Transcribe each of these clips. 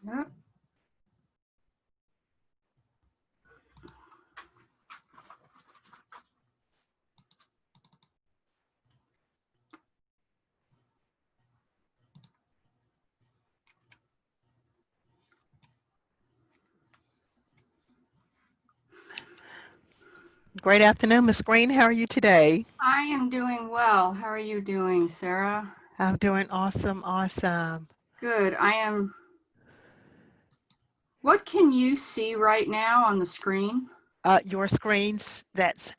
Yep. Great afternoon, Ms. Green. How are you today? I am doing well. How are you doing, Sarah? I'm doing awesome, awesome. Good. I am. What can you see right now on the screen? Your screens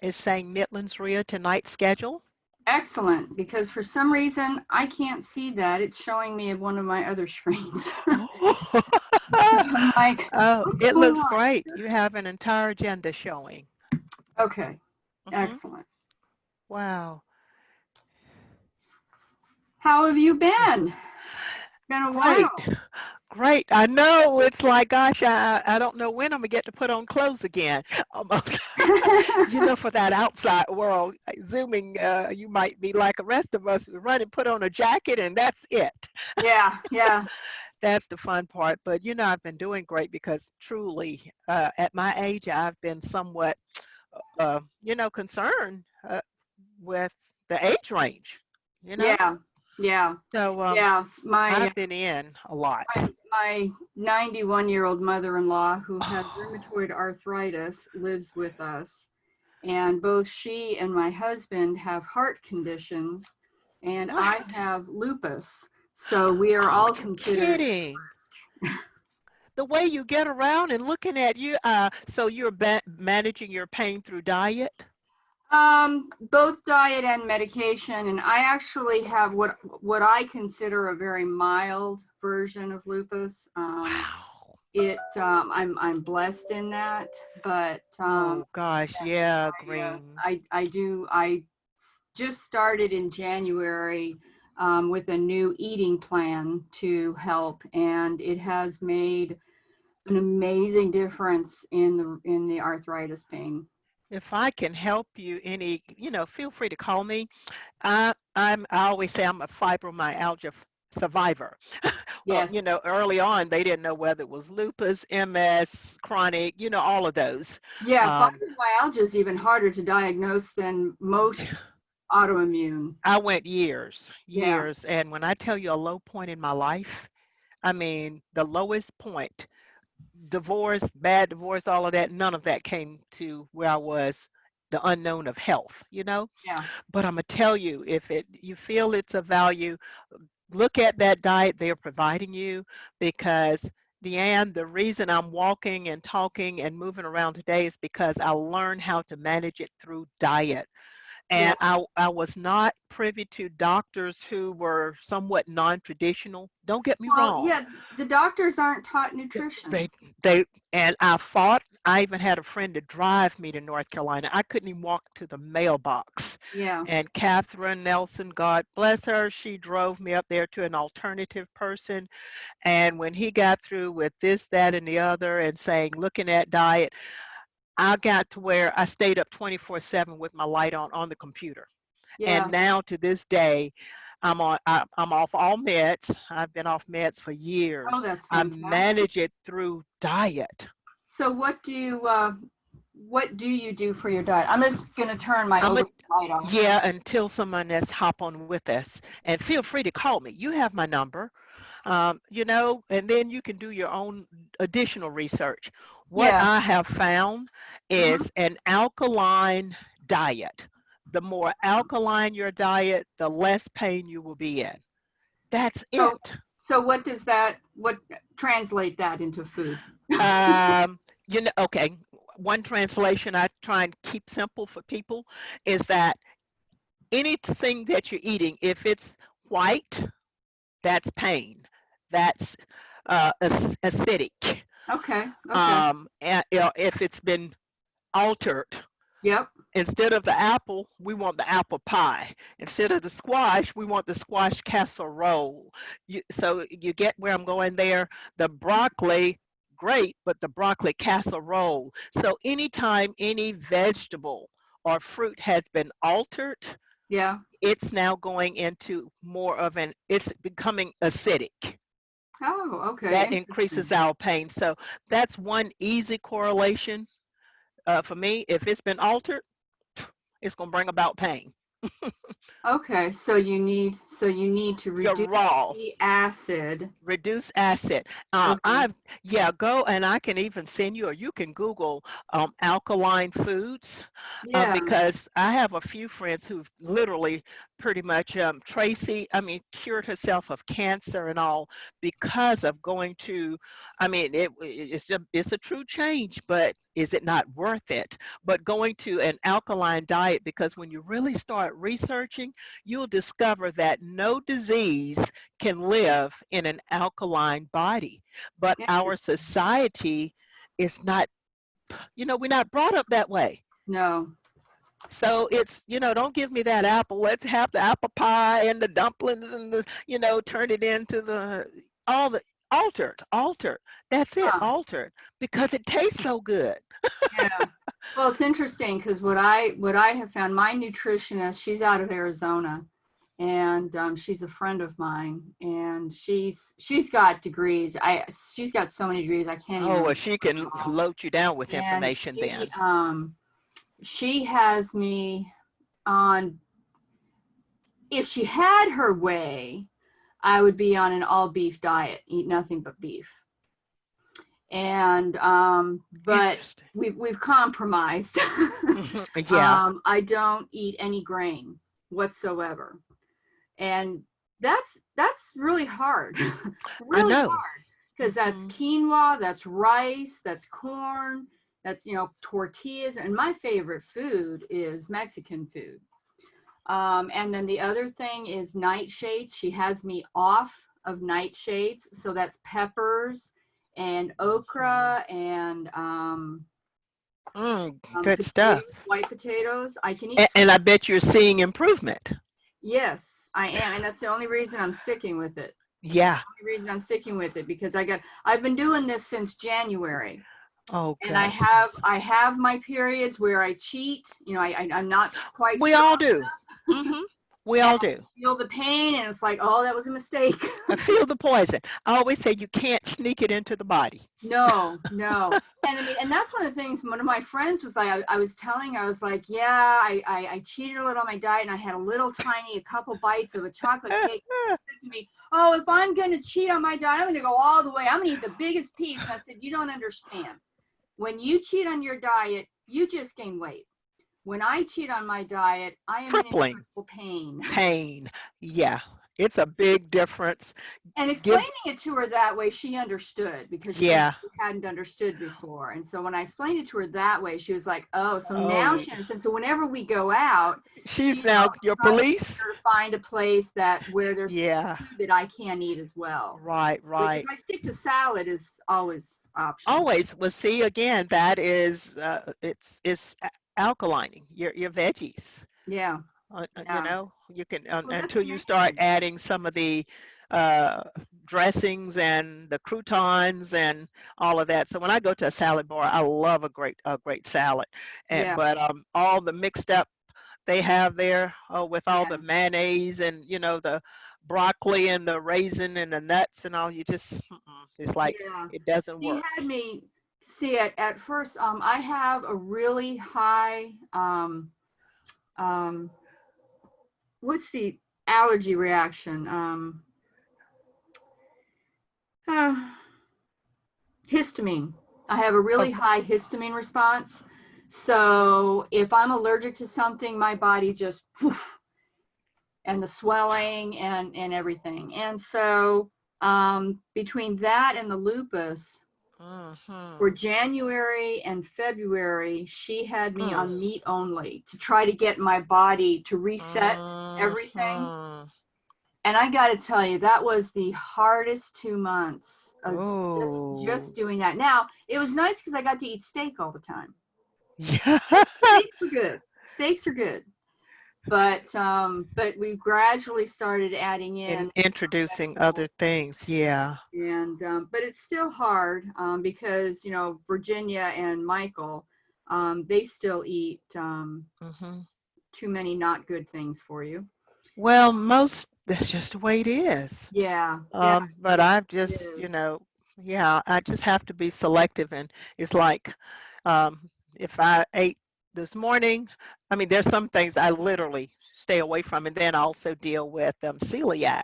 is saying Midlands REIA tonight schedule. Excellent, because for some reason I can't see that. It's showing me one of my other screens. Oh, I'm like, oh, what's it going looks on? great. You have an entire agenda showing. Okay, Hmm. excellent. Wow. How have you been? Been a Great. while. Great. I know it's like, gosh, I don't know when I'm gonna get to put on clothes again. Almost. You know, for that outside world, zooming, you might be like the rest of us, run and put on a jacket and that's it. Yeah, yeah. That's the fun part. But you know, I've been doing great because truly, at my age, I've been somewhat, you know, concerned with the age range. You know, Yeah, yeah, so yeah. I've been in a lot. My 91-year-old mother-in-law who has rheumatoid arthritis lives with us, and both she and my husband have heart conditions, and I What? have lupus. So we are Oh, all you're considered kidding. risk. The way you get around and looking at you, so you're managing your pain through diet? Both diet and medication, and I actually have what I consider a very mild version of lupus. Wow. I'm blessed in that, but Oh gosh, yeah, Green. I just started in January with a new eating plan to help, and it has made an amazing difference in the arthritis pain. If I can help you any, you know, feel free to call me. I always say I'm a fibromyalgia survivor. Yes. You know, early on they didn't know whether it was lupus, MS, chronic, you know, all of those. Yeah, Um, fibromyalgia is even harder to diagnose than most autoimmune. I went years, Yeah, years, and when I tell you a low point in my life, I mean the lowest point, divorce, bad divorce, all of that, none of that came to where I was, the unknown of health, you know. yeah. But I'm gonna tell you, if you feel it's a value, look at that diet they're providing you, because Deanne, the reason I'm walking and talking and moving around today is because I learned how to manage it through diet. Yeah. And I was not privy to doctors who were somewhat non-traditional. Don't get me Well, wrong. yeah, the doctors aren't taught Th- nutrition. They, they, and I fought. I even had a friend to drive me to North Carolina. I couldn't even walk to the mailbox. Yeah. And Catherine Nelson, God bless her, she drove me up there to an alternative person. And when he got through with this, that, and the other, and saying, looking at diet, I got to where I stayed up 24/7 with my light on the computer. Yeah. And now to this day, I'm off all meds. I've been off meds for Oh, years. that's I fantastic. manage it through diet. So what do you do for your diet? I'm just gonna turn my I'm a overhead light off. Yeah, until someone else hop on with us, and feel free to call me. You have my number, you know, and then you can do your own additional research. What Yeah. I have found Hmm. is an alkaline diet. The more alkaline your diet, the less pain you will be in. That's So it. so what translate that into food? Um, you know, okay, one translation I try and keep simple for people is that anything that you're eating, if it's white, that's pain. That's acidic. Okay. Okay. And, you know, if it's been altered, Yep. instead of the apple, we want the apple pie. Instead of the squash, we want the squash casserole. So you get where I'm going there. The broccoli, great, but the broccoli casserole. So anytime any vegetable or fruit has been altered, Yeah. It's now going into more of it's becoming acidic. Oh, okay. That increases Interesting. our pain. So that's one easy correlation for me. If it's been altered, it's going to bring about pain. Okay. So you need to You're reduce raw. the acid. Reduce acid. Okay. Yeah, go and I can even send you, or you can Google alkaline foods, Yeah. because I have a few friends who've literally pretty much, Tracy, I mean, cured herself of cancer and all because of going to, I mean, it's a true change, but is it not worth it? But going to an alkaline diet, because when you really start researching, you'll discover that no disease can live in an alkaline body. But our society is not, we're not brought up that way. No. So it's, don't give me that apple. Let's have the apple pie and the dumplings and turn it into all the altered. That's it, Huh. altered, because it tastes so good. Yeah. Well, it's interesting because what I have found, my nutritionist, she's out of Arizona, and she's a friend of mine, and she's got degrees. She's got so many degrees I can't even Oh, well, remember she them can all. load you down with And information then. she has me on. If she had her way, I would be on an all beef diet, eat nothing but beef. And but Interesting. we've compromised. Yeah, I don't eat any grain whatsoever, and that's really hard. I Really know. hard, because that's Hmm. quinoa, that's rice, that's corn, that's tortillas, and my favorite food is Mexican food. And then the other thing is nightshades. She has me off of nightshades, so that's peppers and okra and Good stuff. potatoes, white potatoes. I can eat And sweet. I bet you're seeing improvement. Yes, I am, and that's the only reason I'm sticking with it. It's the Yeah. only reason I'm sticking with it, because I've been doing this since January, Oh and I gosh. have I have my periods where I cheat. I'm not quite We sure, all do. Hmm. We and all I do. feel the pain, and it's like, oh, that was a mistake. I feel the poison. I always say you can't sneak it into the body. No, no. And I mean, and that's one of the things, one of my friends was like, I was telling her, I was like, yeah, I cheated a little on my diet, and I had a couple bites of a chocolate cake. She said to me, oh, if I'm going to cheat on my diet, I'm going to go all the way. I'm going to eat the biggest piece. And I said, you don't understand. When you cheat on your diet, you just gain weight. When I cheat on my diet, I am in Crippling incredible pain. pain. Yeah. It's a big difference. And Give, explaining it to her that way, she understood, because she yeah. hadn't understood before. And so when I explained it to her that way, she was like, oh, so now Oh, she understands. So whenever we go out, she's she's now your trying to make police. sure to find a place where there's Yeah. food that I can eat as well. Right, Which, if right. I stick to salad, is always option. Always. Well, see again, that is it's alkalining your veggies. Yeah, yeah. You can, Well, that's until you start amazing. adding some of the uh, dressings and the croutons and all of that. So when I go to a salad bar, I love a great salad, and Yeah, but all the mixed up they have there, with all the yeah, mayonnaise and the broccoli and the raisin and the nuts and all, it's like yeah. it doesn't She work. had me see it at first. I have a really high um, what's the allergy reaction? Uh, Histamine. I have a really Oh, high histamine response. So if I'm allergic to something, my body just poof, and the swelling and everything. And so between that and the lupus, for mm-hmm. January and February, she had me Mm, on meat only to try to get my body to reset everything. mm-hmm. And I got to tell you, that was the hardest 2 months of just Oh, doing that. Now, it was nice because I got to eat steak all the time. yeah. Steaks were good. Steaks are good. But we gradually started adding And in some introducing vegetables. other things, yeah. And but it's still hard, because Virginia and Michael, they still eat Mm-hmm. too many not good things for you. Well, that's just the way it is. Yeah, yeah, But it I've just, is. yeah, I just have to be selective. And it's like, if I ate this morning, I mean, there's some things I literally stay away from, and then also deal with celiac.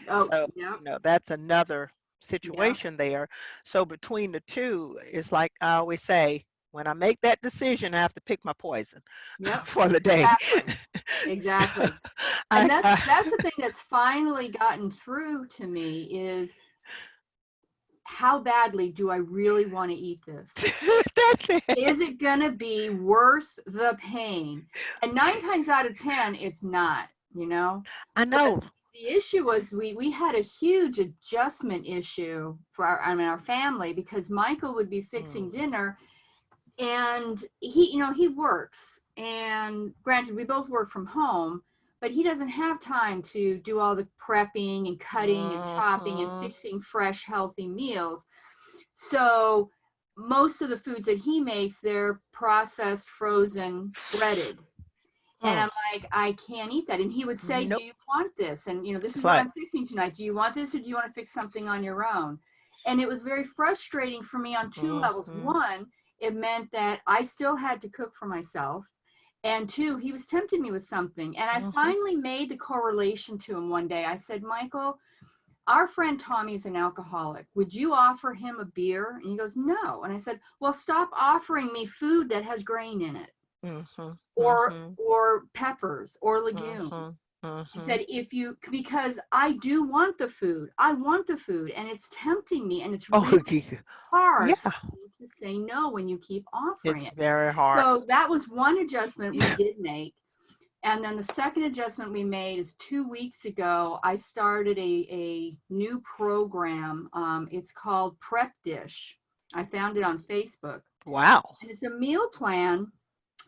Oh, So, yep, that's another yep, situation there. So between the two, it's like I always say, when I make that decision, I have to pick my poison yep, for the day. exactly, So exactly. And I, that's the thing that's finally gotten through to me is how badly do I really want to eat this? that's it. Is it going to be worth the pain? And 9 times out of 10, it's not, you know? I But know. the issue was we had a huge adjustment issue for our family because Michael would be fixing Mm, dinner and he works, and granted we both work from home, but he doesn't have time to do all the prepping and cutting and chopping and mhm, fixing fresh healthy meals. So most of the foods that he makes, they're processed, frozen, breaded. And mm. I'm like, I can't eat that. And he would say, do Nope. you want this? And, this It's is what like, I'm fixing tonight. Do you want this, or do you want to fix something on your own? And it was very frustrating for me on two levels. mhm, One, it meant that I still had to cook for myself. And two, he was tempting me with something. And I mhm, finally made the correlation to him one day. I said, Michael, our friend Tommy's an alcoholic. Would you offer him a beer? And he goes, no. And I said, well, stop offering me food that has grain in it, mhm, or mhm, peppers or mhm, legumes. I mhm. said, because I do want the food. I want the food, and it's tempting me, and it's Oh, really hard for yeah, me to say no when you keep offering it's it. very hard. So that was one adjustment we did make. And then the second adjustment we made is 2 weeks ago, I started a new program. It's called Prep Dish. I found it on Facebook. Wow. And it's a meal plan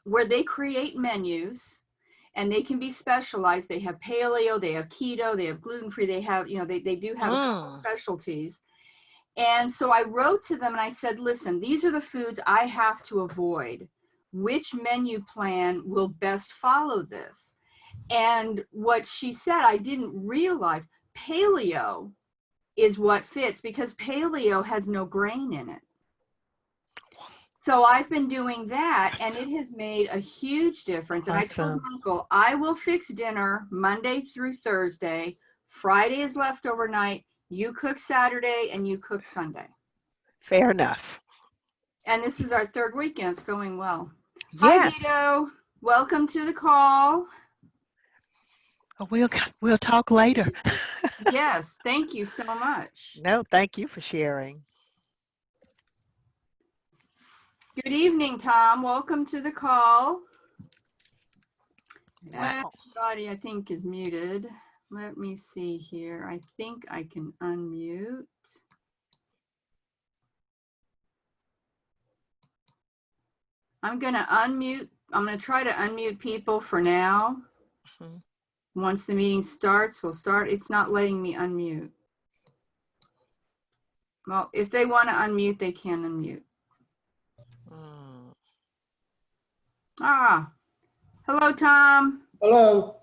where they create menus, and they can be specialized. They have paleo, they have keto, they have gluten-free, they have, they do have a couple Mm, specialties. And so I wrote to them and I said, listen, these are the foods I have to avoid. Which menu plan will best follow this? And what she said, I didn't realize, paleo is what fits because paleo has no grain in it. So I've been doing that, and that's it has made a huge difference. And I told awesome. Michael, I will fix dinner Monday through Thursday. Friday is leftover night. You cook Saturday and you cook Sunday. Fair enough. And this is our third weekend. It's going well. Hi, Yes. Guido. Welcome to the call. We'll talk later. Yes, thank you so much. No, thank you for sharing. Good evening, Tom. Welcome to the call. Wow. Everybody, I think, is muted. Let me see here. I think I can unmute. I'm going to unmute. I'm going to try to unmute people for now. Mhm. Once the meeting starts, we'll start. It's not letting me unmute. Well, if they want to unmute, they can unmute. Mm. Ah, hello, Tom. Hello,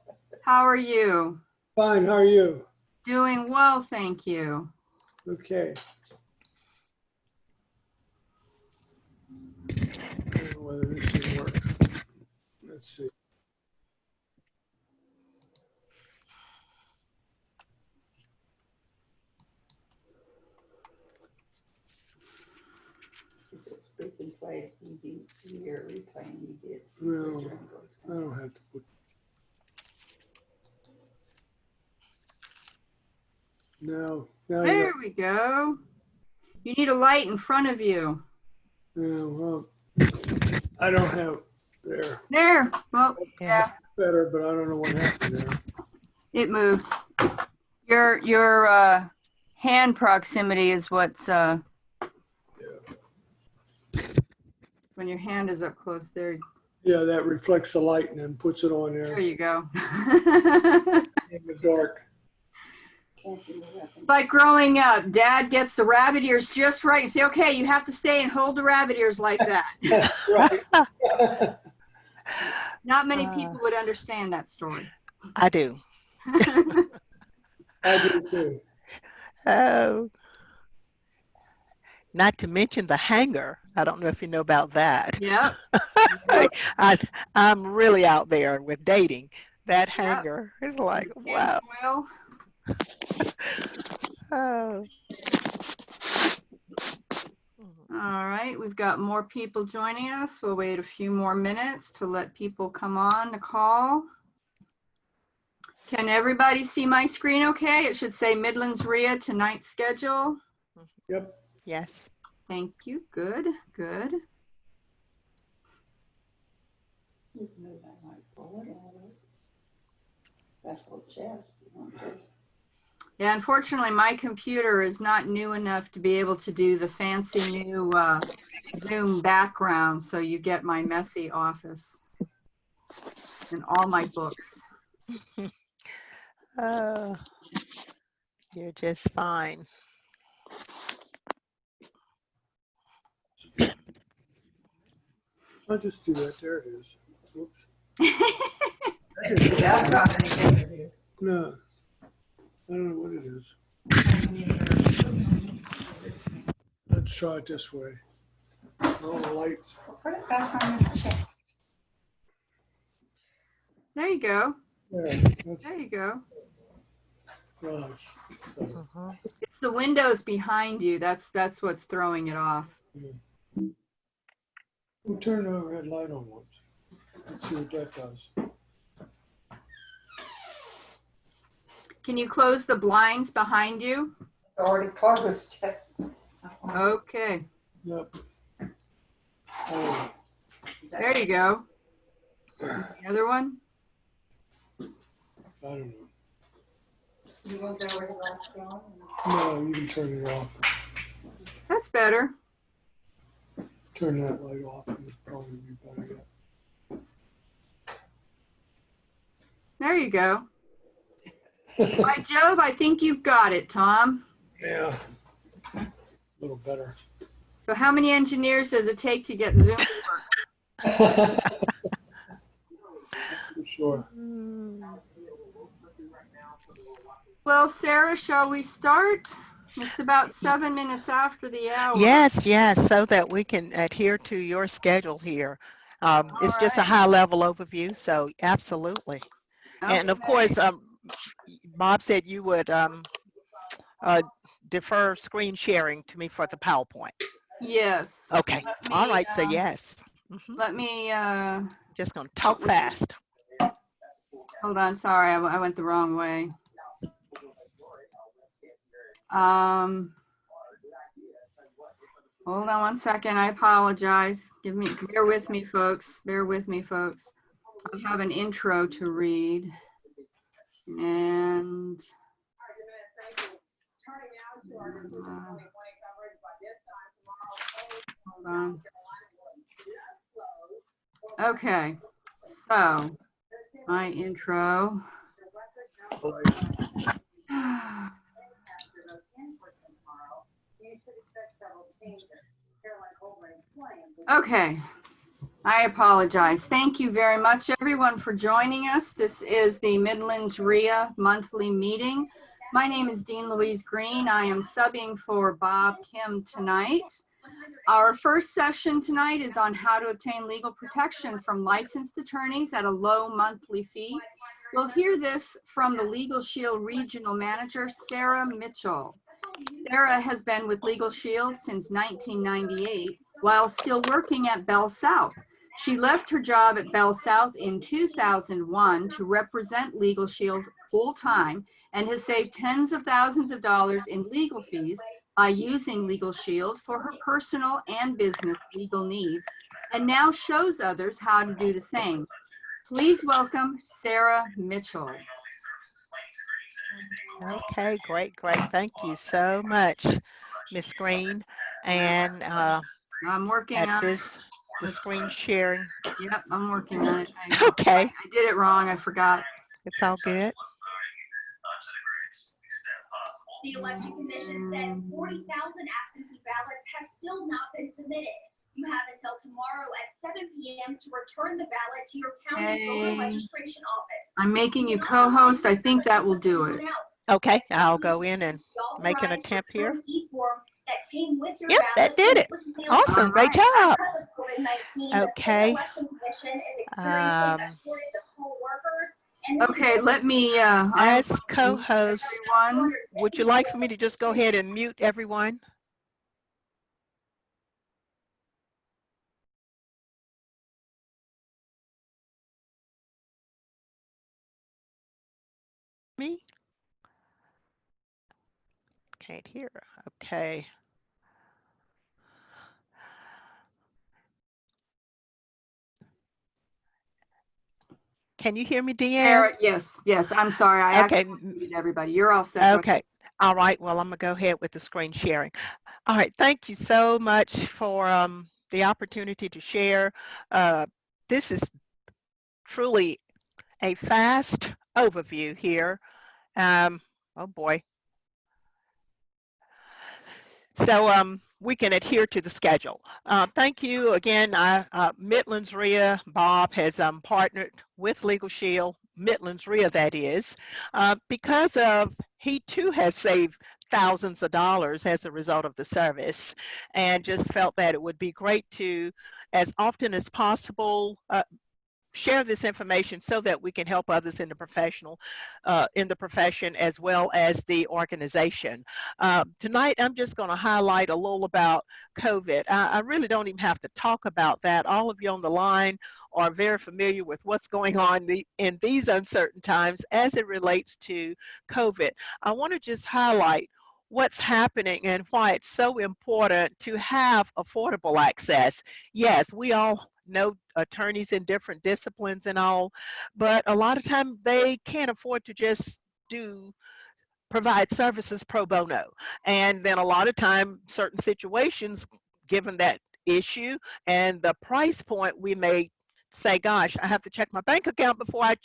How are you? fine, how are you? Doing well, thank you. Okay. I don't know whether this thing works. Let's see. No, I don't have to put. No, now you There got, we go. You need a light in front of you. no, well, I don't have, there. There. Well, Yeah. yeah, Better, but I don't know what happened there. it moved. Your hand proximity is what's when your hand is up close. There Yeah, that reflects the light and then puts it on there you go. in the dark. It's like growing up. Dad gets the rabbit ears just right and say, okay, you have to stay and hold the rabbit ears like that. That's right. Not many people would understand that story. I do. I do too. Oh, not to mention the hanger. I don't know if you know about that. Yep. I'm really out there with dating. That Yep. hanger is like, wow. Tinfoil. Oh. All right, we've got more people joining us. We'll wait a few more minutes to let people come on the call. Can everybody see my screen okay? It should say Midlands REIA tonight's schedule. Yep. Yes. Thank you. Good, good. You can move that light forward a little bit. That's for chest. Yeah, unfortunately, my computer is not new enough to be able to do the fancy new Zoom background, so you get my messy office and all my books. You're just fine. I'll just do that. There it is. Whoops. That's not any different here. No. I don't know what it is. Let's try it this way. All the lights. Put it back on this chest. There you go. There. That's There you go. nice. It's the windows behind you. That's what's throwing it off. We'll turn the overhead light on once. Let's see what that does. Can you close the blinds behind you? It's already closed. Okay. Yep. Oh, There you go. The other one? I don't know. You want to go where the lights on? No, you can turn it off. That's better. Turn that light off. It'd probably be better yet. There you go. By Jove, I think you've got it, Tom. Yeah. A little better. So how many engineers does it take to get Zoom to work? For sure. Well, Sarah, shall we start? It's about 7 minutes after the hour. Yes, yes, so that we can adhere to your schedule here. It's just a right. high-level overview, so absolutely. And of Okay. course, Bob said you would defer screen sharing to me for the PowerPoint. Yes. Okay. All right. So yes. Let me, Just gonna talk fast. hold on. Sorry, I went the wrong way. Hold on one second. I apologize. Bear with me, folks. Bear with me, folks. I have an intro to read. And hold on. Okay, so my intro. Okay, I apologize. Thank you very much, everyone, for joining us. This is the Midlands REIA monthly meeting. My name is Dean Louise Green. I am subbing for Bob Kim tonight. Our first session tonight is on how to obtain legal protection from licensed attorneys at a low monthly fee. We'll hear this from the Legal Shield Regional Manager, Sarah Mitchell. Sarah has been with Legal Shield since 1998 while still working at Bell South. She left her job at Bell South in 2001 to represent Legal Shield full-time and has saved tens of thousands of dollars in legal fees by using Legal Shield for her personal and business legal needs, and now shows others how to do the same. Please welcome Sarah Mitchell. Okay, great, great. Thank you so much, Miss Green. And I'm working on this, the screen sharing. Yep, I'm working on it. Okay. I did it wrong. I forgot. It's all good. The election commission says 40,000 absentee ballots have still not been submitted. You have until tomorrow at 7 p.m. to return the ballot to your county's voter registration office. I'm making you co-host. I think that will do it. Okay, I'll go in and make an attempt here. Yep, that did it. Awesome, great job. Okay. Okay, let me. As co-host, everyone. would you like for me to just go ahead and mute everyone? Me? Can't hear. Okay. Can you hear me, Deanne? Sarah, yes, yes. I'm sorry. I Okay. actually muted everybody. You're all set. Okay. All right. Well, I'm going to go ahead with the screen sharing. All right. Thank you so much for the opportunity to share. This is truly a fast overview here. Oh boy. So we can adhere to the schedule. Thank you again. Midlands REIA, Bob has partnered with Legal Shield, Midlands REIA that is, because he too has saved thousands of dollars as a result of the service, and just felt that it would be great to, as often as possible, share this information so that we can help others in the profession as well as the organization. Tonight, I'm just going to highlight a little about COVID. I really don't even have to talk about that. All of you on the line are very familiar with what's going on in these uncertain times as it relates to COVID. I want to just highlight what's happening and why it's so important to have affordable access. Yes, we all know attorneys in different disciplines and all, but a lot of times they can't afford to just provide services pro bono. And then a lot of time, certain situations, given that issue and the price point, we may say, gosh, I have to check my bank account before I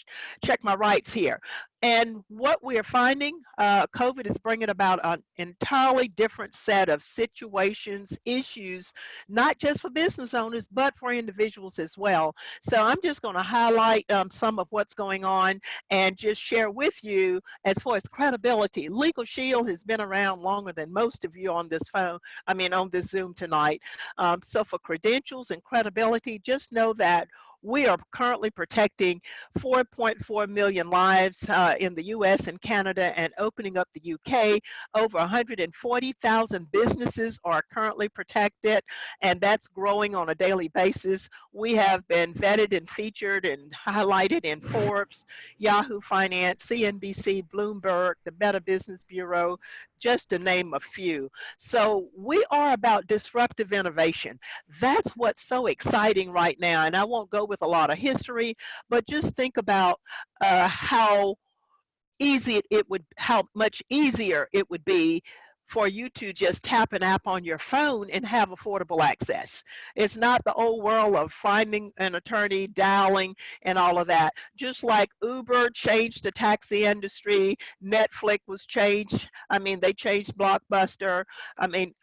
check my rights here. And what we are finding, COVID is bringing about an entirely different set of situations, issues, not just for business owners, but for individuals as well. So I'm just going to highlight some of what's going on and just share with you as far as credibility. Legal Shield has been around longer than most of you on this on this Zoom tonight. So for credentials and credibility, just know that we are currently protecting 4.4 million lives in the US and Canada, and opening up the UK. Over 140,000 businesses are currently protected, and that's growing on a daily basis. We have been vetted and featured and highlighted in Forbes, Yahoo Finance, CNBC, Bloomberg, the Better Business Bureau, just to name a few. So we are about disruptive innovation. That's what's so exciting right now. And I won't go with a lot of history, but just think about how much easier it would be for you to just tap an app on your phone and have affordable access. It's not the old world of finding an attorney, dialing, and all of that. Just like Uber changed the taxi industry, Netflix was changed. They changed Blockbuster.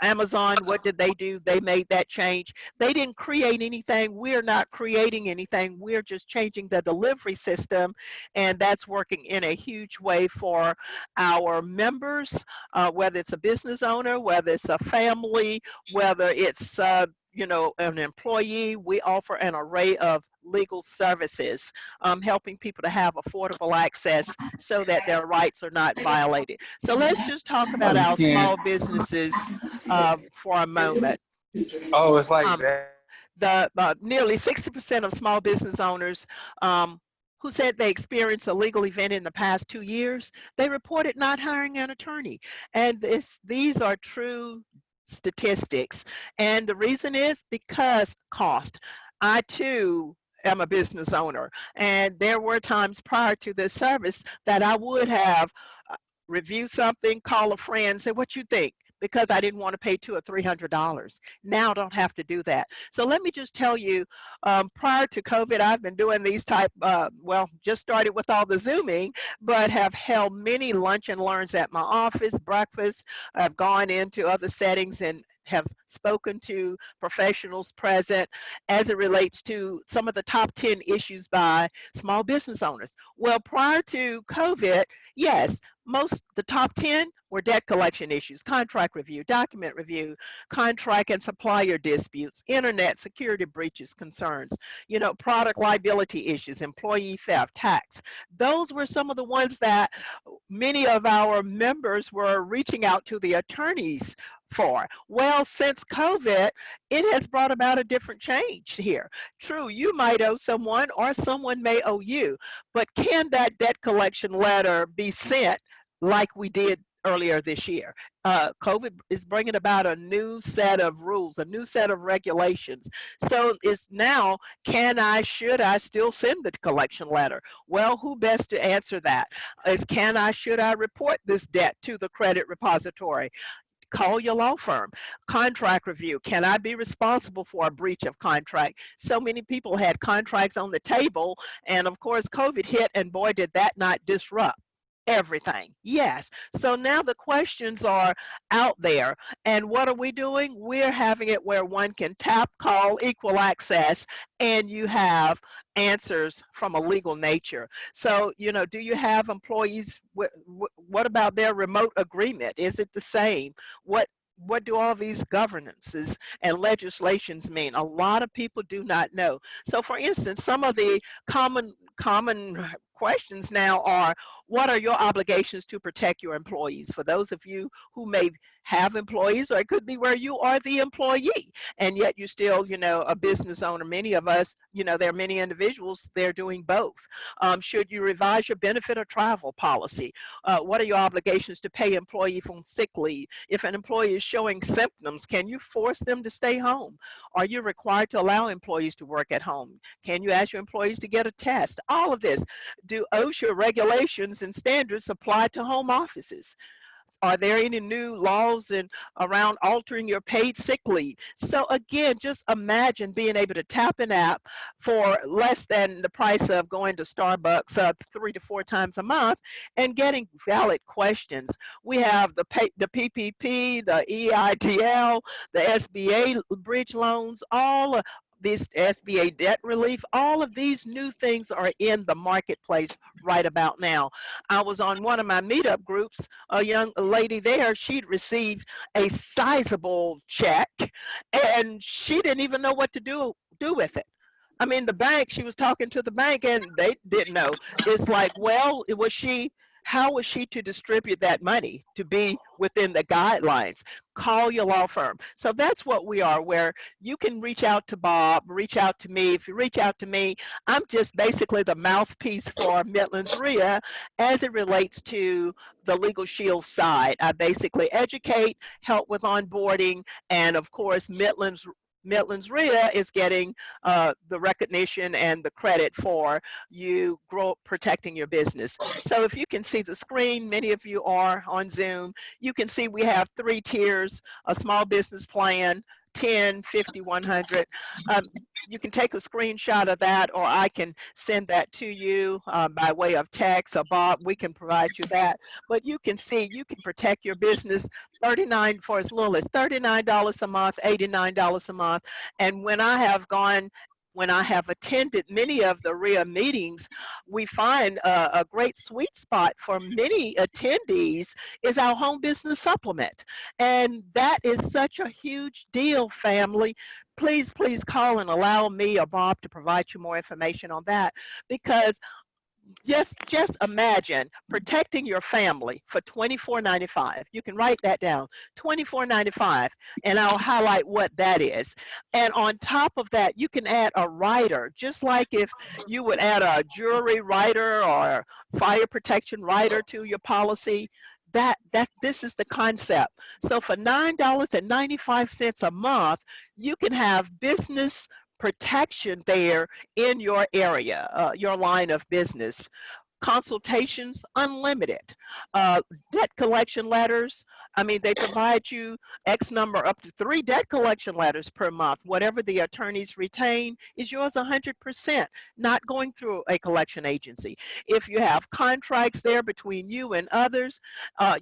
Amazon, what did they do? They made that change. They didn't create anything. We're not creating anything. We're just changing the delivery system, and that's working in a huge way for our members, whether it's a business owner, whether it's a family, whether it's an employee. We offer an array of legal services, helping people to have affordable access so that their rights are not violated. So let's just talk about our small businesses for a moment. Oh, it's like that. Nearly 60% of small business owners who said they experienced a legal event in the past 2 years, they reported not hiring an attorney. And these are true statistics. And the reason is because cost. I too am a business owner, and there were times prior to this service that I would have reviewed something, call a friend, say, what you think? Because I didn't want to pay $200 or $300. Now I don't have to do that. So let me just tell you, prior to COVID, I've been doing these just started with all the Zooming, but have held many lunch and learns at my office, breakfast. I've gone into other settings and have spoken to professionals present as it relates to some of the top 10 issues by small business owners. Well, prior to COVID, yes, the top 10 were debt collection issues, contract review, document review, contract and supplier disputes, internet security breaches concerns, you know, product liability issues, employee theft, tax. Those were some of the ones that many of our members were reaching out to the attorneys for. Well, since COVID, it has brought about a different change here. True, you might owe someone or someone may owe you, but can that debt collection letter be sent like we did earlier this year? COVID is bringing about a new set of rules, a new set of regulations. So it's now, should I still send the collection letter? Well, who best to answer that is should I report this debt to the credit repository? Call your law firm. Contract review. Can I be responsible for a breach of contract? So many people had contracts on the table, and of course, COVID hit, and boy, did that not disrupt everything. Yes. So now the questions are out there. And what are we doing? We're having it where one can tap, call, equal access, and you have answers from a legal nature. So, you know, do you have employees? What about their remote agreement? Is it the same? What do all these governances and legislations mean? A lot of people do not know. So for instance, some of the common questions now are, what are your obligations to protect your employees? For those of you who may have employees, or it could be where you are the employee and yet you're still, you know, a business owner. Many of us, you know, there are many individuals, they're doing both. Should you revise your benefit or travel policy? What are your obligations to pay employee from sick leave? If an employee is showing symptoms, can you force them to stay home? Are you required to allow employees to work at home? Can you ask your employees to get a test? All of this. Do OSHA regulations and standards apply to home offices? Are there any new laws around altering your paid sick leave? So again, just imagine being able to tap an app for less than the price of going to Starbucks 3 to 4 times a month and getting valid questions. We have the PPP, the EIDL, the SBA bridge loans, all this SBA debt relief, all of these new things are in the marketplace right about now. I was on one of my meetup groups, a young lady there, she'd received a sizable check and she didn't even know what to do with it. I mean, the bank, she was talking to the bank and they didn't know. It's like, well, how was she to distribute that money to be within the guidelines? Call your law firm. So that's what we are, where you can reach out to Bob, reach out to me. If you reach out to me, I'm just basically the mouthpiece for Midlands REIA as it relates to the Legal Shield side. I basically educate, help with onboarding, and of course, Midlands REIA is getting the recognition and the credit for you protecting your business. So if you can see the screen, many of you are on Zoom, you can see we have 3 tiers, a small business plan, 10, 50, 100. You can take a screenshot of that, or I can send that to you by way of text, or Bob, we can provide you that. But you can see, you can protect your business for as little as $39 a month, $89 a month. And when I have attended many of the REIA meetings, we find a great sweet spot for many attendees is our home business supplement. And that is such a huge deal, family. Please, please call and allow me or Bob to provide you more information on that, because just imagine protecting your family for $24.95. You can write that down, $24.95, and I'll highlight what that is. And on top of that, you can add a rider, just like if you would add a jewelry rider or fire protection rider to your policy. This is the concept. So for $9.95 a month, you can have business protection there in your area, your line of business. consultations, unlimited. Debt collection letters, I mean, they provide you X number, up to 3 debt collection letters per month. Whatever the attorneys retain is yours 100%, not going through a collection agency. If you have contracts there between you and others,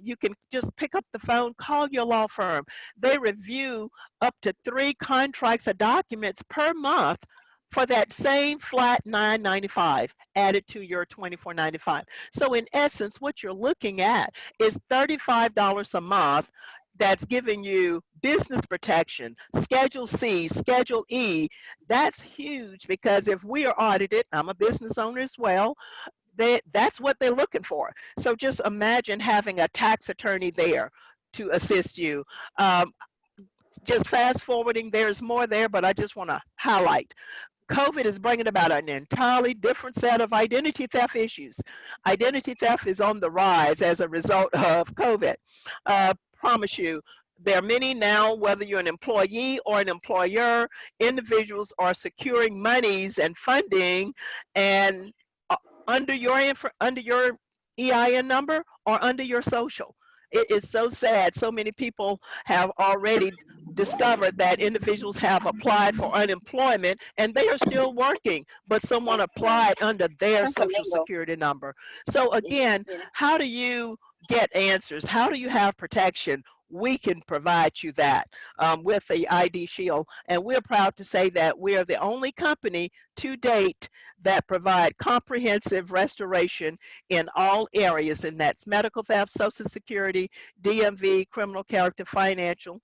you can just pick up the phone, call your law firm. They review up to 3 contracts or documents per month for that same flat $9.95 added to your $24.95. So in essence, what you're looking at is $35 a month that's giving you business protection, Schedule C, Schedule E. That's huge, because if we are audited, I'm a business owner as well, that's what they're looking for. So just imagine having a tax attorney there to assist you. Just fast forwarding, there's more there, but I just want to highlight. COVID is bringing about an entirely different set of identity theft issues. Identity theft is on the rise as a result of COVID. Promise you, there are many now, whether you're an employee or an employer, individuals are securing monies and funding and under your EIN number or under your social. It is so sad. So many people have already discovered that individuals have applied for unemployment and they are still working, but someone applied under their social security number. So again, how do you get answers? How do you have protection? We can provide you that with the ID Shield. And we're proud to say that we are the only company to date that provide comprehensive restoration in all areas, and that's medical theft, Social Security, DMV, criminal character, financial,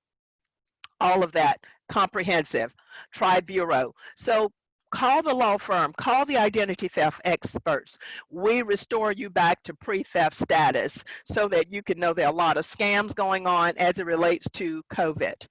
all of that, comprehensive, Tri-Bureau. So call the law firm, call the identity theft experts. We restore you back to pre-theft status so that you can know there are a lot of scams going on as it relates to COVID.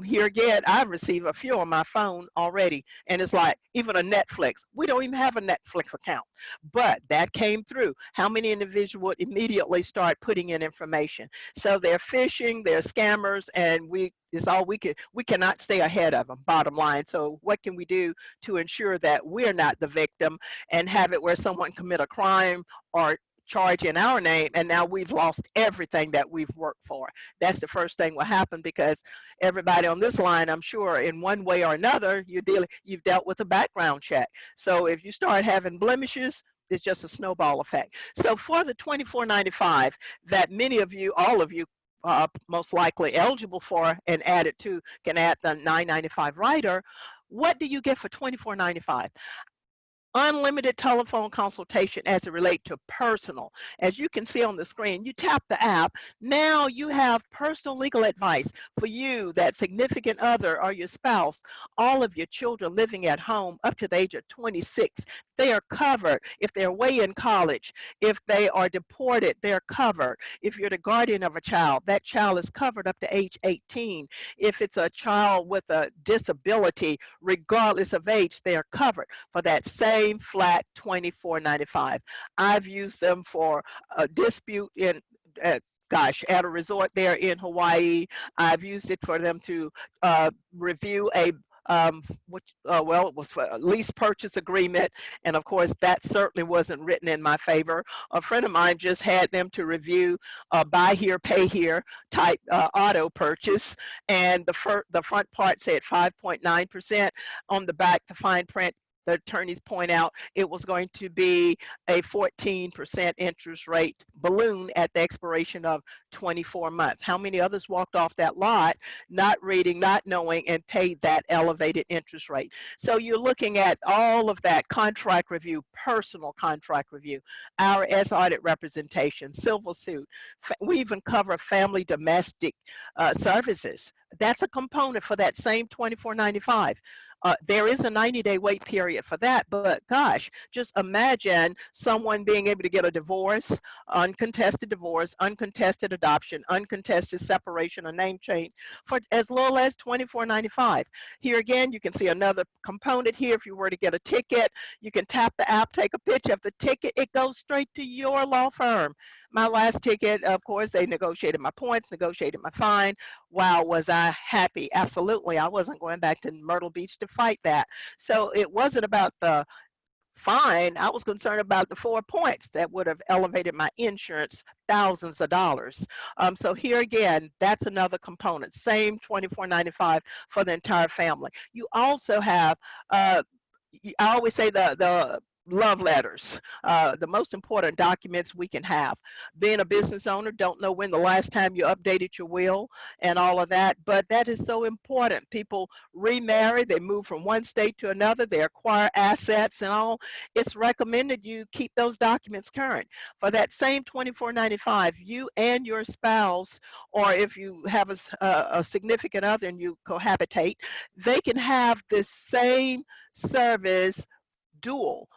Here again, I've received a few on my phone already, and it's like, even a Netflix. We don't even have a Netflix account, but that came through. How many individuals would immediately start putting in information? So they're phishing, they're scammers, and it's all we cannot stay ahead of them, bottom line. So what can we do to ensure that we're not the victim and have it where someone commit a crime or charge in our name and now we've lost everything that we've worked for? That's the first thing will happen, because everybody on this line, I'm sure in one way or another, you've dealt with a background check. So if you start having blemishes, it's just a snowball effect. So for the $24.95 that many of you, all of you, most likely eligible for and add it to, can add the $9.95 rider. What do you get for $24.95? Unlimited telephone consultation as it relates to personal. As you can see on the screen, you tap the app. Now you have personal legal advice for you, that significant other, or your spouse, all of your children living at home up to the age of 26. They are covered. If they're away in college, if they are deported, they're covered. If you're the guardian of a child, that child is covered up to age 18. If it's a child with a disability, regardless of age, they are covered for that same flat $24.95. I've used them for a dispute in at a resort there in Hawaii. I've used it for them to review a well, it was for a lease purchase agreement, and of course that certainly wasn't written in my favor. A friend of mine just had them to review buy here, pay here type auto purchase, and the front part said 5.9%. On the back, the fine print, the attorneys point out it was going to be a 14% interest rate balloon at the expiration of 24 months. How many others walked off that lot, not reading, not knowing, and paid that elevated interest rate? So you're looking at all of that contract review, personal contract review, IRS audit representation, civil suit. We even cover family domestic services. That's a component for that same $24.95. There is a 90-day wait period for that, but gosh, just imagine someone being able to get a divorce, uncontested adoption, uncontested separation or name change for as little as $24.95. Here again, you can see another component here. If you were to get a ticket, you can tap the app, take a picture of the ticket, it goes straight to your law firm. My last ticket, of course, they negotiated my points, negotiated my fine. Wow, was I happy? Absolutely. I wasn't going back to Myrtle Beach to fight that. So it wasn't about the fine. I was concerned about the 4 points that would have elevated my insurance thousands of dollars. So here again, that's another component. Same $24.95 for the entire family. You also have, I always say the love letters, the most important documents we can have. Being a business owner, don't know when the last time you updated your will and all of that, but that is so important. People remarry, they move from one state to another, they acquire assets and all. It's recommended you keep those documents current. For that same $24.95, you and your spouse, or if you have a significant other and you cohabitate, they can have this same service dual.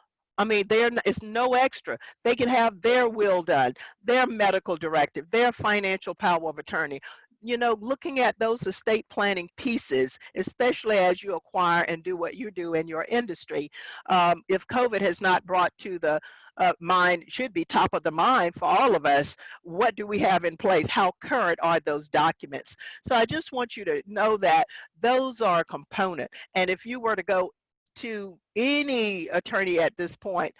I mean, it's no extra. They can have their will done, their medical directive, their financial power of attorney. You know, looking at those estate planning pieces, especially as you acquire and do what you do in your industry, if COVID has not brought to the mind, should be top of the mind for all of us, what do we have in place? How current are those documents? So I just want you to know that those are a component. And if you were to go to any attorney at this point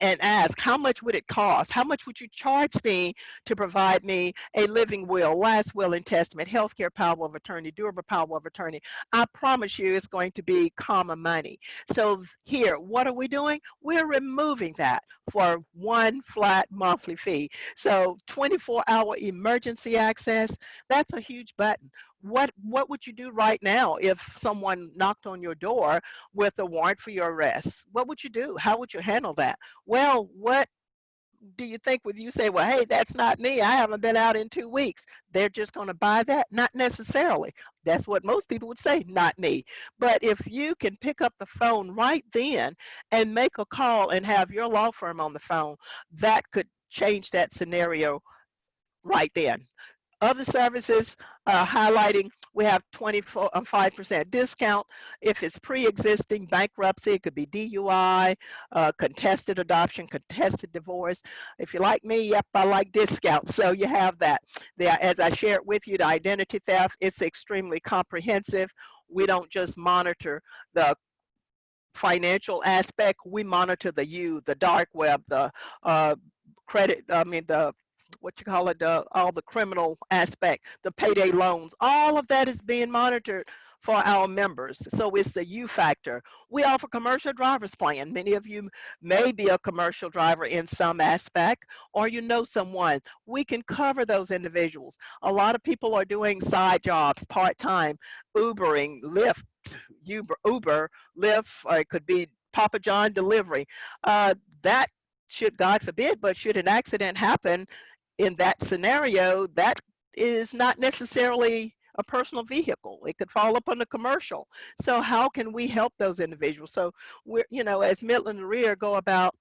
and ask, how much would it cost? How much would you charge me to provide me a living will, last will and testament, healthcare power of attorney, durable power of attorney? I promise you it's going to be common money. So here, what are we doing? We're removing that for one flat monthly fee. So 24-hour emergency access, that's a huge button. What would you do right now if someone knocked on your door with a warrant for your arrest? What would you do? How would you handle that? Well, what do you think when you say, well, hey, that's not me, I haven't been out in 2 weeks? They're just going to buy that? Not necessarily. That's what most people would say, not me. But if you can pick up the phone right then and make a call and have your law firm on the phone, that could change that scenario right then. Other services highlighting, we have 25% discount if it's pre-existing bankruptcy. It could be DUI, contested adoption, contested divorce. If you're like me, yep, I like discounts. So you have that. There, as I shared with you, the identity theft, it's extremely comprehensive. We don't just monitor the financial aspect, we monitor the dark web, the credit, the what you call it, all the criminal aspect, the payday loans, all of that is being monitored for our members. So it's the U factor. We offer commercial driver's plan. Many of you may be a commercial driver in some aspect, or you know someone. We can cover those individuals. A lot of people are doing side jobs, part-time, Ubering, Lyft, Uber, Lyft, or it could be Papa John delivery. That should, God forbid, but should an accident happen in that scenario, that is not necessarily a personal vehicle. It could fall up on the commercial. So how can we help those individuals? So we're, as Midlands and REIA go about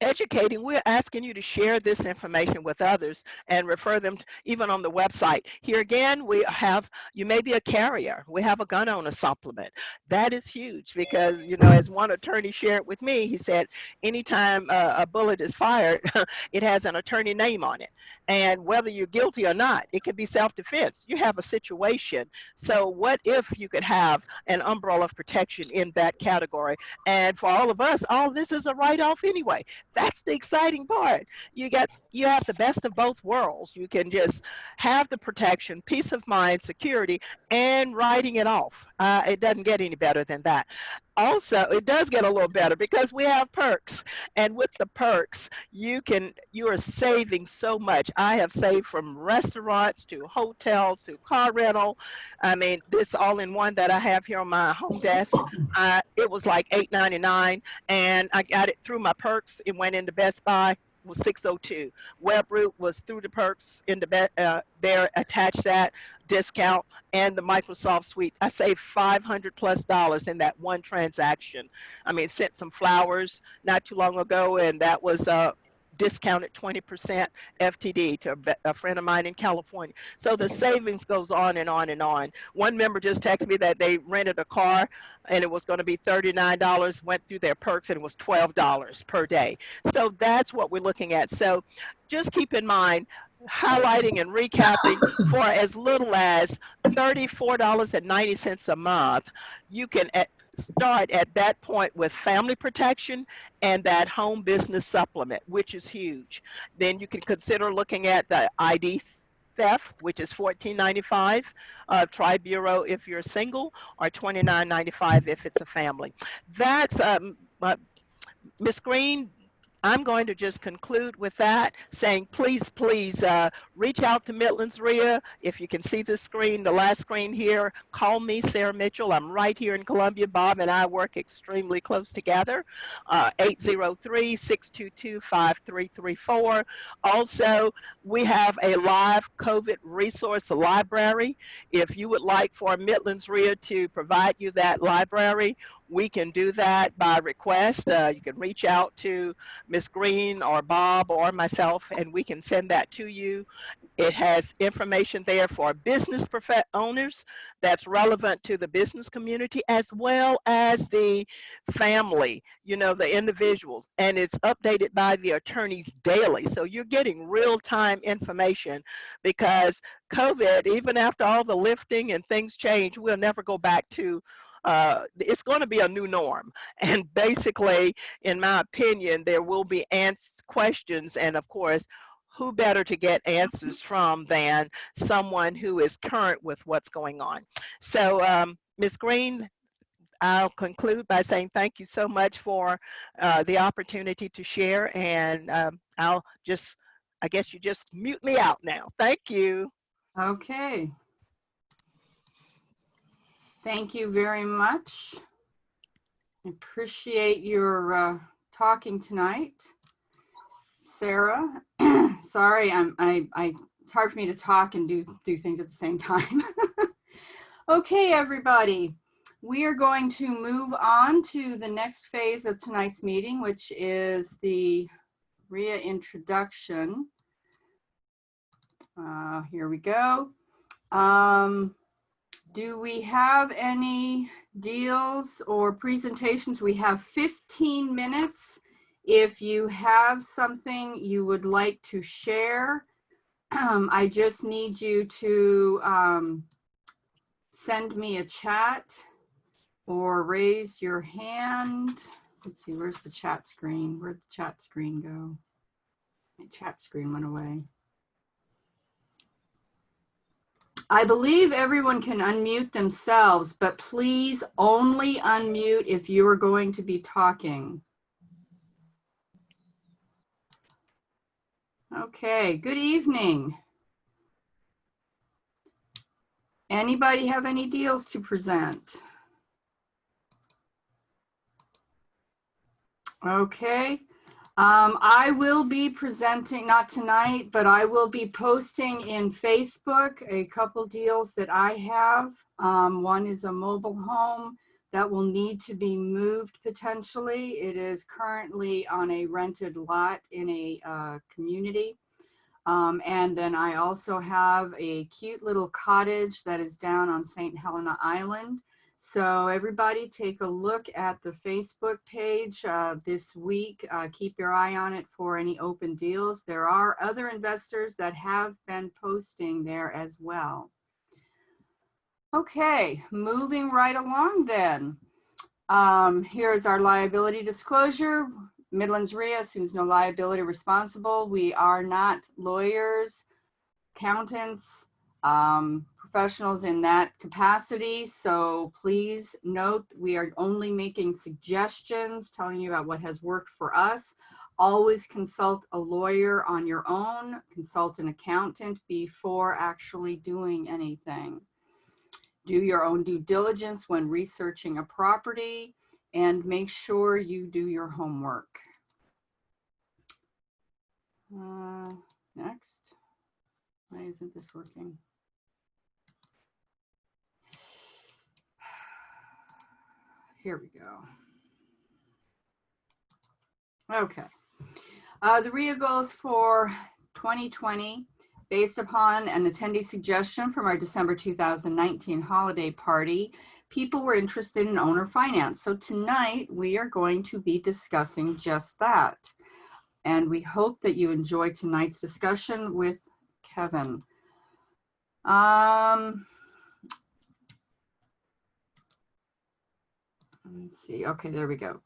educating, we're asking you to share this information with others and refer them even on the website. Here again, we have, you may be a carrier. We have a gun owner supplement. That is huge because, as one attorney shared with me, he said, anytime a bullet is fired, it has an attorney name on it. And whether you're guilty or not, it could be self-defense. You have a situation. So what if you could have an umbrella of protection in that category? And for all of us, all this is a write-off anyway. That's the exciting part. You have the best of both worlds. You can just have the protection, peace of mind, security, and writing it off. It doesn't get any better than that. Also, it does get a little better because we have perks. And with the perks, you are saving so much. I have saved from restaurants to hotels to car rental. I mean, this all-in-one that I have here on my home desk, it was like $8.99, and I got it through my perks. It went into Best Buy, was $6.02. Webroot was through the perks into there, attached that discount and the Microsoft Suite. I saved $500+ in that one transaction. I mean, sent some flowers not too long ago, and that was discounted 20% FTD to a friend of mine in California. So the savings goes on and on and on. One member just texted me that they rented a car and it was going to be $39, went through their perks and it was $12 per day. So that's what we're looking at. So just keep in mind, highlighting and recapping, for as little as $34.90 a month, you can start at that point with family protection and that home business supplement, which is huge. Then you can consider looking at the ID theft, which is $14.95, Tri-Bureau if you're single, or $29.95 if it's a family. That's Ms. Green. I'm going to just conclude with that, saying please, please reach out to Midlands REIA. If you can see the screen, the last screen here, call me, Sarah Mitchell. I'm right here in Columbia. Bob and I work extremely close together. 803-622-5334. Also, we have a live COVID resource library. If you would like for Midlands REIA to provide you that library, we can do that by request. You can reach out to Ms. Green or Bob or myself, and we can send that to you. It has information there for business owners that's relevant to the business community, as well as the family, you know, the individuals. And it's updated by the attorneys daily. So you're getting real-time information, because COVID, even after all the lifting and things change, we'll never go back to it's going to be a new norm. And basically, in my opinion, there will be questions, and of course, who better to get answers from than someone who is current with what's going on. So Ms. Green, I'll conclude by saying thank you so much for the opportunity to share, and I guess you just mute me out now. Thank you. Okay. Thank you very much. I appreciate your talking tonight, Sarah. Sorry, it's hard for me to talk and do things at the same time. Okay, everybody, we are going to move on to the next phase of tonight's meeting, which is the REIA introduction. Here we go. Do we have any deals or presentations? We have 15 minutes. If you have something you would like to share, I just need you to send me a chat or raise your hand. Let's see, where's the chat screen? Where'd the chat screen go? My chat screen went away. I believe everyone can unmute themselves, but please only unmute if you are going to be talking. Okay, good evening. Anybody have any deals to present? Okay. I will be presenting, not tonight, but I will be posting in Facebook a couple deals that I have. One is a mobile home that will need to be moved potentially. It is currently on a rented lot in a community. And then I also have a cute little cottage that is down on St. Helena Island. So everybody take a look at the Facebook page this week. Keep your eye on it for any open deals. There are other investors that have been posting there as well. Okay, moving right along then. Here's our liability disclosure. Midlands REIA assumes no liability responsible. We are not lawyers, accountants, professionals in that capacity. So please note, we are only making suggestions, telling you about what has worked for us. Always consult a lawyer on your own, consult an accountant before actually doing anything. Do your own due diligence when researching a property, and make sure you do your homework. Next. Why isn't this working? Here we go. Okay. The REIA goals for 2020, based upon an attendee suggestion from our December 2019 holiday party, people were interested in owner finance. So tonight we are going to be discussing just that. And we hope that you enjoy tonight's discussion with Kevin. let's see. Okay, there we go.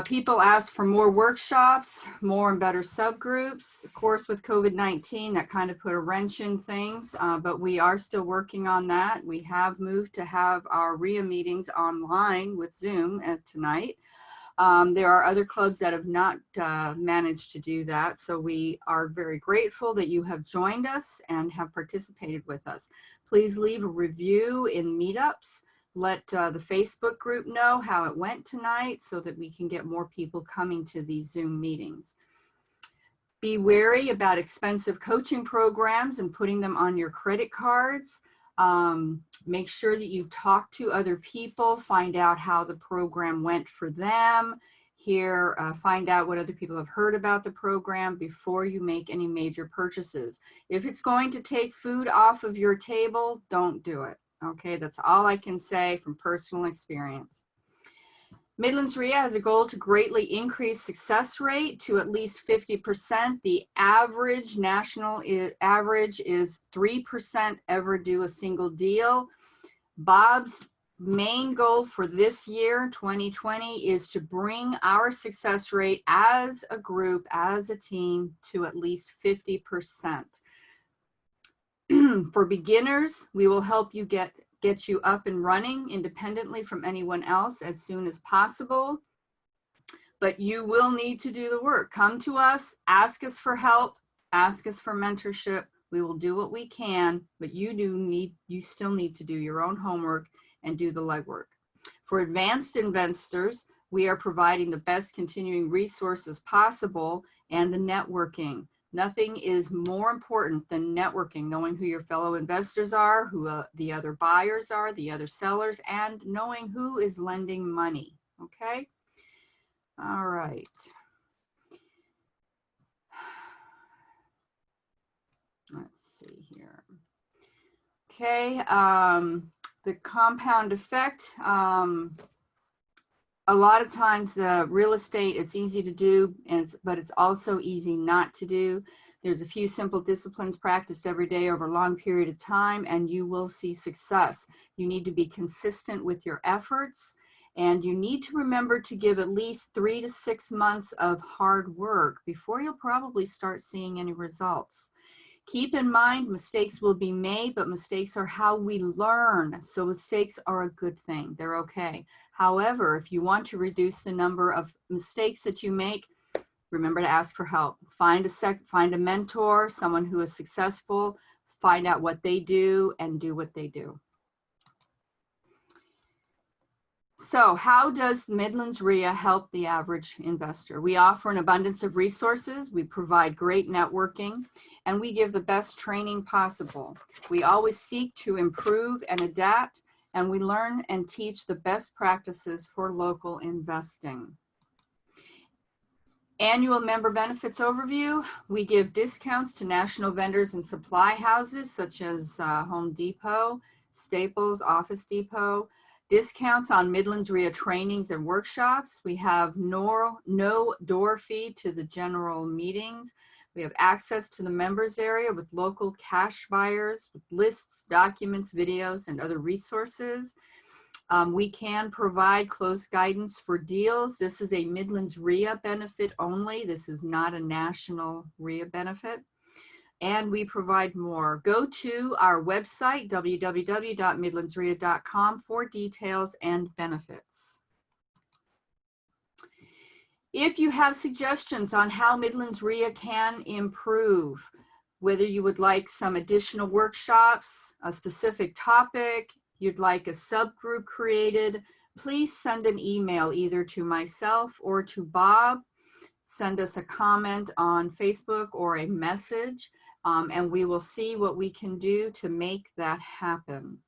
People asked for more workshops, more and better subgroups. Of course, with COVID-19, that kind of put a wrench in things, but we are still working on that. We have moved to have our REIA meetings online with Zoom tonight. There are other clubs that have not managed to do that, so we are very grateful that you have joined us and have participated with us. Please leave a review in meetups. Let the Facebook group know how it went tonight so that we can get more people coming to these Zoom meetings. Be wary about expensive coaching programs and putting them on your credit cards. Make sure that you talk to other people, find out how the program went for them. Find out what other people have heard about the program before you make any major purchases. If it's going to take food off of your table, don't do it. Okay, that's all I can say from personal experience. Midlands REIA has a goal to greatly increase success rate to at least 50%. The average national average is 3% ever do a single deal. Bob's main goal for this year, 2020, is to bring our success rate as a group, as a team, to at least 50%. For beginners, we will help you get you up and running independently from anyone else as soon as possible. But you will need to do the work. Come to us, ask us for help, ask us for mentorship. We will do what we can, but you still need to do your own homework and do the legwork. For advanced investors, we are providing the best continuing resources possible and the networking. Nothing is more important than networking, knowing who your fellow investors are, who the other buyers are, the other sellers, and knowing who is lending money, okay? All right. Let's see here. Okay, the compound effect. A lot of times the real estate, it's easy to do, but it's also easy not to do. There's a few simple disciplines practiced every day over a long period of time, and you will see success. You need to be consistent with your efforts, and you need to remember to give at least 3 to 6 months of hard work before you'll probably start seeing any results. Keep in mind, mistakes will be made, but mistakes are how we learn. So mistakes are a good thing. They're okay. However, if you want to reduce the number of mistakes that you make, remember to ask for help. Find a mentor, someone who is successful, find out what they do and do what they do. So how does Midlands REIA help the average investor? We offer an abundance of resources, we provide great networking, and we give the best training possible. We always seek to improve and adapt, and we learn and teach the best practices for local investing. Annual member benefits overview. We give discounts to national vendors and supply houses such as Home Depot, Staples, Office Depot. Discounts on Midlands REIA trainings and workshops. We have no door fee to the general meetings. We have access to the members area with local cash buyers, with lists, documents, videos, and other resources. We can provide close guidance for deals. This is a Midlands REIA benefit only. This is not a national REIA benefit. And we provide more. Go to our website, www.midlandsrea.com, for details and benefits. If you have suggestions on how Midlands REIA can improve, whether you would like some additional workshops, a specific topic, you'd like a subgroup created, please send an email either to myself or to Bob. Send us a comment on Facebook or a message. And we will see what we can do to make that happen.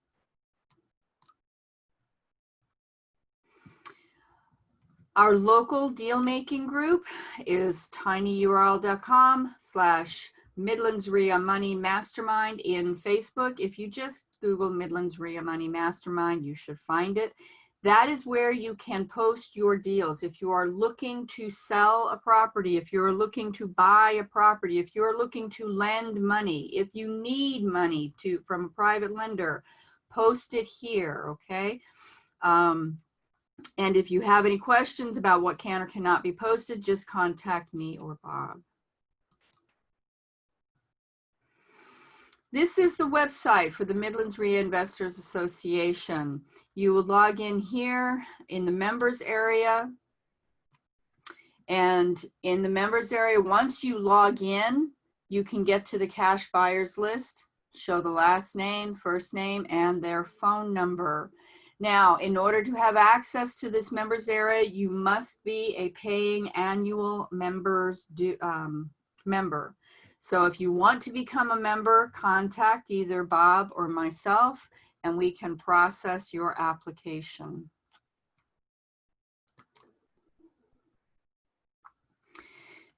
Our local deal making group is tinyurl.com/Midlands REIA Money Mastermind in Facebook. If you just Google Midlands REIA Money Mastermind, you should find it. That is where you can post your deals. If you are looking to sell a property, if you're looking to buy a property, if you're looking to lend money, if you need money from a private lender, post it here, okay? And if you have any questions about what can or cannot be posted, just contact me or Bob. This is the website for the Midlands REIA Investors Association. You will log in here in the members area. And in the members area, once you log in, you can get to the cash buyers list, show the last name, first name, and their phone number. Now, in order to have access to this members area, you must be a paying annual member. So if you want to become a member, contact either Bob or myself, and we can process your application.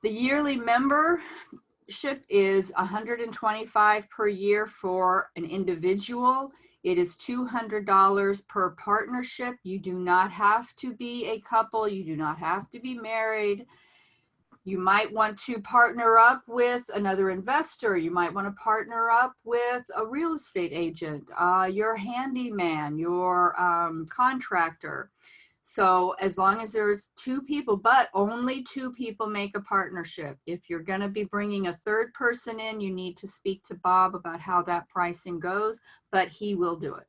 The yearly membership is $125 per year for an individual. It is $200 per partnership. You do not have to be a couple. You do not have to be married. You might want to partner up with another investor. You might want to partner up with a real estate agent, your handyman, your contractor. So as long as there's two people, but only two people make a partnership. If you're going to be bringing a third person in, you need to speak to Bob about how that pricing goes, but he will do it.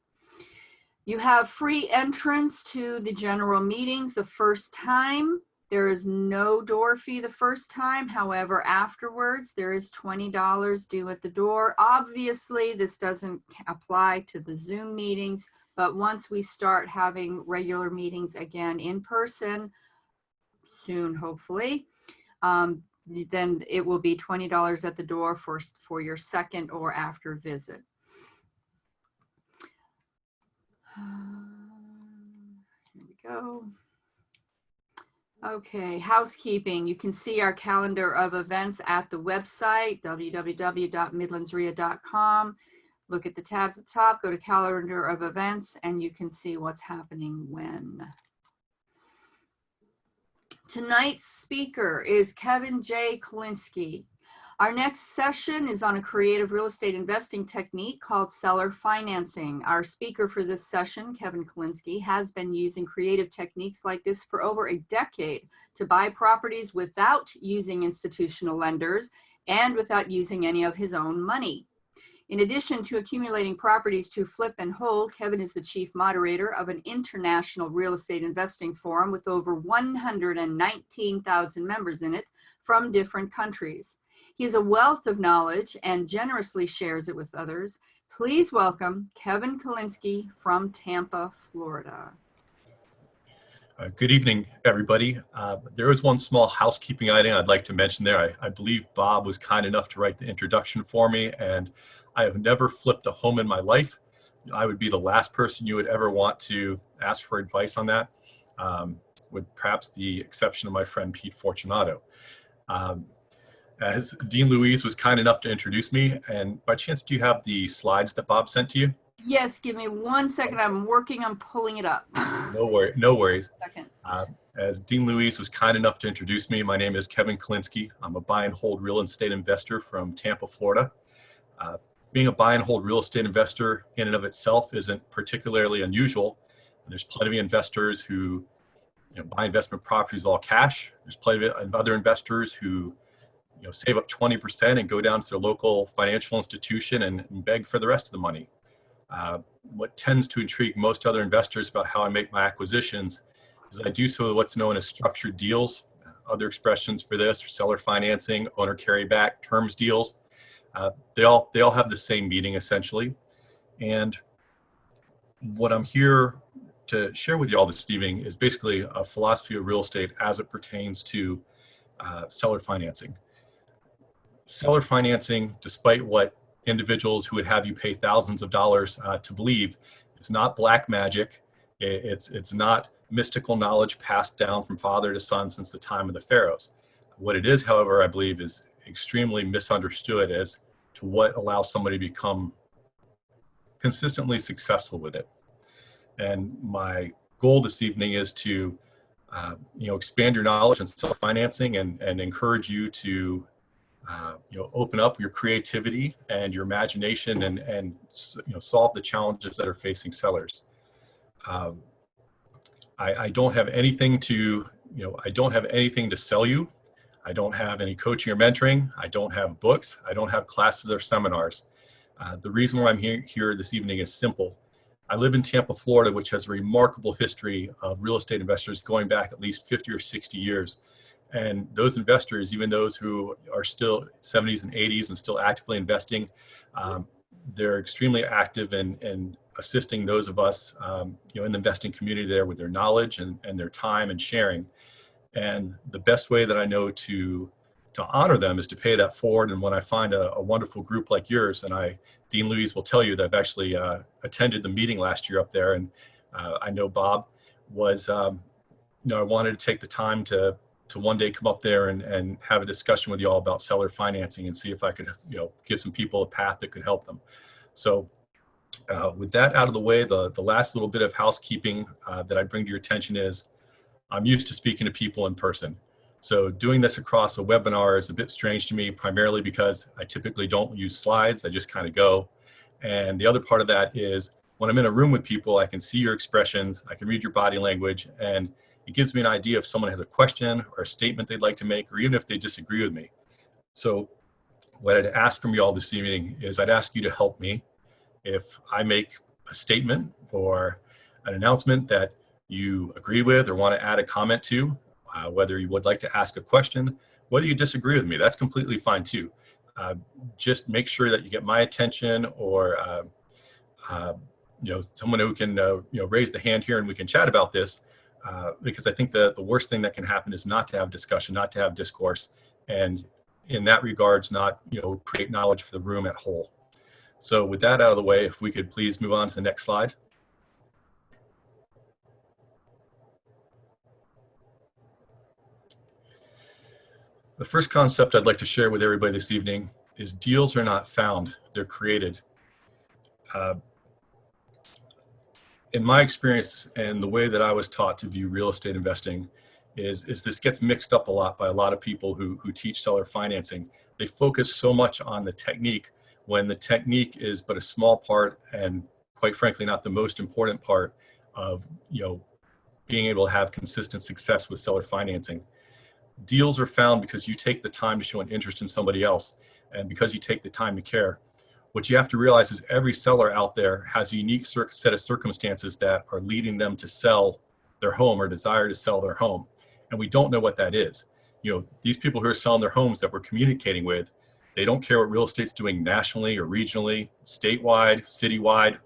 You have free entrance to the general meetings the first time. There is no door fee the first time. However, afterwards, there is $20 due at the door. Obviously, this doesn't apply to the Zoom meetings, but once we start having regular meetings again in person, soon, hopefully, then it will be $20 at the door for your second or after visit. Here we go. Okay, housekeeping. You can see our calendar of events at the website, www.midlandsrea.com. Look at the tabs at the top, go to calendar of events, and you can see what's happening when. Tonight's speaker is Kevin J. Kalinsky. Our next session is on a creative real estate investing technique called seller financing. Our speaker for this session, Kevin Kalinsky, has been using creative techniques like this for over a decade to buy properties without using institutional lenders and without using any of his own money. In addition to accumulating properties to flip and hold, Kevin is the chief moderator of an international real estate investing forum with over 119,000 members in it from different countries. He has a wealth of knowledge and generously shares it with others. Please welcome Kevin Kalinsky from Tampa, Florida. Good evening, everybody. There is one small housekeeping item I'd like to mention there. I believe Bob was kind enough to write the introduction for me, and I have never flipped a home in my life. I would be the last person you would ever want to ask for advice on that, with perhaps the exception of my friend Pete Fortunato. As Dean Louise was kind enough to introduce me, and by chance, do you have the slides that Bob sent to you? Yes, give me 1 second. I'm working on pulling it up. No worries. Second. As Dean Louise was kind enough to introduce me, my name is Kevin Kalinsky. I'm a buy and hold real estate investor from Tampa, Florida. Being a buy and hold real estate investor in and of itself isn't particularly unusual. There's plenty of investors who buy investment properties all cash. There's plenty of other investors who save up 20% and go down to their local financial institution and beg for the rest of the money. What tends to intrigue most other investors about how I make my acquisitions is I do so with what's known as structured deals. Other expressions for this are seller financing, owner carryback, terms deals. They all have the same meaning essentially. And what I'm here to share with you all this evening is basically a philosophy of real estate as it pertains to seller financing. Seller financing, despite what individuals who would have you pay thousands of dollars to believe, it's not black magic. It's not mystical knowledge passed down from father to son since the time of the pharaohs. What it is, however, I believe is extremely misunderstood as to what allows somebody to become consistently successful with it. And my goal this evening is to expand your knowledge in self-financing and encourage you to open up your creativity and your imagination and solve the challenges that are facing sellers. I don't have anything to, I don't have anything to sell you. I don't have any coaching or mentoring. I don't have books. I don't have classes or seminars. The reason why I'm here this evening is simple. I live in Tampa, Florida, which has a remarkable history of real estate investors going back at least 50 or 60 years. And those investors, even those who are still 70s and 80s and still actively investing, they're extremely active in assisting those of us, in the investing community there with their knowledge and their time and sharing. And the best way that I know to honor them is to pay that forward. And when I find a wonderful group like yours, and Dean Louise will tell you that I've actually attended the meeting last year up there, and I know Bob was, I wanted to take the time to one day come up there and have a discussion with you all about seller financing and see if I could, give some people a path that could help them. So with that out of the way, the last little bit of housekeeping that I bring to your attention is I'm used to speaking to people in person. So doing this across a webinar is a bit strange to me, primarily because I typically don't use slides. I just kind of go. And the other part of that is when I'm in a room with people, I can see your expressions, I can read your body language, and it gives me an idea if someone has a question or a statement they'd like to make, or even if they disagree with me. So what I'd ask from you all this evening is I'd ask you to help me. If I make a statement or an announcement that you agree with or want to add a comment to, whether you would like to ask a question, whether you disagree with me, that's completely fine too. Just make sure that you get my attention, or someone who can raise the hand here and we can chat about this, because I think the worst thing that can happen is not to have discussion, not to have discourse, and in that regards, not create knowledge for the room at whole. So with that out of the way, if we could please move on to the next slide. The first concept I'd like to share with everybody this evening is deals are not found, they're created. In my experience and the way that I was taught to view real estate investing is this gets mixed up a lot by a lot of people who teach seller financing. They focus so much on the technique when the technique is but a small part, and quite frankly, not the most important part of being able to have consistent success with seller financing. Deals are found because you take the time to show an interest in somebody else, and because you take the time to care. What you have to realize is every seller out there has a unique set of circumstances that are leading them to sell their home or desire to sell their home. And we don't know what that is. These people who are selling their homes that we're communicating with, they don't care what real estate's doing nationally or regionally, statewide, citywide,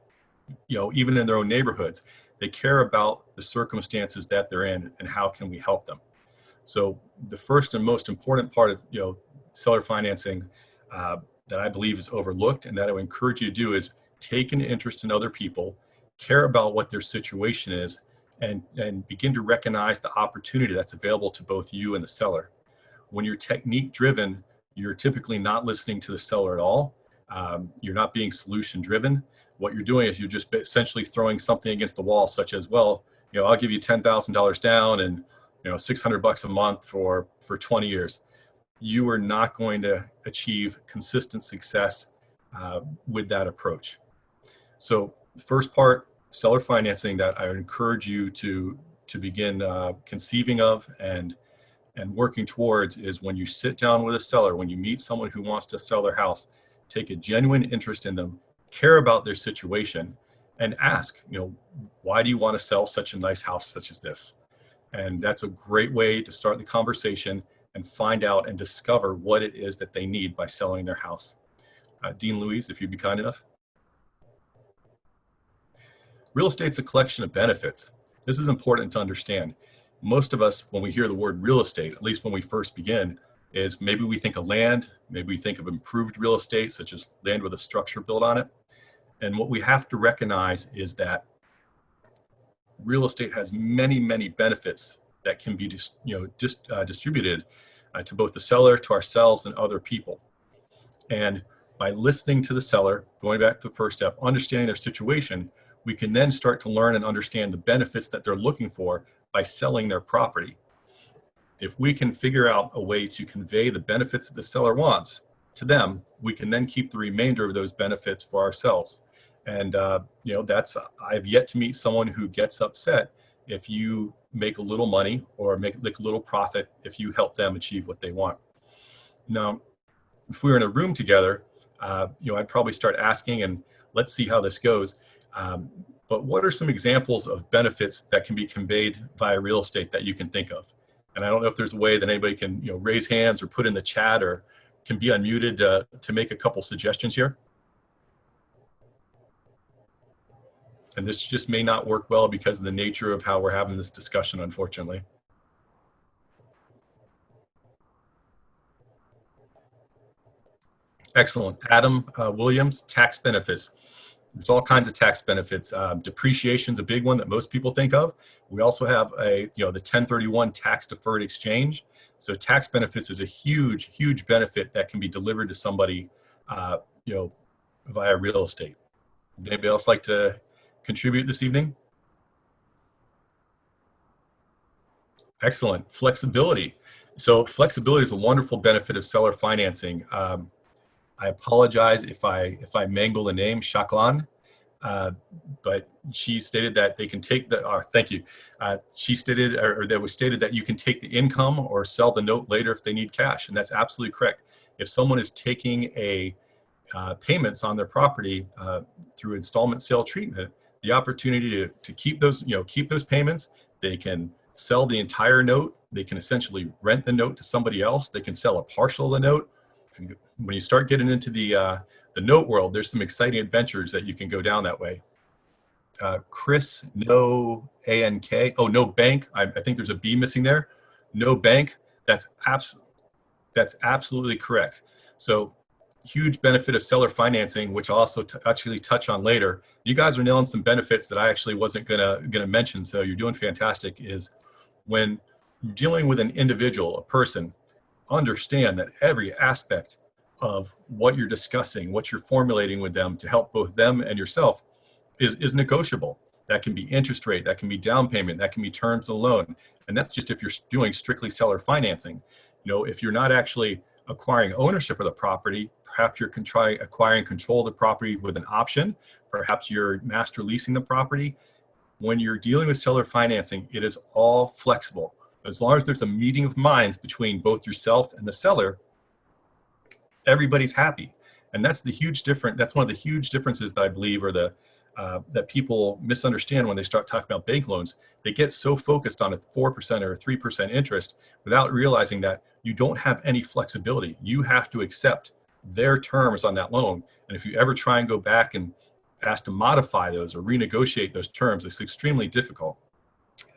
even in their own neighborhoods. They care about the circumstances that they're in and how can we help them. So the first and most important part of seller financing that I believe is overlooked, and that I would encourage you to do, is take an interest in other people, care about what their situation is, and begin to recognize the opportunity that's available to both you and the seller. When you're technique driven, you're typically not listening to the seller at all. You're not being solution driven. What you're doing is you're just essentially throwing something against the wall, such as, well, I'll give you $10,000 down and $600 a month for 20 years. You are not going to achieve consistent success with that approach. So the first part, seller financing, that I would encourage you to begin conceiving of and working towards, is when you sit down with a seller, when you meet someone who wants to sell their house, take a genuine interest in them, care about their situation, and ask, why do you want to sell such a nice house such as this? And that's a great way to start the conversation and find out and discover what it is that they need by selling their house. Dean Louise, if you'd be kind enough. Real estate's a collection of benefits. This is important to understand. Most of us, when we hear the word real estate, at least when we first begin, is maybe we think of land, maybe we think of improved real estate, such as land with a structure built on it. And what we have to recognize is that real estate has many, many benefits that can be distributed to both the seller, to ourselves, and other people. And by listening to the seller, going back to the first step, understanding their situation, we can then start to learn and understand the benefits that they're looking for by selling their property. If we can figure out a way to convey the benefits that the seller wants to them, we can then keep the remainder of those benefits for ourselves. And I've yet to meet someone who gets upset if you make a little money or make a little profit if you help them achieve what they want. Now, if we were in a room together, I'd probably start asking, and let's see how this goes. But what are some examples of benefits that can be conveyed via real estate that you can think of? And I don't know if there's a way that anybody can, raise hands or put in the chat or can be unmuted to make a couple suggestions here. And this just may not work well because of the nature of how we're having this discussion, unfortunately. Excellent. Adam Williams, tax benefits. There's all kinds of tax benefits. Depreciation is a big one that most people think of. We also have the 1031 tax deferred exchange. So tax benefits is a huge, huge benefit that can be delivered to somebody, via real estate. Anybody else like to contribute this evening? Excellent. Flexibility. So flexibility is a wonderful benefit of seller financing. I apologize if I mangle the name, Shaklan, but she stated that they can take the, thank you. She stated, or that was stated that you can take the income or sell the note later if they need cash. And that's absolutely correct. If someone is taking payments on their property through installment sale treatment, the opportunity to keep those, keep those payments, they can sell the entire note. They can essentially rent the note to somebody else. They can sell a partial of the note. When you start getting into the note world, there's some exciting adventures that you can go down that way. Chris, no A-N-K. Oh, no bank. I think there's a B missing there. No bank. That's absolutely correct. So huge benefit of seller financing, which I'll also actually touch on later. You guys are nailing some benefits that I actually wasn't gonna mention. So you're doing fantastic. Is when you're dealing with an individual, a person, understand that every aspect of what you're discussing, what you're formulating with them to help both them and yourself is negotiable. That can be interest rate, that can be down payment, that can be terms of loan. And that's just if you're doing strictly seller financing. If you're not actually acquiring ownership of the property, perhaps you're acquiring control of the property with an option, perhaps you're master leasing the property. When you're dealing with seller financing, it is all flexible. As long as there's a meeting of minds between both yourself and the seller, everybody's happy. And that's the huge difference. That's one of the huge differences that I believe are that people misunderstand when they start talking about bank loans. They get so focused on a 4% or a 3% interest without realizing that you don't have any flexibility. You have to accept their terms on that loan. And if you ever try and go back and ask to modify those or renegotiate those terms, it's extremely difficult.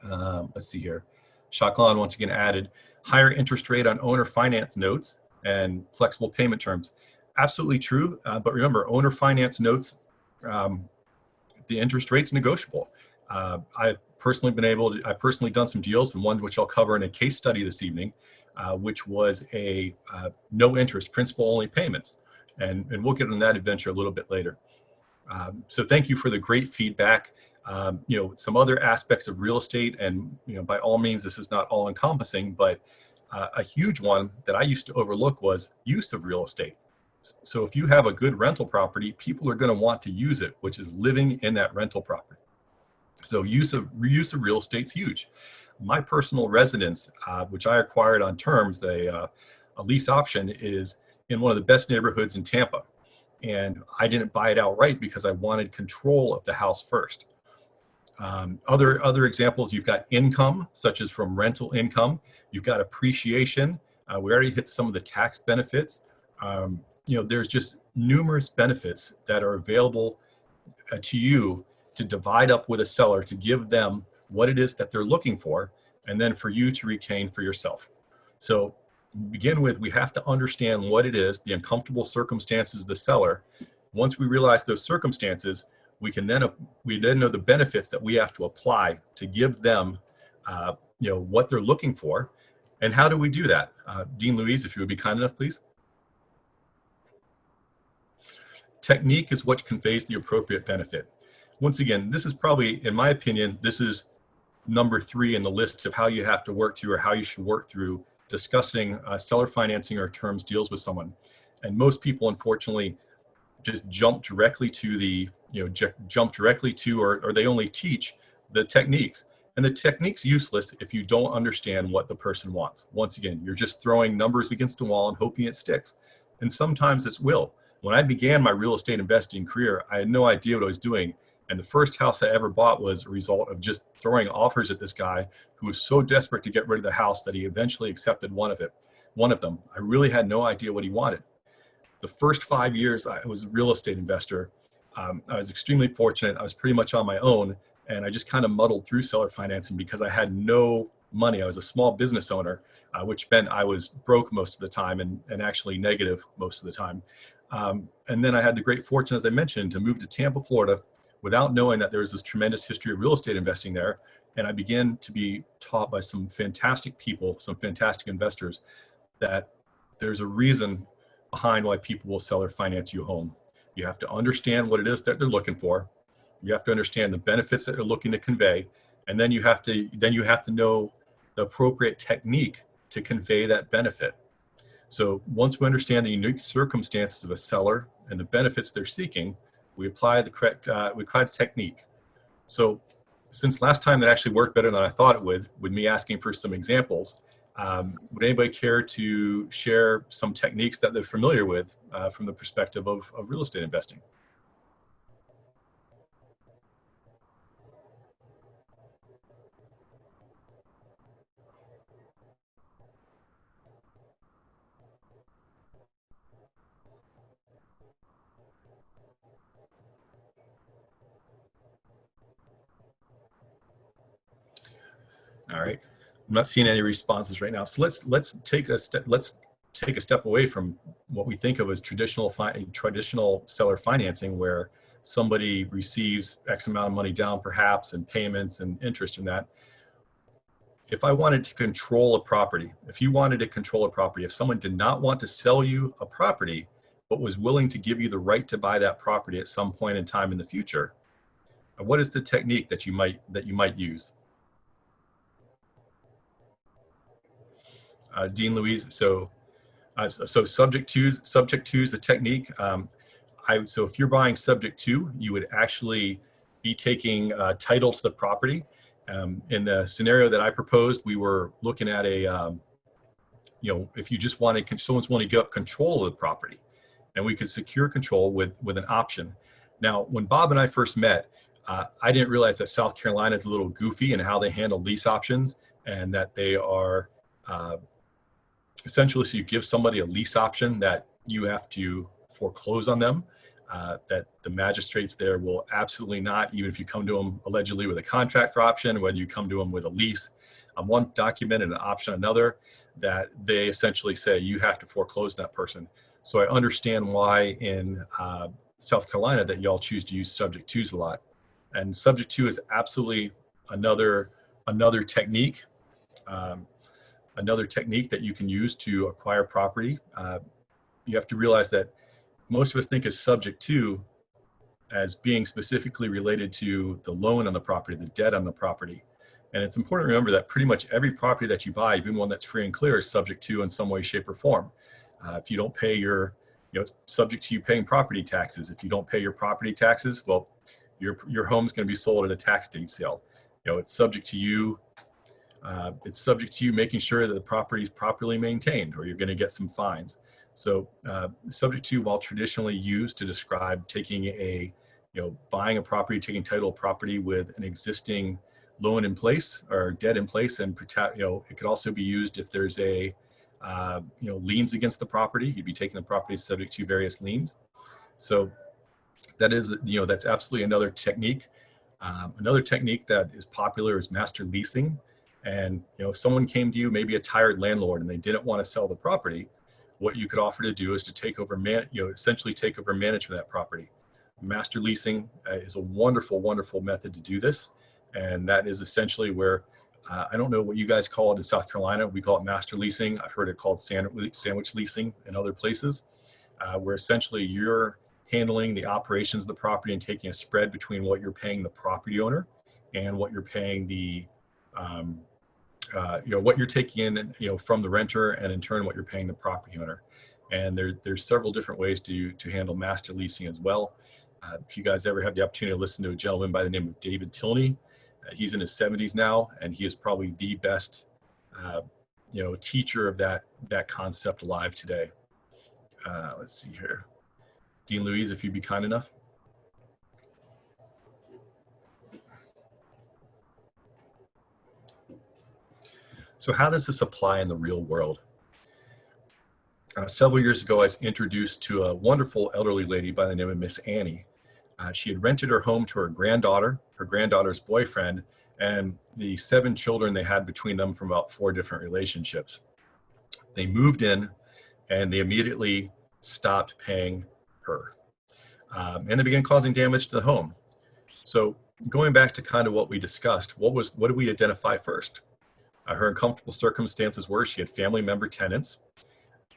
Let's see here. Shaklan once again added higher interest rate on owner finance notes and flexible payment terms. Absolutely true. But remember, owner finance notes, the interest rate's negotiable. I've personally done some deals, and one which I'll cover in a case study this evening, which was a no interest, principal only payments. And we'll get on that adventure a little bit later. So thank you for the great feedback. Some other aspects of real estate, and by all means, this is not all encompassing, but a huge one that I used to overlook was use of real estate. So if you have a good rental property, people are going to want to use it, which is living in that rental property. So use of real estate's huge. My personal residence, which I acquired on terms, a lease option, is in one of the best neighborhoods in Tampa. And I didn't buy it outright because I wanted control of the house first. Other examples, you've got income, such as from rental income. You've got appreciation. We already hit some of the tax benefits. There's just numerous benefits that are available to you to divide up with a seller to give them what it is that they're looking for, and then for you to retain for yourself. So begin with, we have to understand what it is, the uncomfortable circumstances of the seller. Once we realize those circumstances, we then know the benefits that we have to apply to give them what they're looking for. And how do we do that? Dean Louise, if you would be kind enough, please. Technique is what conveys the appropriate benefit. Once again, this is probably, in my opinion, this is number 3 in the list of how you have to work through, or how you should work through discussing seller financing or terms deals with someone. And most people, unfortunately, just jump directly to or they only teach the techniques. And the technique's useless if you don't understand what the person wants. Once again, you're just throwing numbers against a wall and hoping it sticks. And sometimes it will. When I began my real estate investing career, I had no idea what I was doing. And the first house I ever bought was a result of just throwing offers at this guy who was so desperate to get rid of the house that he eventually accepted one of them. I really had no idea what he wanted. The first 5 years I was a real estate investor, I was extremely fortunate. I was pretty much on my own, and I just kind of muddled through seller financing because I had no money. I was a small business owner, which meant I was broke most of the time and actually negative most of the time. And then I had the great fortune, as I mentioned, to move to Tampa, Florida, without knowing that there was this tremendous history of real estate investing there. And I began to be taught by some fantastic people, some fantastic investors, that there's a reason behind why people will sell or finance you a home. You have to understand what it is that they're looking for. You have to understand the benefits that they're looking to convey. And then you have to know the appropriate technique to convey that benefit. So once we understand the unique circumstances of a seller and the benefits they're seeking, we apply the correct technique. So since last time that actually worked better than I thought it would, with me asking for some examples, would anybody care to share some techniques that they're familiar with from the perspective of real estate investing? All right, I'm not seeing any responses right now. So let's take a step away from what we think of as traditional seller financing, where somebody receives X amount of money down, perhaps, and payments and interest in that. If I wanted to control a property, if you wanted to control a property, if someone did not want to sell you a property, but was willing to give you the right to buy that property at some point in time in the future, what is the technique that you might use? Dean Louise, so subject to is the technique. So if you're buying subject to, you would actually be taking title to the property. In the scenario that I proposed, we were looking at if you just someone's wanting to give up control of the property, and we could secure control with an option. Now, when Bob and I first met, I didn't realize that South Carolina is a little goofy in how they handle lease options, and that they are essentially, so you give somebody a lease option that you have to foreclose on them, that the magistrates there will absolutely not, even if you come to them allegedly with a contract for option, whether you come to them with a lease on one document and an option on another, that they essentially say you have to foreclose that person. So I understand why in South Carolina that y'all choose to use subject twos a lot. And subject to is absolutely another technique. Another technique that you can use to acquire property. You have to realize that most of us think of subject to as being specifically related to the loan on the property, the debt on the property. And it's important to remember that pretty much every property that you buy, even one that's free and clear, is subject to in some way, shape, or form. If you don't pay it's subject to you paying property taxes. If you don't pay your property taxes, well, your home's going to be sold at a tax deed sale. It's subject to you. It's subject to you making sure that the property is properly maintained, or you're going to get some fines. So subject to, while traditionally used to describe buying a property, taking title of property with an existing loan in place or debt in place, and it could also be used if there's liens against the property. You'd be taking the property subject to various liens. So that is, that's absolutely another technique. Another technique that is popular is master leasing. And if someone came to you, maybe a tired landlord, and they didn't want to sell the property, what you could offer to do is to take over, essentially take over management of that property. Master leasing is a wonderful, wonderful method to do this, and that is essentially where I don't know what you guys call it in South Carolina. We call it master leasing. I've heard it called sandwich leasing in other places, where essentially you're handling the operations of the property and taking a spread between what you're paying the property owner and what you're paying the what you're taking in, from the renter, and in turn what you're paying the property owner. And there's several different ways to handle master leasing as well. If you guys ever have the opportunity to listen to a gentleman by the name of David Tilney, He's in his 70s now, and he is probably the best, teacher of that concept alive today. Let's see here. Dean Louise, if you'd be kind enough. So how does this apply in the real world? Several years ago, I was introduced to a wonderful elderly lady by the name of Miss Annie. She had rented her home to her granddaughter's boyfriend, and the 7 children they had between them from about 4 different relationships. They moved in, and they immediately stopped paying her. And they began causing damage to the home. So going back to kind of what we discussed, what did we identify first? Her uncomfortable circumstances were she had family member tenants.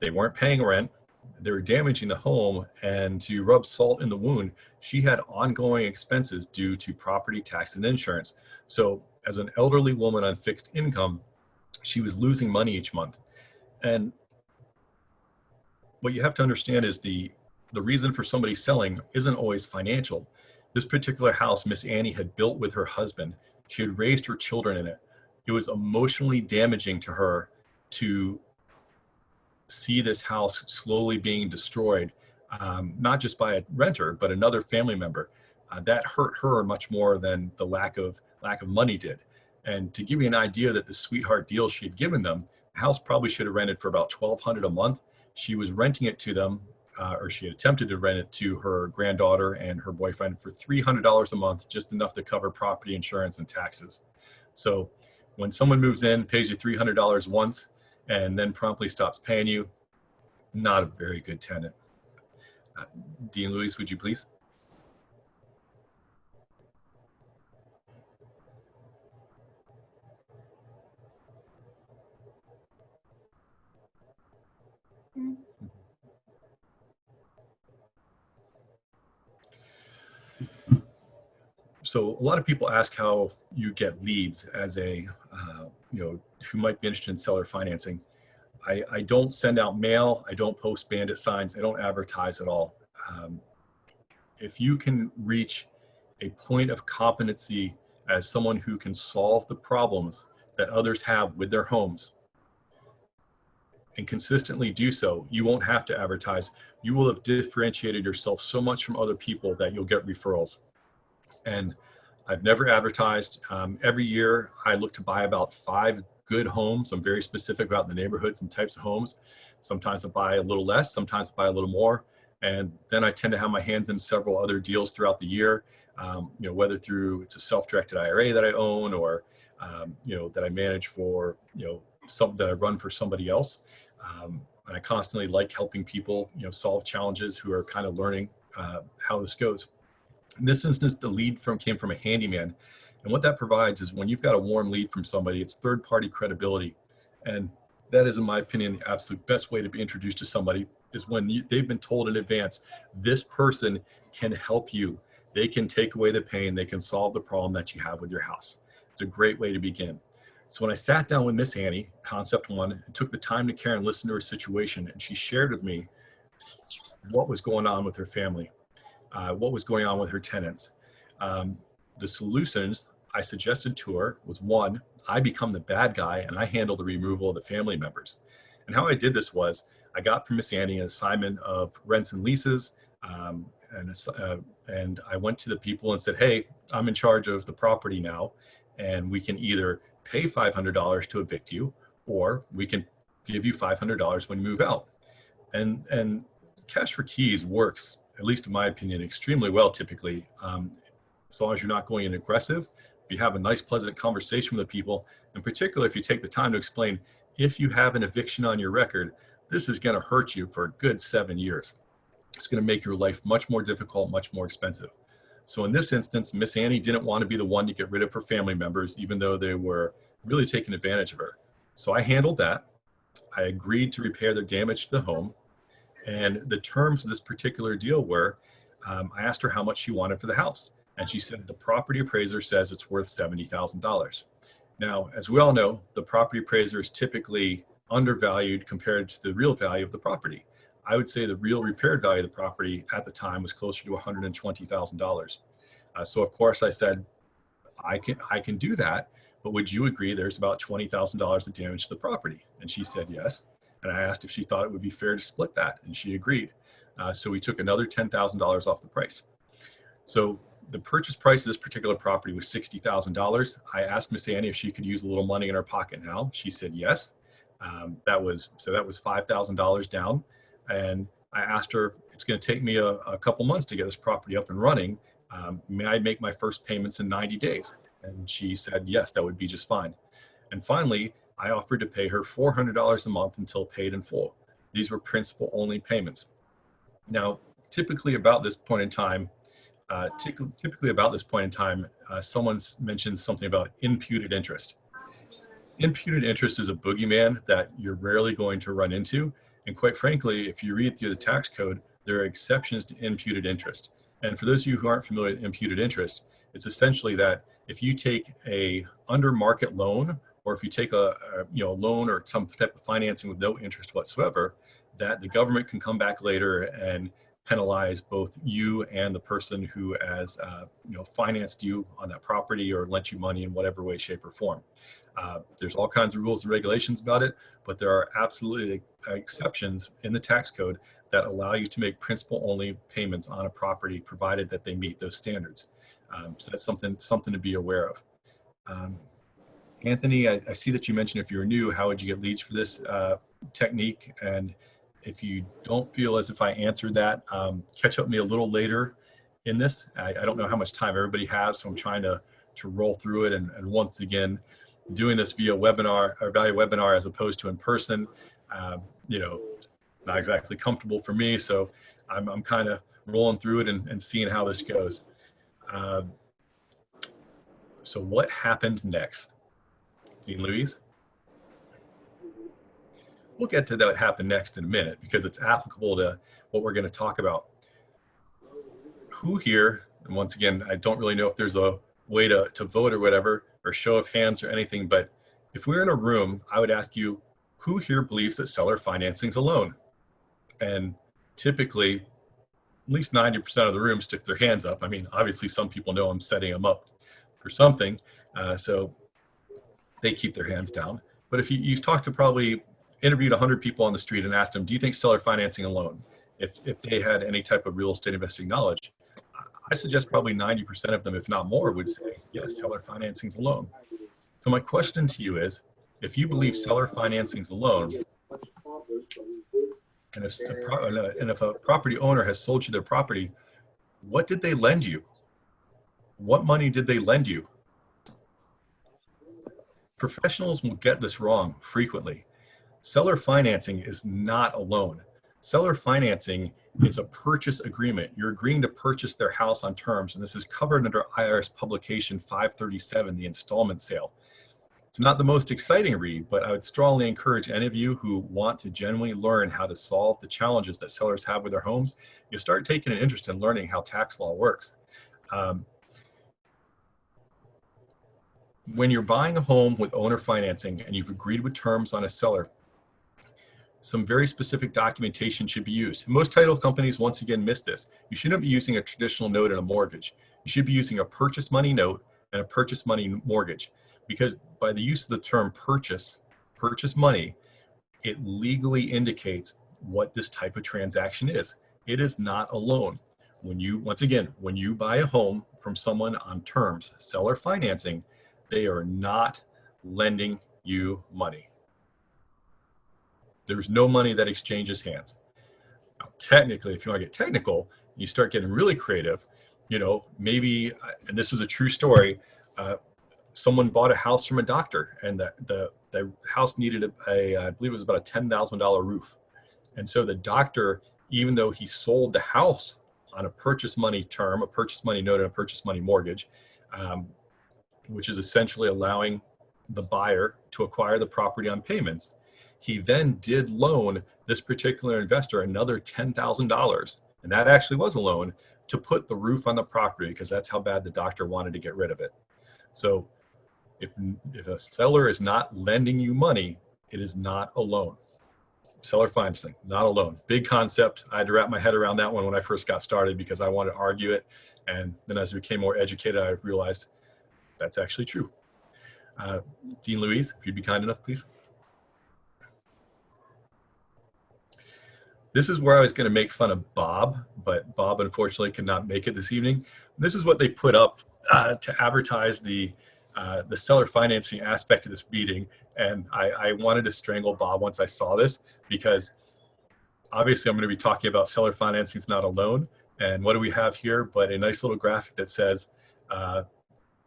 They weren't paying rent. They were damaging the home, and to rub salt in the wound, she had ongoing expenses due to property tax and insurance. So as an elderly woman on fixed income, she was losing money each month. And what you have to understand is the reason for somebody selling isn't always financial. This particular house, Miss Annie had built with her husband. She had raised her children in it. It was emotionally damaging to her to see this house slowly being destroyed, not just by a renter, but another family member. That hurt her much more than the lack of money did. And to give you an idea that the sweetheart deal she had given them, the house probably should have rented for about $1,200 a month. She was renting it to them, or she had attempted to rent it to her granddaughter and her boyfriend for $300 a month, just enough to cover property insurance and taxes. So when someone moves in, pays you $300 once, and then promptly stops paying you, not a very good tenant. Dean Louise, would you please? So a lot of people ask how you get leads as a, who might be interested in seller financing. I don't send out mail. I don't post bandit signs. I don't advertise at all. If you can reach a point of competency as someone who can solve the problems that others have with their homes and consistently do so, you won't have to advertise. You will have differentiated yourself so much from other people that you'll get referrals. And I've never advertised. Every year I look to buy about 5 good homes. I'm very specific about the neighborhoods and types of homes. Sometimes I buy a little less, sometimes I buy a little more. And then I tend to have my hands in several other deals throughout the year, whether through it's a self-directed IRA that I own or, that I manage for, something that I run for somebody else. And I constantly like helping people, solve challenges who are kind of learning how this goes. In this instance, the lead came from a handyman. And what that provides is when you've got a warm lead from somebody, it's third-party credibility. And that is, in my opinion, the absolute best way to be introduced to somebody is when they've been told in advance, this person can help you. They can take away the pain. They can solve the problem that you have with your house. It's a great way to begin. So when I sat down with Miss Annie, Concept 1, and took the time to care and listen to her situation, and she shared with me what was going on with her family, what was going on with her tenants. The solutions I suggested to her was 1, I become the bad guy and I handle the removal of the family members. And how I did this was I got from Miss Annie an assignment of rents and leases, and I went to the people and said, hey, I'm in charge of the property now, and we can either pay $500 to evict you, or we can give you $500 when you move out. And cash for keys works, at least in my opinion, extremely well typically, as long as you're not going in aggressive. If you have a nice, pleasant conversation with the people, in particular, if you take the time to explain, if you have an eviction on your record, this is going to hurt you for a good 7 years. It's going to make your life much more difficult, much more expensive. So in this instance, Miss Annie didn't want to be the one to get rid of her family members, even though they were really taking advantage of her. So I handled that. I agreed to repair the damage to the home. And the terms of this particular deal were, I asked her how much she wanted for the house. And she said, the property appraiser says it's worth $70,000. Now, as we all know, the property appraiser is typically undervalued compared to the real value of the property. I would say the real repaired value of the property at the time was closer to $120,000. So of course I said, I can do that, but would you agree there's about $20,000 of damage to the property? And she said yes. And I asked if she thought it would be fair to split that, and she agreed. So we took another $10,000 off the price. So the purchase price of this particular property was $60,000. I asked Miss Annie if she could use a little money in her pocket now. She said yes. That was $5,000 down. And I asked her, it's going to take me a couple months to get this property up and running. May I make my first payments in 90 days? And she said yes, that would be just fine. And finally, I offered to pay her $400 a month until paid in full. These were principal only payments. Now, typically about this point in time, someone mentions something about imputed interest. Imputed interest is a boogeyman that you're rarely going to run into. And quite frankly, if you read through the tax code, there are exceptions to imputed interest. And for those of you who aren't familiar with imputed interest, it's essentially that if you take a under market loan, or if you take a loan or some type of financing with no interest whatsoever, that the government can come back later and penalize both you and the person who has financed you on that property or lent you money in whatever way, shape, or form. There's all kinds of rules and regulations about it, but there are absolutely exceptions in the tax code that allow you to make principal only payments on a property provided that they meet those standards. So that's something to be aware of. Anthony, I see that you mentioned if you're new, how would you get leads for this technique? And if you don't feel as if I answered that, catch up with me a little later in this. I don't know how much time everybody has, so I'm trying to roll through it. And once again, doing this via webinar or via webinar as opposed to in person, not exactly comfortable for me. So I'm kind of rolling through it and seeing how this goes. So what happened next? Dean Louise? We'll get to that happened next in a minute because it's applicable to what we're going to talk about. Who here, and once again, I don't really know if there's a way to vote or whatever, or show of hands or anything, but if we're in a room, I would ask you, who here believes that seller financing is a loan? And typically, at least 90% of the room stick their hands up. I mean, obviously some people know I'm setting them up for something, so they keep their hands down. But if you've talked to probably interviewed 100 people on the street and asked them, do you think seller financing a loan? If they had any type of real estate investing knowledge, I suggest probably 90% of them, if not more, would say, yes, seller financing is a loan. So my question to you is, if you believe seller financing is a loan, and if a property owner has sold you their property, what did they lend you? What money did they lend you? Professionals will get this wrong frequently. Seller financing is not a loan. Seller financing is a purchase agreement. You're agreeing to purchase their house on terms, and this is covered under IRS Publication 537, the installment sale. It's not the most exciting read, but I would strongly encourage any of you who want to genuinely learn how to solve the challenges that sellers have with their homes, you start taking an interest in learning how tax law works. When you're buying a home with owner financing and you've agreed with terms on a seller, some very specific documentation should be used. Most title companies, once again, miss this. You shouldn't be using a traditional note and a mortgage. You should be using a purchase money note and a purchase money mortgage, because by the use of the term purchase money, it legally indicates what this type of transaction is. It is not a loan. When you buy a home from someone on terms, seller financing, they are not lending you money. There's no money that exchanges hands. Now, technically, if you want to get technical, you start getting really creative, maybe, and this is a true story, someone bought a house from a doctor, and the house needed I believe it was about a $10,000 roof. And so the doctor, even though he sold the house on a purchase money term, a purchase money note and a purchase money mortgage, which is essentially allowing the buyer to acquire the property on payments, he then did loan this particular investor another $10,000, and that actually was a loan, to put the roof on the property, because that's how bad the doctor wanted to get rid of it. So if a seller is not lending you money, it is not a loan. Seller financing, not a loan. Big concept. I had to wrap my head around that one when I first got started because I wanted to argue it. And then as I became more educated, I realized that's actually true. Dean Louise, if you'd be kind enough, please. This is where I was going to make fun of Bob, but Bob unfortunately could not make it this evening. This is what they put up to advertise the seller financing aspect of this meeting. And I wanted to strangle Bob once I saw this, because obviously I'm going to be talking about seller financing is not a loan. And what do we have here but a nice little graphic that says,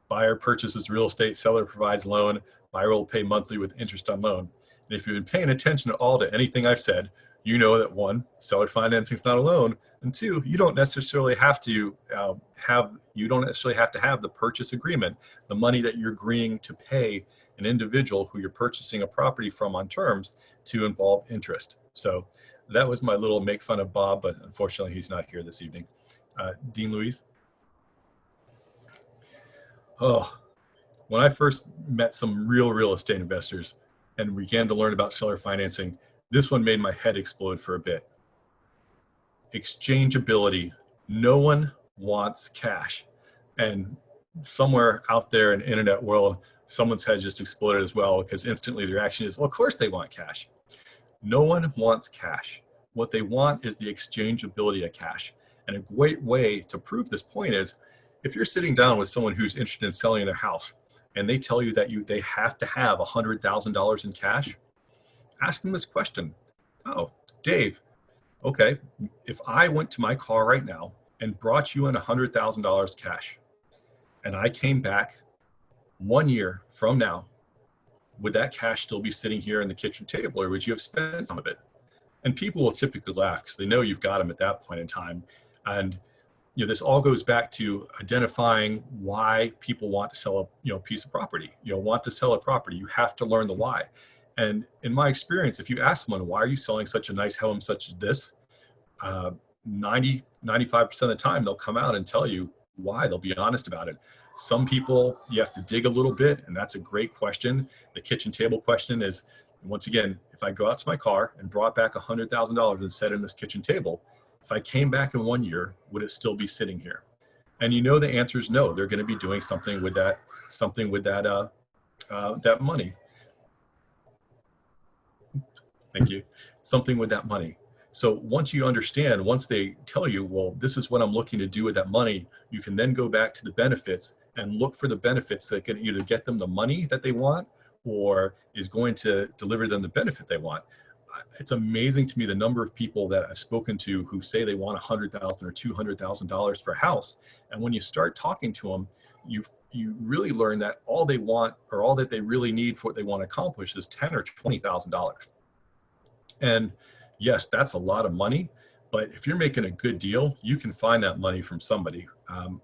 buyer purchases real estate, seller provides loan, buyer will pay monthly with interest on loan. And if you've been paying attention at all to anything I've said, you know that one, seller financing is not a loan, and two, you don't necessarily have to have the purchase agreement, the money that you're agreeing to pay an individual who you're purchasing a property from on terms, to involve interest. So that was my little make fun of Bob, but unfortunately he's not here this evening. Dean Louise. Oh, when I first met some real estate investors and began to learn about seller financing, this one made my head explode for a bit. Exchangeability. No one wants cash. And somewhere out there in the internet world, someone's head just exploded as well, because instantly the reaction is, well, of course they want cash. No one wants cash. What they want is the exchangeability of cash. And a great way to prove this point is, if you're sitting down with someone who's interested in selling their house and they tell you that they have to have $100,000 in cash, ask them this question. Oh, Dave, okay, if I went to my car right now and brought you in $100,000 cash, and I came back 1 year from now, would that cash still be sitting here in the kitchen table, or would you have spent some of it? And people will typically laugh because they know you've got them at that point in time. And this all goes back to identifying why people want to sell a piece of property. Want to sell a property, you have to learn the why. And in my experience, if you ask someone, why are you selling such a nice home such as this? 95% of the time, they'll come out and tell you why. They'll be honest about it. Some people, you have to dig a little bit, and that's a great question. The kitchen table question is, once again, if I go out to my car and brought back $100,000 and set in this kitchen table, if I came back in 1 year, would it still be sitting here? And the answer is no. They're going to be doing something with that money. Thank you. Something with that money. So once you understand, once they tell you, well, this is what I'm looking to do with that money, you can then go back to the benefits and look for the benefits that can either get them the money that they want or is going to deliver them the benefit they want. It's amazing to me the number of people that I've spoken to who say they want $100,000 or $200,000 for a house. And when you start talking to them, you really learn that all they want, or all that they really need for what they want to accomplish, is $10,000 or $20,000. And yes, that's a lot of money, but if you're making a good deal, you can find that money from somebody,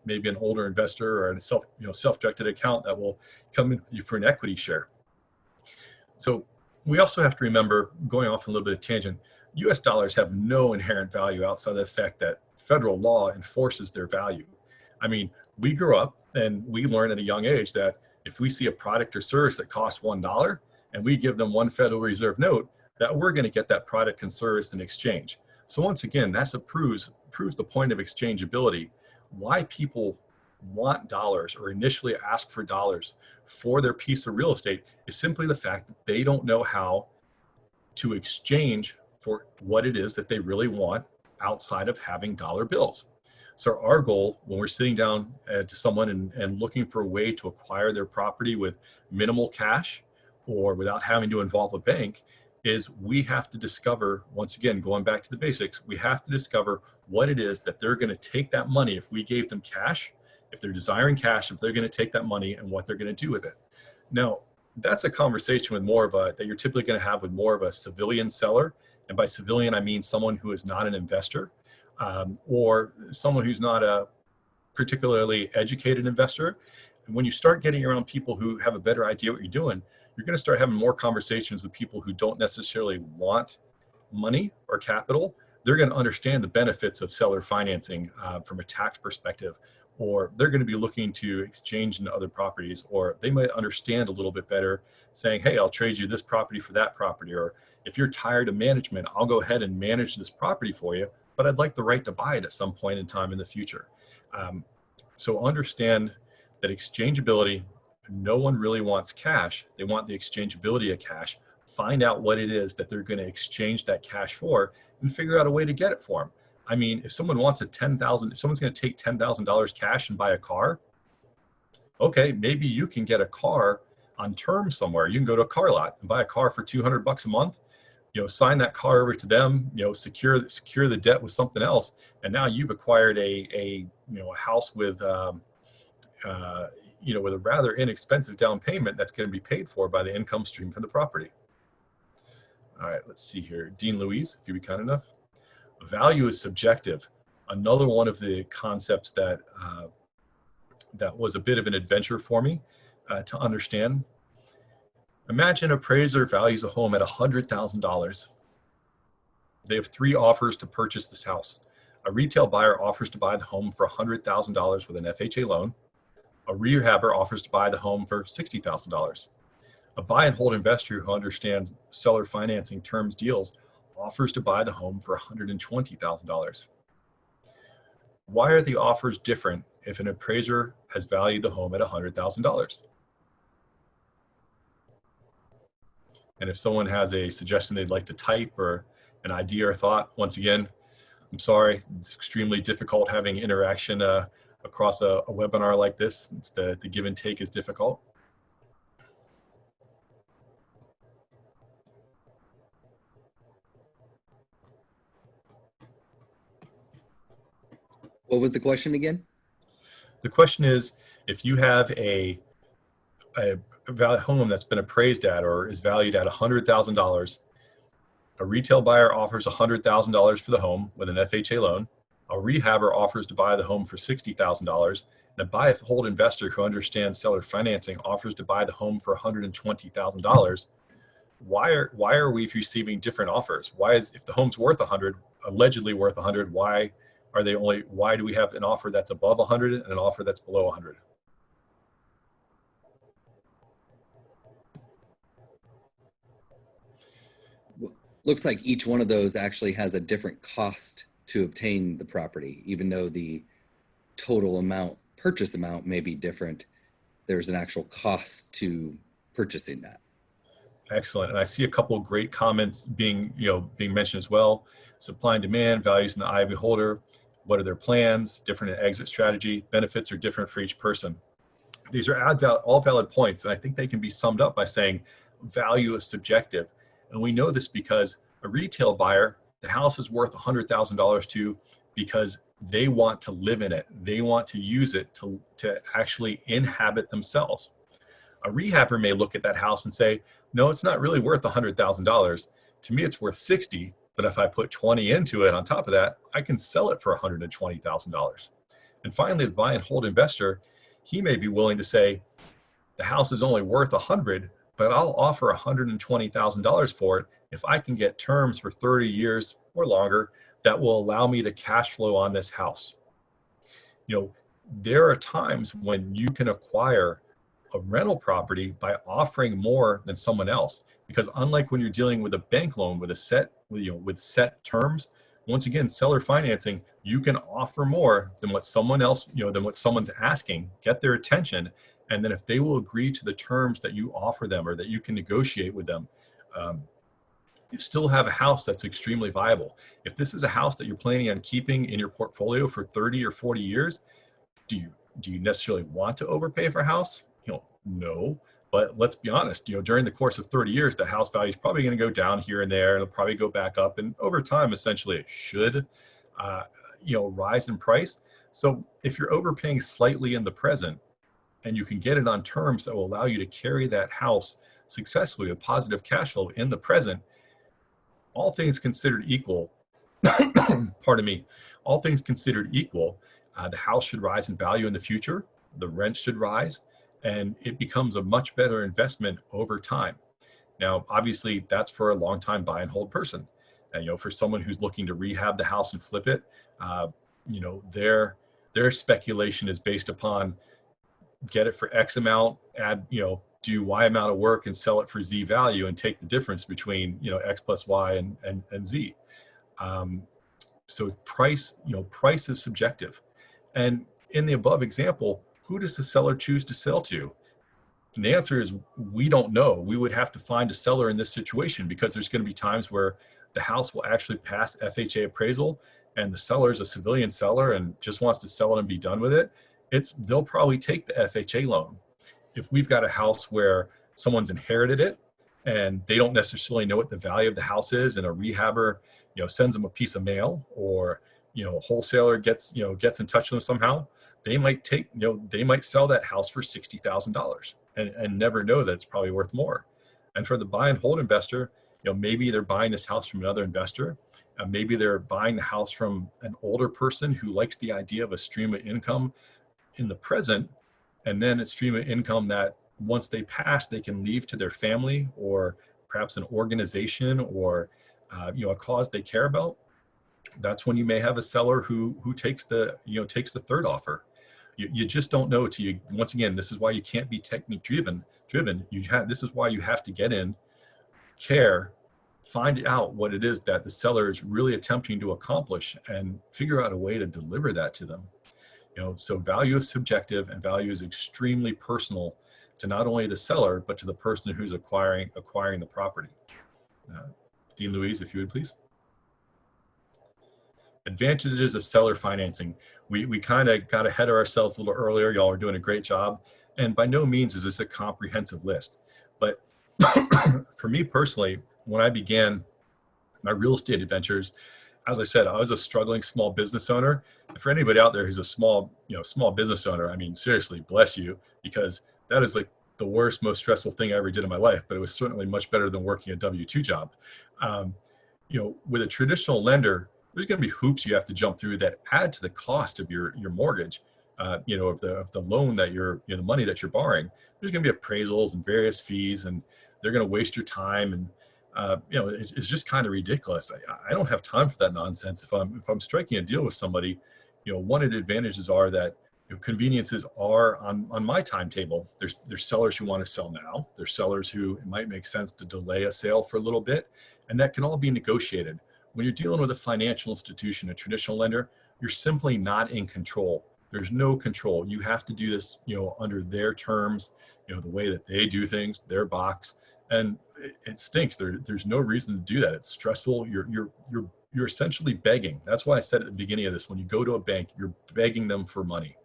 maybe an older investor or a self-directed account that will come in for an equity share. So we also have to remember, going off on a little bit of tangent, US dollars have no inherent value outside of the fact that federal law enforces their value. I mean, we grew up and we learn at a young age that if we see a product or service that costs $1 and we give them one Federal Reserve note, that we're going to get that product and service in exchange. So once again, that's proves the point of exchangeability. Why people want dollars or initially ask for dollars for their piece of real estate is simply the fact that they don't know how to exchange for what it is that they really want outside of having dollar bills. So our goal when we're sitting down to someone and looking for a way to acquire their property with minimal cash or without having to involve a bank is we have to discover, once again, going back to the basics, we have to discover what it is that they're going to take that money. If we gave them cash, if they're desiring cash, if they're going to take that money and what they're going to do with it. Now, that's a conversation with that you're typically going to have with more of a civilian seller. And by civilian, I mean someone who is not an investor or someone who's not a particularly educated investor. And when you start getting around people who have a better idea what you're doing, you're going to start having more conversations with people who don't necessarily want money or capital. They're going to understand the benefits of seller financing from a tax perspective, or they're going to be looking to exchange into other properties, or they might understand a little bit better saying, hey, I'll trade you this property for that property. Or if you're tired of management, I'll go ahead and manage this property for you, but I'd like the right to buy it at some point in time in the future. So understand that exchangeability no one really wants cash. They want the exchangeability of cash. Find out what it is that they're going to exchange that cash for and figure out a way to get it for them. I mean, if someone wants if someone's going to take $10,000 cash and buy a car, okay, maybe you can get a car on terms somewhere. You can go to a car lot and buy a car for $200 a month, sign that car over to them, secure the debt with something else. And now you've acquired a house with, with a rather inexpensive down payment that's going to be paid for by the income stream from the property. All right, let's see here. Dean Louise, if you'd be kind enough. Value is subjective. Another one of the concepts that that was a bit of an adventure for me to understand. Imagine an appraiser values a home at $100,000. They have 3 offers to purchase this house. A retail buyer offers to buy the home for $100,000 with an FHA loan. A rehabber offers to buy the home for $60,000. A buy and hold investor who understands seller financing terms deals offers to buy the home for $120,000. Why are the offers different if an appraiser has valued the home at $100,000? And if someone has a suggestion they'd like to type or an idea or thought, once again, I'm sorry, it's extremely difficult having interaction across a webinar like this. It's the give and take is difficult. What was the question again? The question is, if you have a home that's been appraised at or is valued at $100,000, a retail buyer offers $100,000 for the home with an FHA loan, a rehabber offers to buy the home for $60,000, and a buy and hold investor who understands seller financing offers to buy the home for $120,000. Why are we receiving different offers? If the home's worth 100, allegedly worth 100, why do we have an offer that's above 100 and an offer that's below 100? Looks like each one of those actually has a different cost to obtain the property, even though the total amount, purchase amount may be different. There's an actual cost to purchasing that. Excellent. And I see a couple of great comments being mentioned as well. Supply and demand, values in the eye of the beholder. What are their plans? Different exit strategy. Benefits are different for each person. These are all valid points. And I think they can be summed up by saying value is subjective. And we know this because a retail buyer, the house is worth $100,000 to because they want to live in it. They want to use it to actually inhabit themselves. A rehabber may look at that house and say, no, it's not really worth $100,000. To me, it's worth 60, but if I put 20 into it on top of that, I can sell it for $120,000. And finally, the buy and hold investor, he may be willing to say, the house is only worth 100, but I'll offer $120,000 for it if I can get terms for 30 years or longer that will allow me to cash flow on this house. There are times when you can acquire a rental property by offering more than someone else, because unlike when you're dealing with a bank loan with set terms, once again, seller financing, you can offer more than what someone else, than what someone's asking, get their attention. And then if they will agree to the terms that you offer them or that you can negotiate with them, you still have a house that's extremely viable. If this is a house that you're planning on keeping in your portfolio for 30 or 40 years, do you necessarily want to overpay for a house? No. But let's be honest, during the course of 30 years, the house value is probably going to go down here and there. It'll probably go back up. And over time, essentially, it should, rise in price. So if you're overpaying slightly in the present, and you can get it on terms that will allow you to carry that house successfully with positive cash flow in the present, all things considered equal, pardon me, all things considered equal, the house should rise in value in the future, the rent should rise, and it becomes a much better investment over time. Now, obviously, that's for a long-time buy and hold person. And, for someone who's looking to rehab the house and flip it, their speculation is based upon get it for X amount, add, do Y amount of work and sell it for Z value and take the difference between, X plus Y and Z. So price is subjective. And in the above example, who does the seller choose to sell to? And the answer is we don't know. We would have to find a seller in this situation, because there's going to be times where the house will actually pass FHA appraisal and the seller is a civilian seller and just wants to sell it and be done with it. They'll probably take the FHA loan. If we've got a house where someone's inherited it and they don't necessarily know what the value of the house is, and a rehabber, sends them a piece of mail, or, a wholesaler gets in touch with them somehow, they might they might sell that house for $60,000 and never know that it's probably worth more. And for the buy and hold investor, maybe they're buying this house from another investor. Maybe they're buying the house from an older person who likes the idea of a stream of income in the present, and then a stream of income that once they pass, they can leave to their family, or perhaps an organization, or a cause they care about. That's when you may have a seller who takes the third offer. You just don't know till you, once again, this is why you can't be technique driven. This is why you have to get in, care, find out what it is that the seller is really attempting to accomplish, and figure out a way to deliver that to them. So value is subjective, and value is extremely personal to not only the seller, but to the person who's acquiring the property. Dean Louise, if you would please. Advantages of seller financing. We kind of got ahead of ourselves a little earlier. Y'all are doing a great job. And by no means is this a comprehensive list. But for me personally, when I began my real estate adventures, as I said, I was a struggling small business owner. And for anybody out there who's a small business owner, I mean, seriously, bless you, because that is like the worst, most stressful thing I ever did in my life. But it was certainly much better than working a W-2 job. With a traditional lender, there's going to be hoops you have to jump through that add to the cost of your mortgage, of the loan that the money that you're borrowing. There's going to be appraisals and various fees, and they're going to waste your time. And it's just kind of ridiculous. I don't have time for that nonsense. If I'm striking a deal with somebody, one of the advantages are that conveniences are on my timetable. There's sellers who want to sell now. There's sellers who it might make sense to delay a sale for a little bit, and that can all be negotiated. When you're dealing with a financial institution, a traditional lender, you're simply not in control. There's no control. You have to do this, under their terms, the way that they do things, their box, and it stinks. There's no reason to do that. It's stressful. You're essentially begging. That's why I said at the beginning of this, when you go to a bank, you're begging them for money.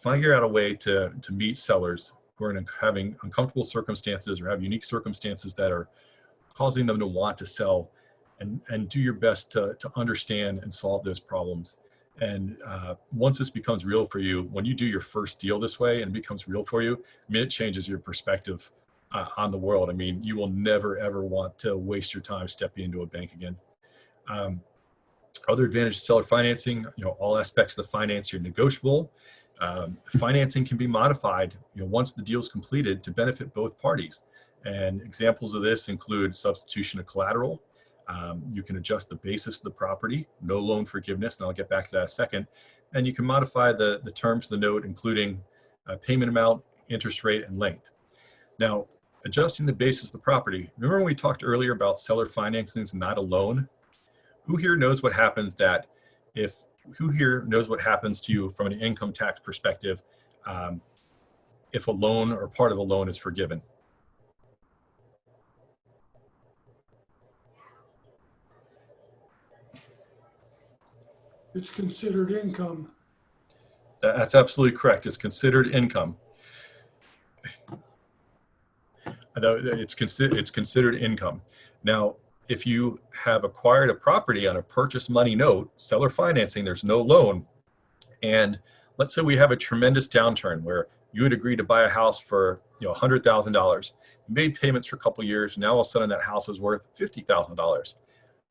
Figure out a way to meet sellers who are having uncomfortable circumstances or have unique circumstances that are causing them to want to sell, and do your best to understand and solve those problems. And once this becomes real for you, when you do your first deal this way and it becomes real for you, it changes your perspective on the world. You will never, ever want to waste your time stepping into a bank again. Other advantages of seller financing, all aspects of the finance are negotiable. Financing can be modified, once the deal is completed to benefit both parties. And examples of this include substitution of collateral. You can adjust the basis of the property, no loan forgiveness, and I'll get back to that in a second. And you can modify the terms of the note, including payment amount, interest rate, and length. Now, adjusting the basis of the property. Remember when we talked earlier about seller financing is not a loan? Who here knows what happens to you from an income tax perspective if a loan or part of a loan is forgiven? It's considered income. That's absolutely correct. It's considered income. It's considered income. Now, if you have acquired a property on a purchase money note, seller financing, there's no loan. And let's say we have a tremendous downturn where you would agree to buy a house for $100,000. You made payments for a couple of years. Now all of a sudden that house is worth $50,000.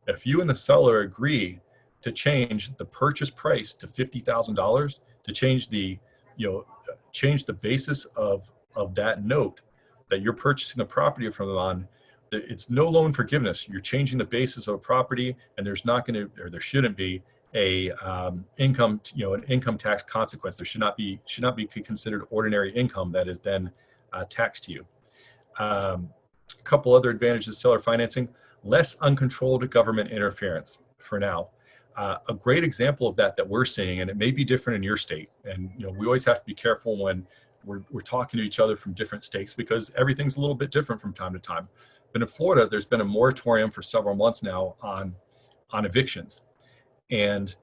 If you and the seller agree to change the purchase price to $50,000, to change the basis of that note that you're purchasing the property from them on, it's no loan forgiveness. You're changing the basis of a property, and there's not going to, or there shouldn't be, an income tax consequence. There should not be considered ordinary income that is then taxed to you. A couple other advantages of seller financing: less uncontrolled government interference for now. A great example of that we're seeing, and it may be different in your state, and we always have to be careful when we're talking to each other from different states because everything's a little bit different from time to time. But in Florida, there's been a moratorium for several months now on evictions. And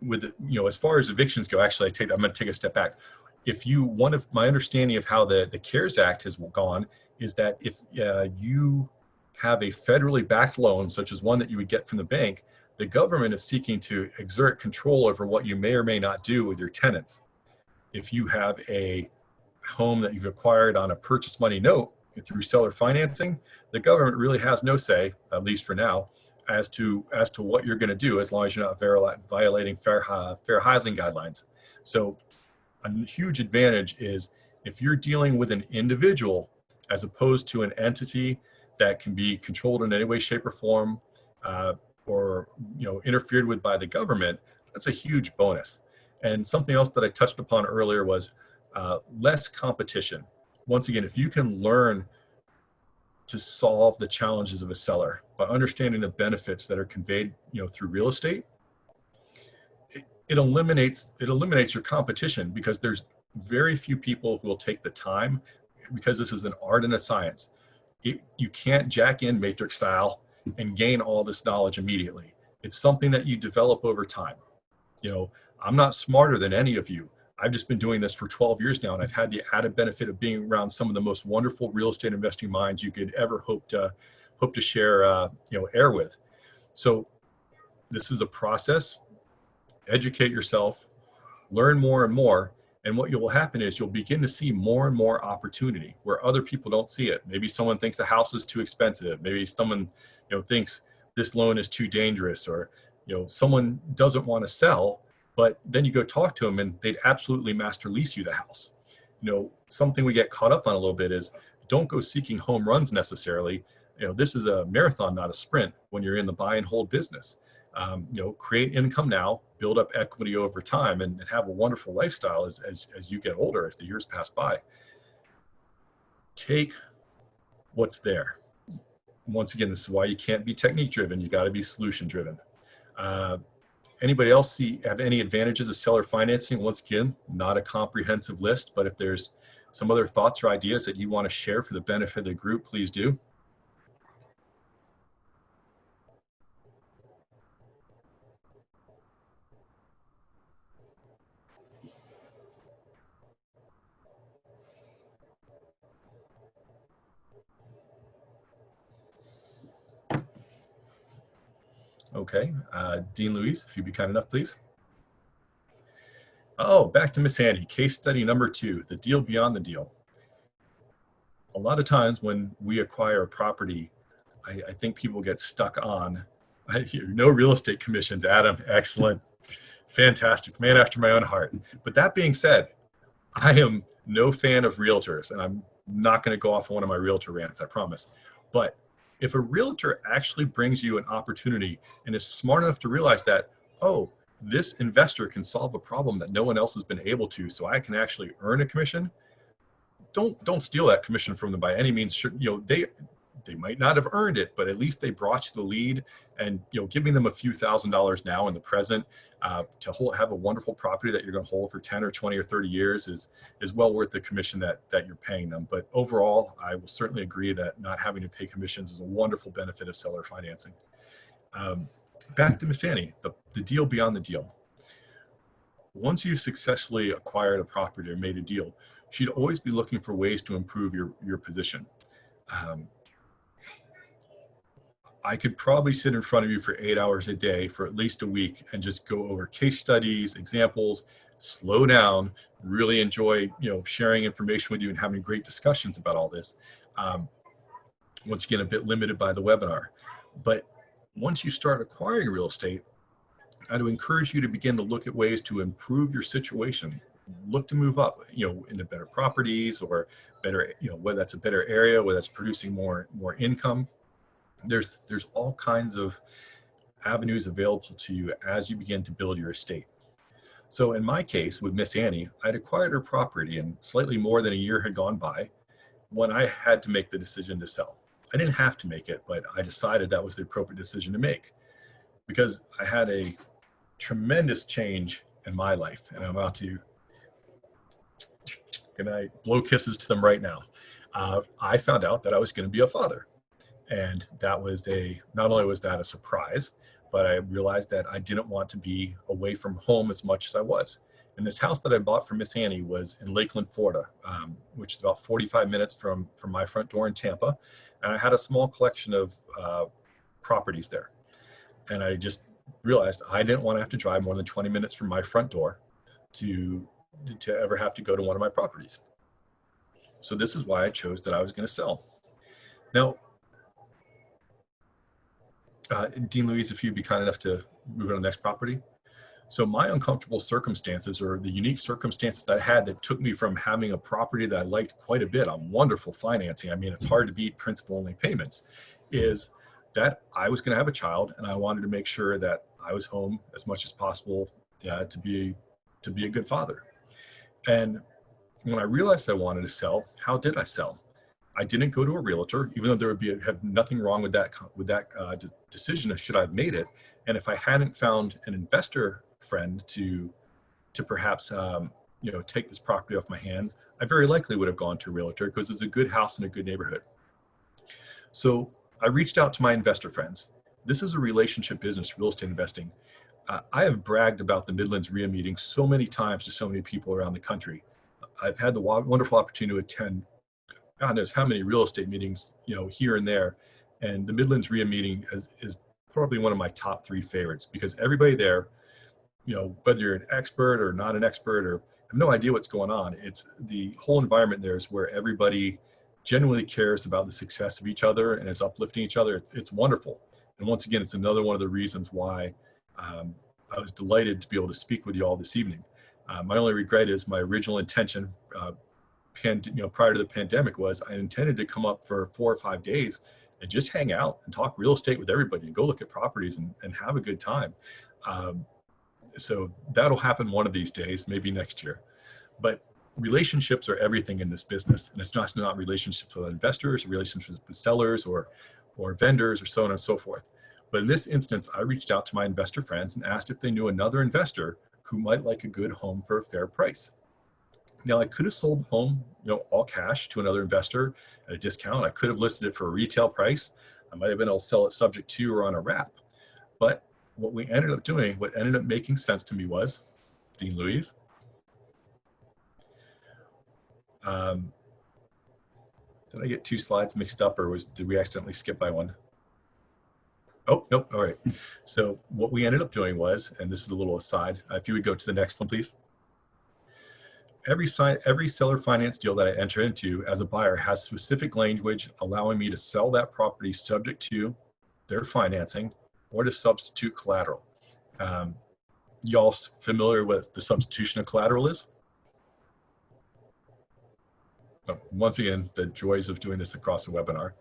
with as far as evictions go, actually, I'm going to take a step back. One of my understanding of how the CARES Act has gone is that if you have a federally backed loan, such as one that you would get from the bank, the government is seeking to exert control over what you may or may not do with your tenants. If you have a home that you've acquired on a purchase money note through seller financing, the government really has no say, at least for now, as to what you're going to do, as long as you're not violating fair housing guidelines. So a huge advantage is if you're dealing with an individual as opposed to an entity that can be controlled in any way, shape, or form, or interfered with by the government, that's a huge bonus. And something else that I touched upon earlier was less competition. Once again, if you can learn to solve the challenges of a seller by understanding the benefits that are conveyed through real estate, it eliminates your competition, because there's very few people who will take the time, because this is an art and a science. You can't jack in matrix style and gain all this knowledge immediately. It's something that you develop over time. I'm not smarter than any of you. I've just been doing this for 12 years now, and I've had the added benefit of being around some of the most wonderful real estate investing minds you could ever hope to share air with. So this is a process. Educate yourself, learn more and more, and what will happen is you'll begin to see more and more opportunity where other people don't see it. Maybe someone thinks a house is too expensive. Maybe someone thinks this loan is too dangerous, or someone doesn't want to sell, but then you go talk to them and they'd absolutely master lease you the house. Something we get caught up on a little bit is don't go seeking home runs necessarily. This is a marathon, not a sprint when you're in the buy and hold business. Create income now, build up equity over time, and have a wonderful lifestyle as you get older, as the years pass by. Take what's there. Once again, this is why you can't be technique driven. You got to be solution driven. Anybody else have any advantages of seller financing? Once again, not a comprehensive list, but if there's some other thoughts or ideas that you want to share for the benefit of the group, please do. Okay, Dean Louise, if you'd be kind enough, please. Oh, back to Miss Annie, case study number 2, the deal beyond the deal. A lot of times when we acquire a property, I think people get stuck on, no real estate commissions. Adam, excellent, fantastic, man after my own heart. But that being said, I am no fan of realtors, and I'm not going to go off on one of my realtor rants, I promise. But if a realtor actually brings you an opportunity and is smart enough to realize that, oh, this investor can solve a problem that no one else has been able to, so I can actually earn a commission, don't steal that commission from them by any means. They might not have earned it, but at least they brought you the lead, and giving them a few $1,000s now in the present to have a wonderful property that you're going to hold for 10 or 20 or 30 years is well worth the commission that you're paying them. But overall, I will certainly agree that not having to pay commissions is a wonderful benefit of seller financing. Back to Miss Annie, the deal beyond the deal. Once you've successfully acquired a property or made a deal, you should always be looking for ways to improve your position. I could probably sit in front of you for 8 hours a day for at least a week and just go over case studies, examples, slow down, really enjoy, sharing information with you and having great discussions about all this. Once again, a bit limited by the webinar. But once you start acquiring real estate, I would encourage you to begin to look at ways to improve your situation. Look to move up, into better properties, or better, whether that's a better area, whether that's producing more income. There's all kinds of avenues available to you as you begin to build your estate. So in my case with Miss Annie, I'd acquired her property and slightly more than a year had gone by when I had to make the decision to sell. I didn't have to make it, but I decided that was the appropriate decision to make because I had a tremendous change in my life, and I'm about to and I blow kisses to them right now. I found out that I was going to be a father. And that was not only was that a surprise, but I realized that I didn't want to be away from home as much as I was. And this house that I bought for Miss Annie was in Lakeland, Florida, which is about 45 minutes from my front door in Tampa. And I had a small collection of properties there. And I just realized I didn't want to have to drive more than 20 minutes from my front door to ever have to go to one of my properties. So this is why I chose that I was going to sell. Now, Dean Louise, if you'd be kind enough to move on to the next property. So my uncomfortable circumstances, or the unique circumstances that I had that took me from having a property that I liked quite a bit on wonderful financing, I mean, it's hard to beat principal-only payments, is that I was going to have a child, and I wanted to make sure that I was home as much as possible to be a good father. And when I realized I wanted to sell, how did I sell? I didn't go to a realtor, even though there would have nothing wrong with that decision should I have made it. And if I hadn't found an investor friend to perhaps take this property off my hands, I very likely would have gone to a realtor because it's a good house in a good neighborhood. So I reached out to my investor friends. This is a relationship business, real estate investing. I have bragged about the Midlands REIA meeting so many times to so many people around the country. I've had the wonderful opportunity to attend God knows how many real estate meetings, here and there. And the Midlands REIA meeting is probably one of my top 3 favorites, because everybody there, whether you're an expert or not an expert or have no idea what's going on, it's the whole environment there is where everybody genuinely cares about the success of each other and is uplifting each other. It's wonderful. And once again, it's another one of the reasons why I was delighted to be able to speak with you all this evening. My only regret is my original intention, prior to the pandemic, was I intended to come up for 4 or 5 days and just hang out and talk real estate with everybody and go look at properties and have a good time. So that'll happen one of these days, maybe next year. But relationships are everything in this business. And it's not relationships with investors, relationships with sellers or vendors or so on and so forth. But in this instance, I reached out to my investor friends and asked if they knew another investor who might like a good home for a fair price. Now, I could have sold the home, all cash to another investor at a discount. I could have listed it for a retail price. I might have been able to sell it subject to or on a wrap. But what ended up making sense to me was, Dean Louise, did I get 2 slides mixed up, or did we accidentally skip by one? Oh, nope. All right. So what we ended up doing was, and this is a little aside, if you would go to the next one, please. Every seller finance deal that I enter into as a buyer has specific language allowing me to sell that property subject to their financing or to substitute collateral. Y'all familiar with the substitution of collateral is? Once again, the joys of doing this across a webinar.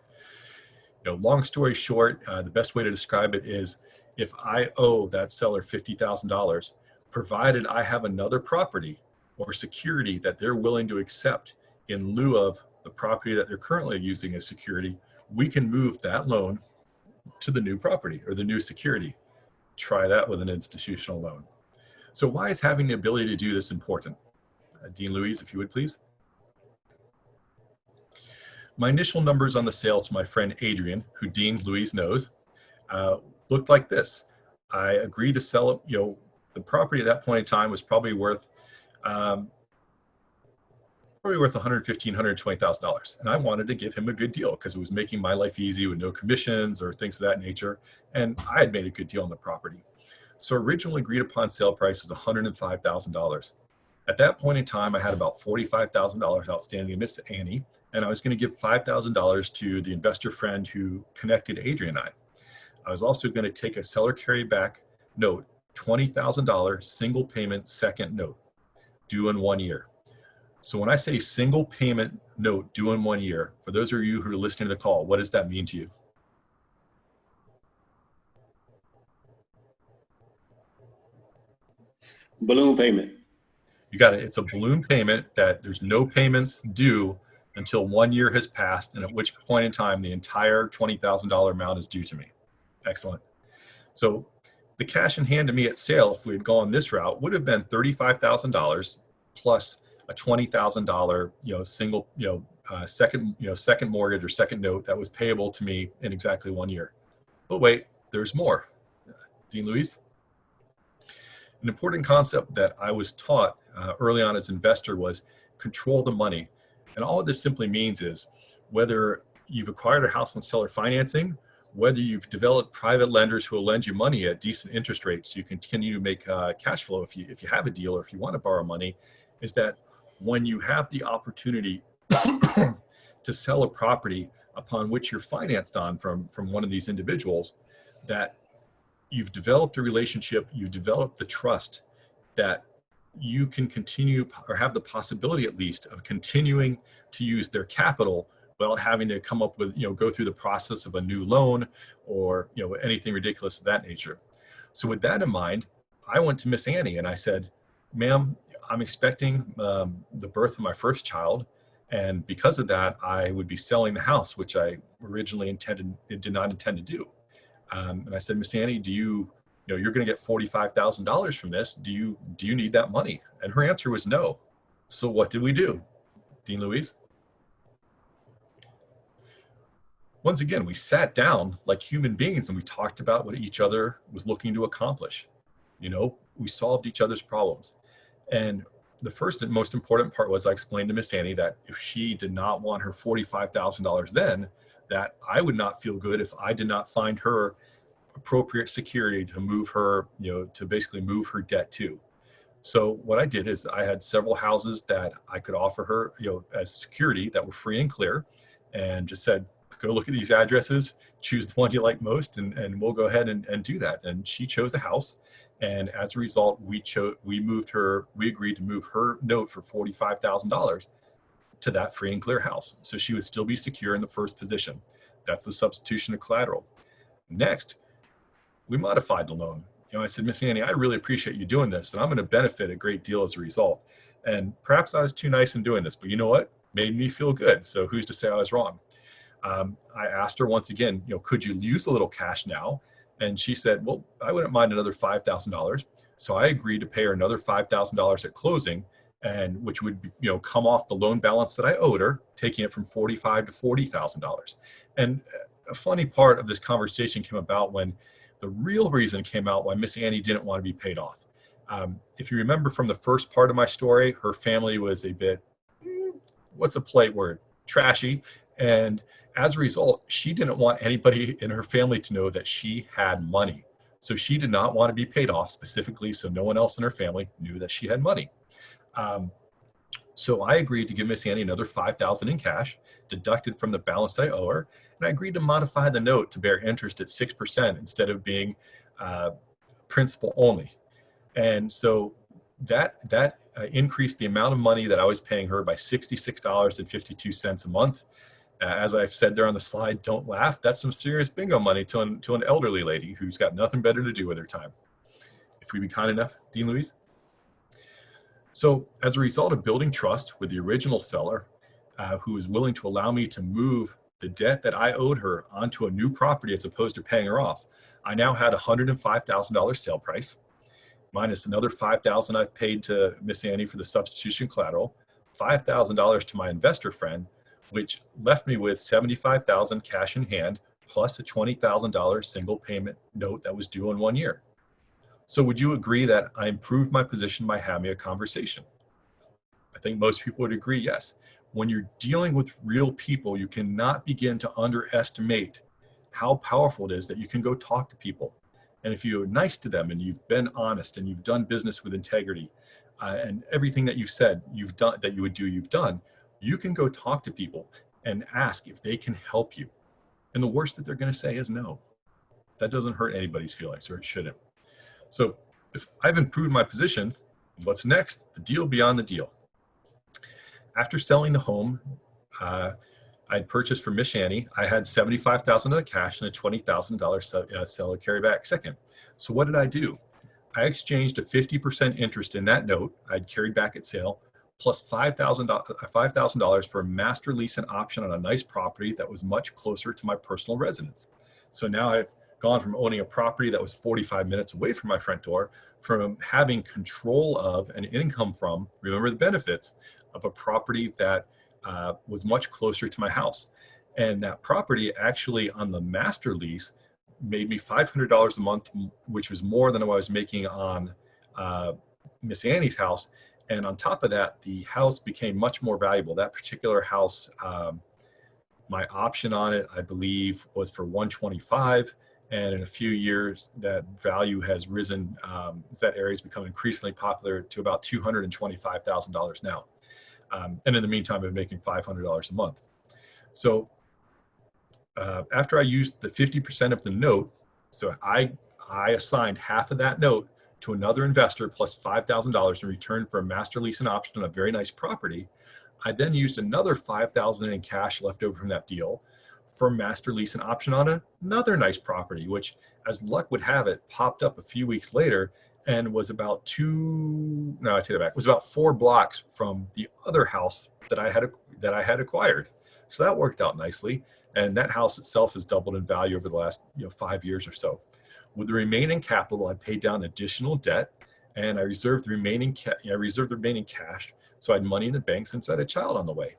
Long story short, the best way to describe it is, if I owe that seller $50,000, provided I have another property or security that they're willing to accept in lieu of the property that they're currently using as security, we can move that loan to the new property or the new security. Try that with an institutional loan. So why is having the ability to do this important? Dean Louise, if you would please. My initial numbers on the sale to my friend Adrian, who Dean Louise knows, looked like this. I agreed to sell it. The property at that point in time was probably worth $115,000, $120,000. And I wanted to give him a good deal because it was making my life easy with no commissions or things of that nature. And I had made a good deal on the property. So originally agreed upon sale price was $105,000. At that point in time, I had about $45,000 outstanding in Miss Annie, and I was going to give $5,000 to the investor friend who connected Adrian and I. I was also going to take a seller carryback note, $20,000 single payment second note, due in 1 year. So when I say single payment note due in 1 year, for those of you who are listening to the call, what does that mean to you? Balloon payment. You got it. It's a balloon payment that there's no payments due until 1 year has passed, and at which point in time the entire $20,000 amount is due to me. Excellent. So the cash in hand to me at sale, if we had gone this route, would have been $35,000 plus a $20,000, single, second mortgage or second note that was payable to me in exactly 1 year. But wait, there's more. Dean Louise? An important concept that I was taught early on as an investor was control the money. And all this simply means is whether you've acquired a house on seller financing, whether you've developed private lenders who will lend you money at decent interest rates so you continue to make cash flow if you have a deal or if you want to borrow money, is that when you have the opportunity to sell a property upon which you're financed on from one of these individuals, that you've developed a relationship, you've developed the trust that you can continue or have the possibility at least of continuing to use their capital without having to come up with, go through the process of a new loan or, anything ridiculous of that nature. So with that in mind, I went to Miss Annie and I said, ma'am, I'm expecting the birth of my first child. And because of that, I would be selling the house, which I originally did not intend to do. And I said, Miss Annie, you're going to get $45,000 from this. Do you need that money? And her answer was no. So what did we do? Dean Louise? Once again, we sat down like human beings and we talked about what each other was looking to accomplish. We solved each other's problems. And the first and most important part was I explained to Miss Annie that if she did not want her $45,000 then, that I would not feel good if I did not find her appropriate security to move her, to basically move her debt to. So what I did is I had several houses that I could offer her, as security that were free and clear, and just said, go look at these addresses, choose the one you like most, and we'll go ahead and do that. And she chose a house. And as a result, we agreed to move her note for $45,000 to that free and clear house. So she would still be secure in the first position. That's the substitution of collateral. Next, we modified the loan. I said, Miss Annie, I really appreciate you doing this, and I'm going to benefit a great deal as a result. And perhaps I was too nice in doing this, but you know what? Made me feel good. So who's to say I was wrong? I asked her once again, could you use a little cash now? And she said, well, I wouldn't mind another $5,000. So I agreed to pay her another $5,000 at closing, and which would, come off the loan balance that I owed her, taking it from $45,000 to $40,000. And a funny part of this conversation came about when the real reason came out why Miss Annie didn't want to be paid off. If you remember from the first part of my story, her family was a bit, what's a polite word? Trashy. And as a result, she didn't want anybody in her family to know that she had money. So she did not want to be paid off specifically so no one else in her family knew that she had money. So I agreed to give Miss Annie another $5,000 in cash, deducted from the balance that I owe her, and I agreed to modify the note to bear interest at 6% instead of being principal only. And so that increased the amount of money that I was paying her by $66.52 a month. As I've said there on the slide, don't laugh. That's some serious bingo money to an elderly lady who's got nothing better to do with her time. If we'd be kind enough, Dean Louise. So as a result of building trust with the original seller, who was willing to allow me to move the debt that I owed her onto a new property as opposed to paying her off, I now had $105,000 sale price, minus another $5,000 I've paid to Miss Annie for the substitution collateral, $5,000 to my investor friend, which left me with $75,000 cash in hand, plus a $20,000 single payment note that was due in 1 year. So would you agree that I improved my position by having a conversation? I think most people would agree, yes. When you're dealing with real people, you cannot begin to underestimate how powerful it is that you can go talk to people. And if you're nice to them and you've been honest and you've done business with integrity, and everything that you've said you've done, that you would do, you've done, you can go talk to people and ask if they can help you. And the worst that they're going to say is no. That doesn't hurt anybody's feelings, or it shouldn't. So if I've improved my position, what's next? The deal beyond the deal. After selling the home I'd purchased from Miss Annie, I had $75,000 of cash and a $20,000 seller carryback second. So what did I do? I exchanged a 50% interest in that note I'd carried back at sale, plus $5,000 for a master lease and option on a nice property that was much closer to my personal residence. So now I've gone from owning a property that was 45 minutes away from my front door from having control of and income from, remember the benefits, of a property that was much closer to my house. And that property actually on the master lease made me $500 a month, which was more than what I was making on Miss Annie's house. And on top of that, the house became much more valuable. That particular house, my option on it, I believe, was for $125. And in a few years, that value has risen. That area has become increasingly popular to about $225,000 now. And in the meantime, I've been making $500 a month. So after I used the 50% of the note, so I assigned half of that note to another investor plus $5,000 in return for a master lease and option on a very nice property. I then used another $5,000 in cash left over from that deal for master lease and option on another nice property, which, as luck would have it, popped up a few weeks later and was about was about 4 blocks from the other house that I had acquired. So that worked out nicely. And that house itself has doubled in value over the last 5 years or so. With the remaining capital, I paid down additional debt, and I reserved the remaining cash, so I had money in the bank since I had a child on the way.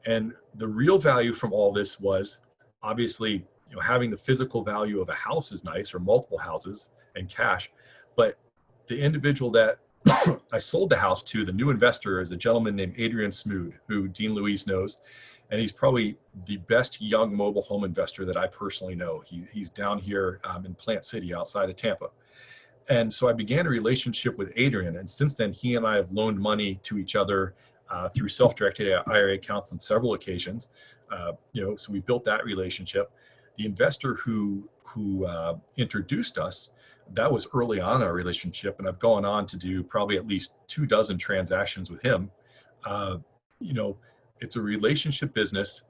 And the real value from all this was obviously, having the physical value of a house is nice, or multiple houses and cash, but the individual that I sold the house to, the new investor, is a gentleman named Adrian Smoot, who Dean Louise knows. And he's probably the best young mobile home investor that I personally know. He's down here in Plant City outside of Tampa. And so I began a relationship with Adrian. And since then, he and I have loaned money to each other through self-directed IRA accounts on several occasions. So we built that relationship. The investor who introduced us, that was early on in our relationship. And I've gone on to do probably at least 24 transactions with him. It's a relationship business.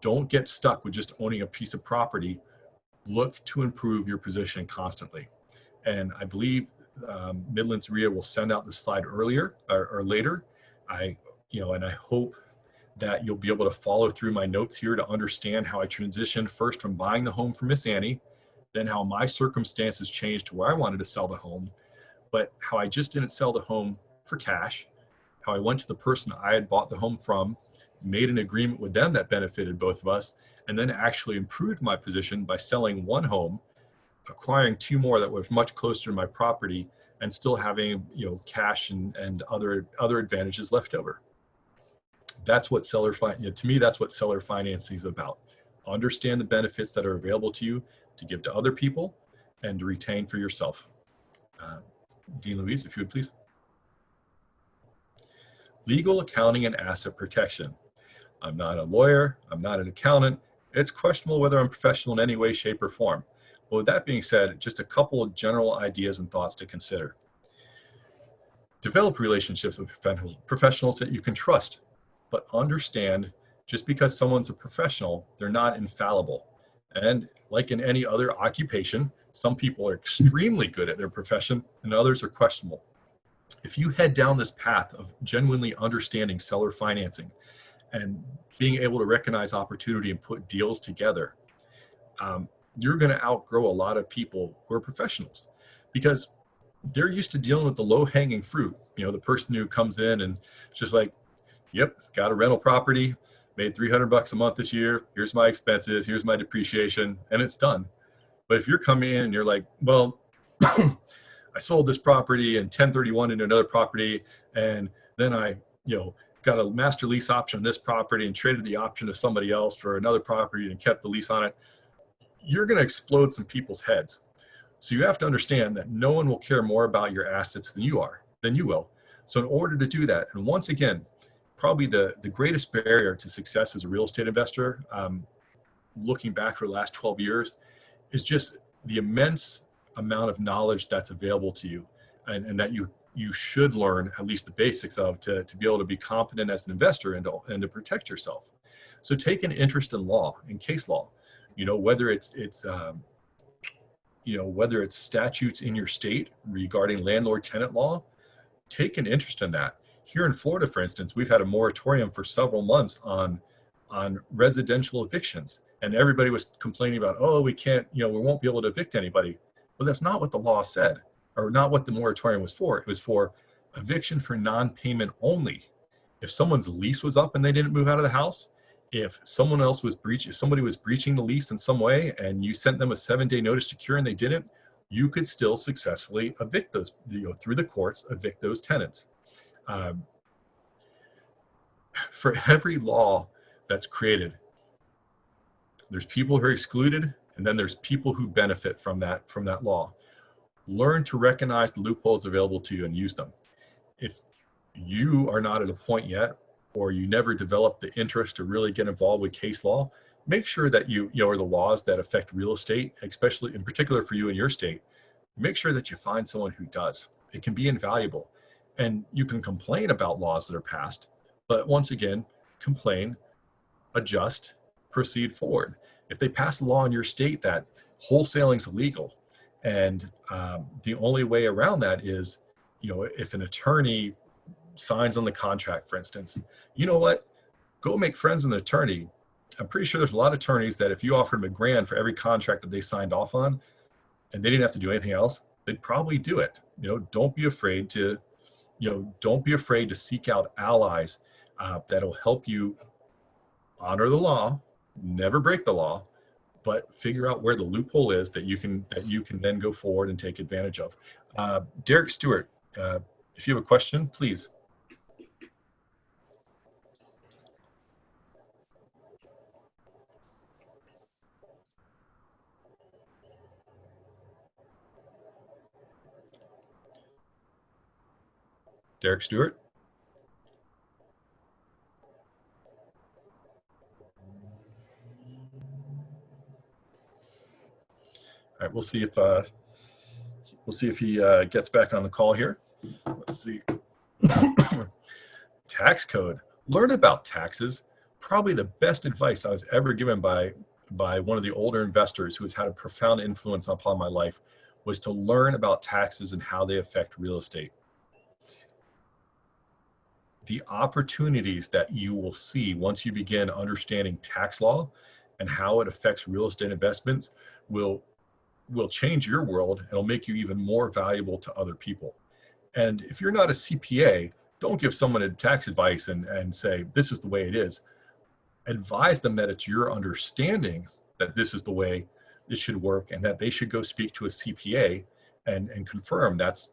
Don't get stuck with just owning a piece of property. Look to improve your position constantly. And I believe Midlands REIA will send out the slide earlier or later. And I hope that you'll be able to follow through my notes here to understand how I transitioned first from buying the home for Miss Annie, then how my circumstances changed to where I wanted to sell the home, but how I just didn't sell the home for cash, how I went to the person I had bought the home from, made an agreement with them that benefited both of us, and then actually improved my position by selling one home, acquiring 2 more that were much closer to my property, and still having cash and other advantages left over. That's what to me, that's what seller financing is about. Understand the benefits that are available to you to give to other people and to retain for yourself. Dean Louise, if you would please. Legal, accounting, and asset protection. I'm not a lawyer. I'm not an accountant. It's questionable whether I'm professional in any way, shape, or form. Well, with that being said, just a couple of general ideas and thoughts to consider. Develop relationships with professionals that you can trust, but understand just because someone's a professional, they're not infallible. And like in any other occupation, some people are extremely good at their profession and others are questionable. If you head down this path of genuinely understanding seller financing and being able to recognize opportunity and put deals together, you're going to outgrow a lot of people who are professionals because they're used to dealing with the low-hanging fruit. The person who comes in and just like, yep, got a rental property, made $300 a month this year. Here's my expenses. Here's my depreciation, and it's done. But if you're coming in and you're like, well, I sold this property and 1031 into another property, and then I, got a master lease option on this property and traded the option to somebody else for another property and kept the lease on it, you're going to explode some people's heads. So you have to understand that no one will care more about your assets than you will. So in order to do that, and once again, probably the greatest barrier to success as a real estate investor, looking back for the last 12 years, is just the immense amount of knowledge that's available to you and that you should learn at least the basics of to be able to be competent as an investor and to protect yourself. So take an interest in law, in case law, whether it's statutes in your state regarding landlord-tenant law, take an interest in that. Here in Florida, for instance, we've had a moratorium for several months on residential evictions. And everybody was complaining about, we can't, we won't be able to evict anybody. Well, that's not what the law said. or not what the moratorium was for. It was for eviction for non-payment only. If someone's lease was up and they didn't move out of the house, if somebody was breaching the lease in some way and you sent them a 7-day notice to cure and they didn't, you could still successfully evict those, through the courts, evict those tenants. For every law that's created, there's people who are excluded, and then there's people who benefit from that law. Learn to recognize the loopholes available to you and use them. If you are not at a point yet, or you never develop the interest to really get involved with case law, make sure that you know the laws that affect real estate, especially in particular for you in your state. Make sure that you find someone who does. It can be invaluable. And you can complain about laws that are passed, but once again, complain, adjust, proceed forward. If they pass a law in your state that wholesaling is illegal, and the only way around that is, if an attorney signs on the contract, for instance, you know what? Go make friends with an attorney. I'm pretty sure there's a lot of attorneys that if you offered them $1,000 for every contract that they signed off on, and they didn't have to do anything else, they'd probably do it. Don't be afraid to, seek out allies that'll help you honor the law, never break the law, but figure out where the loophole is that you can then go forward and take advantage of. Derek Stewart, if you have a question, please. Derek Stewart. All right, we'll see if he gets back on the call here. Let's see. Tax code. Learn about taxes. Probably the best advice I was ever given by one of the older investors who has had a profound influence upon my life was to learn about taxes and how they affect real estate. The opportunities that you will see once you begin understanding tax law and how it affects real estate investments will change your world and will make you even more valuable to other people. And if you're not a CPA, don't give someone a tax advice and say, this is the way it is. Advise them that it's your understanding that this is the way this should work and that they should go speak to a CPA and confirm that's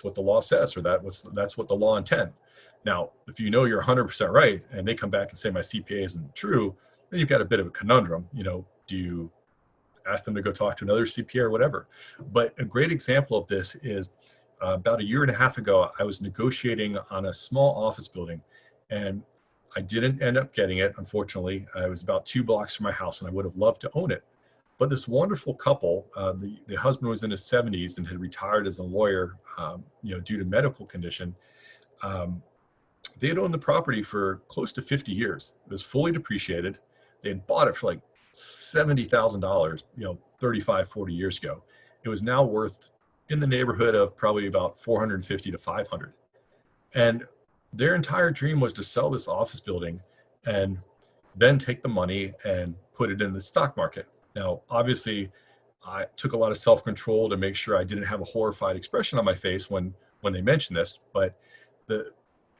what the law says, or that's what the law intends. Now, if you know you're 100% right and they come back and say my CPA isn't true, then you've got a bit of a conundrum. Do you ask them to go talk to another CPA or whatever? But a great example of this is about 1.5 years ago, I was negotiating on a small office building, and I didn't end up getting it, unfortunately. I was about 2 blocks from my house, and I would have loved to own it. But this wonderful couple, the husband was in his 70s and had retired as a lawyer, due to medical condition. They had owned the property for close to 50 years. It was fully depreciated. They had bought it for like $70,000, 35, 40 years ago. It was now worth in the neighborhood of probably about 450 to 500. And their entire dream was to sell this office building and then take the money and put it in the stock market. Now, obviously, I took a lot of self-control to make sure I didn't have a horrified expression on my face when they mentioned this. But the